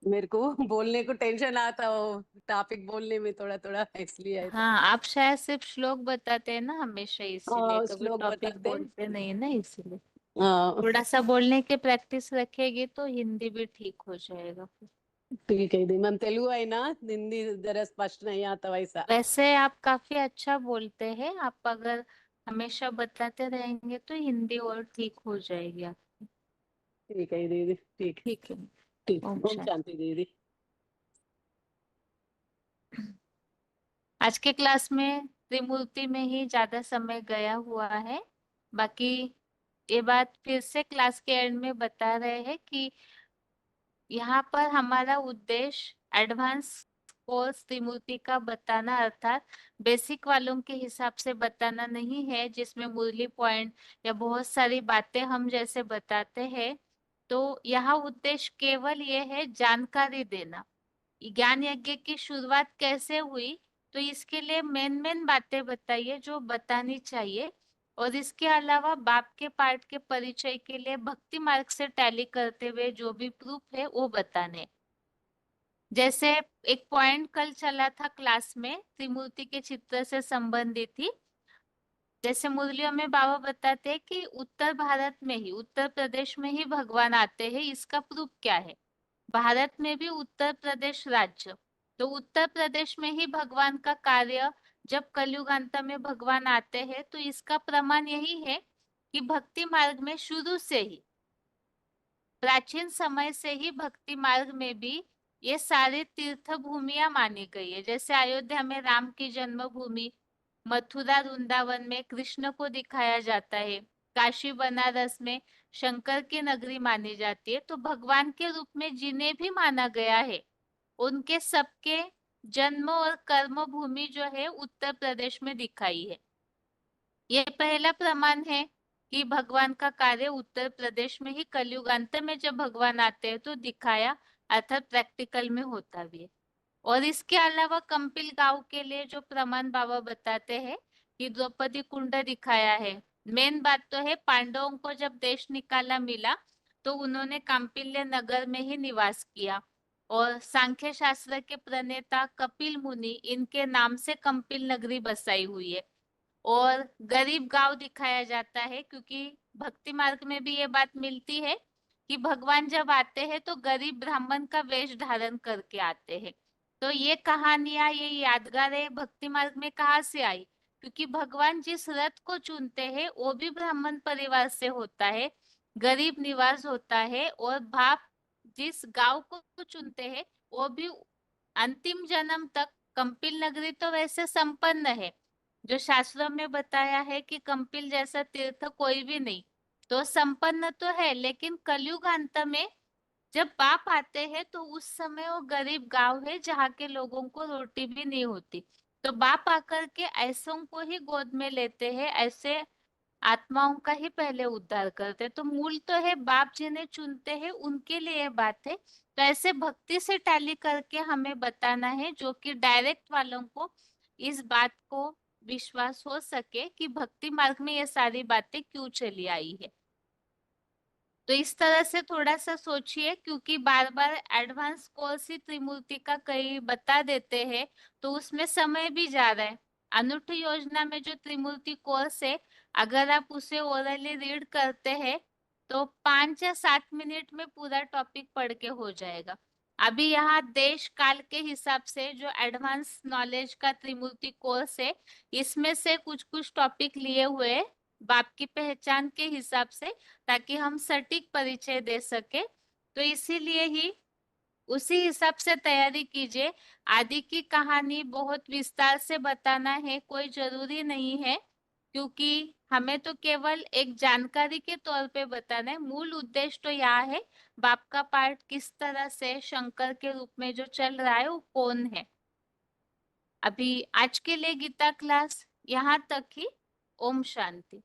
मेरे को बोलने को टेंशन आता हो, टॉपिक बोलने में थोड़ा इसलिए है। हाँ, आप शायद सिर्फ श्लोक बताते हैं ना हमेशा, इसीलिए कभी श्लोक टॉपिक बताते हैं। बोलते नहीं ना, इसीलिए हाँ थोड़ा सा बोलने की प्रैक्टिस रखेगी तो हिंदी भी ठीक हो जाएगा फिर। ठीक है दीदी, मैम तेलुगु है ना, हिंदी जरा स्पष्ट नहीं आता वैसा। वैसे आप काफी अच्छा बोलते हैं, आप अगर हमेशा बताते रहेंगे तो हिंदी और ठीक हो जाएगी आपकी। ठीक है दीदी, ठीक ठीक है। ठीक, ओम ओम शांति दीदी। आज के क्लास में त्रिमूर्ति में ही ज्यादा समय गया हुआ है। बाकी ये बात फिर से क्लास के एंड में बता रहे हैं कि यहाँ पर हमारा उद्देश्य एडवांस कोर्स त्रिमूर्ति का बताना, अर्थात बेसिक वालों के हिसाब से बताना नहीं है, जिसमें मुरली पॉइंट या बहुत सारी बातें हम जैसे बताते हैं। तो यहाँ उद्देश्य केवल ये है जानकारी देना, ज्ञान यज्ञ की शुरुआत कैसे हुई, तो इसके लिए मेन बातें बताइए जो बतानी चाहिए। और इसके अलावा बाप के पार्ट के परिचय के लिए भक्ति मार्ग से टैली करते हुए जो भी प्रूफ है वो बताने। जैसे एक पॉइंट कल चला था क्लास में, त्रिमूर्ति के चित्र से संबंधित थी। जैसे मुरलियों में बाबा बताते हैं कि उत्तर भारत में ही, उत्तर प्रदेश में ही भगवान आते हैं, इसका प्रूफ क्या है? भारत में भी उत्तर प्रदेश राज्य, तो उत्तर प्रदेश में ही भगवान का कार्य, जब कलयुगांत में भगवान आते हैं तो इसका प्रमाण यही है कि भक्ति मार्ग में शुरू से ही प्राचीन समय से ही भक्ति मार्ग में भी ये सारी तीर्थ भूमियां मानी गई है। जैसे अयोध्या में राम की जन्मभूमि, मथुरा वृंदावन में कृष्ण को दिखाया जाता है, काशी बनारस में शंकर की नगरी मानी जाती है। तो भगवान के रूप में जिन्हें भी माना गया है उनके सबके जन्म और कर्म भूमि जो है उत्तर प्रदेश में दिखाई है। ये पहला प्रमाण है कि भगवान का कार्य उत्तर प्रदेश में ही कलयुगांत में जब भगवान आते हैं तो दिखाया, अर्थात प्रैक्टिकल में होता भी है। और इसके अलावा कंपिल गांव के लिए जो प्रमाण बाबा बताते हैं कि द्रौपदी कुंड दिखाया है। मेन बात तो है पांडवों को जब देश निकाला मिला तो उन्होंने कांपिल्य नगर में ही निवास किया, और सांख्य शास्त्र के प्रणेता कपिल मुनि इनके नाम से कंपिल नगरी बसाई हुई है। और गरीब गांव दिखाया जाता है क्योंकि भक्ति मार्ग में भी ये बात मिलती है कि भगवान जब आते हैं तो गरीब ब्राह्मण का वेश धारण करके आते हैं। तो ये कहानियां, ये यादगारें भक्ति मार्ग में कहाँ से आई? क्योंकि भगवान जिस रथ को चुनते हैं वो भी ब्राह्मण परिवार से होता है, गरीब निवास होता है, और बाप जिस गांव को चुनते हैं वो भी अंतिम जन्म तक, कंपिल नगरी तो वैसे संपन्न है, जो शास्त्रों में बताया है कि कंपिल जैसा तीर्थ कोई भी नहीं, तो संपन्न तो है, लेकिन कलयुग अंत में जब बाप आते हैं तो उस समय वो गरीब गांव है जहाँ के लोगों को रोटी भी नहीं होती। तो बाप आकर के ऐसों को ही गोद में लेते हैं, ऐसे आत्माओं का ही पहले उद्धार करते हैं। तो मूल तो है बाप जिन्हें चुनते हैं उनके लिए ये बात है। तो ऐसे भक्ति से टैली करके हमें बताना है, जो कि डायरेक्ट वालों को इस बात को विश्वास हो सके कि भक्ति मार्ग में ये सारी बातें क्यों चली आई है। तो इस तरह से थोड़ा सा सोचिए, क्योंकि बार बार एडवांस कोर्स ही त्रिमूर्ति का कई बता देते हैं तो उसमें समय भी जा रहा है। अनूठ योजना में जो त्रिमूर्ति कोर्स है, अगर आप उसे ओरली रीड करते हैं तो 5 या 7 मिनट में पूरा टॉपिक पढ़ के हो जाएगा। अभी यहाँ देश काल के हिसाब से जो एडवांस नॉलेज का त्रिमूर्ति कोर्स है, इसमें से कुछ कुछ टॉपिक लिए हुए बाप की पहचान के हिसाब से, ताकि हम सटीक परिचय दे सके। तो इसीलिए ही उसी हिसाब से तैयारी कीजिए। आदि की कहानी बहुत विस्तार से बताना है कोई जरूरी नहीं है, क्योंकि हमें तो केवल एक जानकारी के तौर पे बताना है। मूल उद्देश्य तो यह है बाप का पार्ट किस तरह से शंकर के रूप में जो चल रहा है वो कौन है। अभी आज के लिए गीता क्लास यहाँ तक ही। ओम शांति।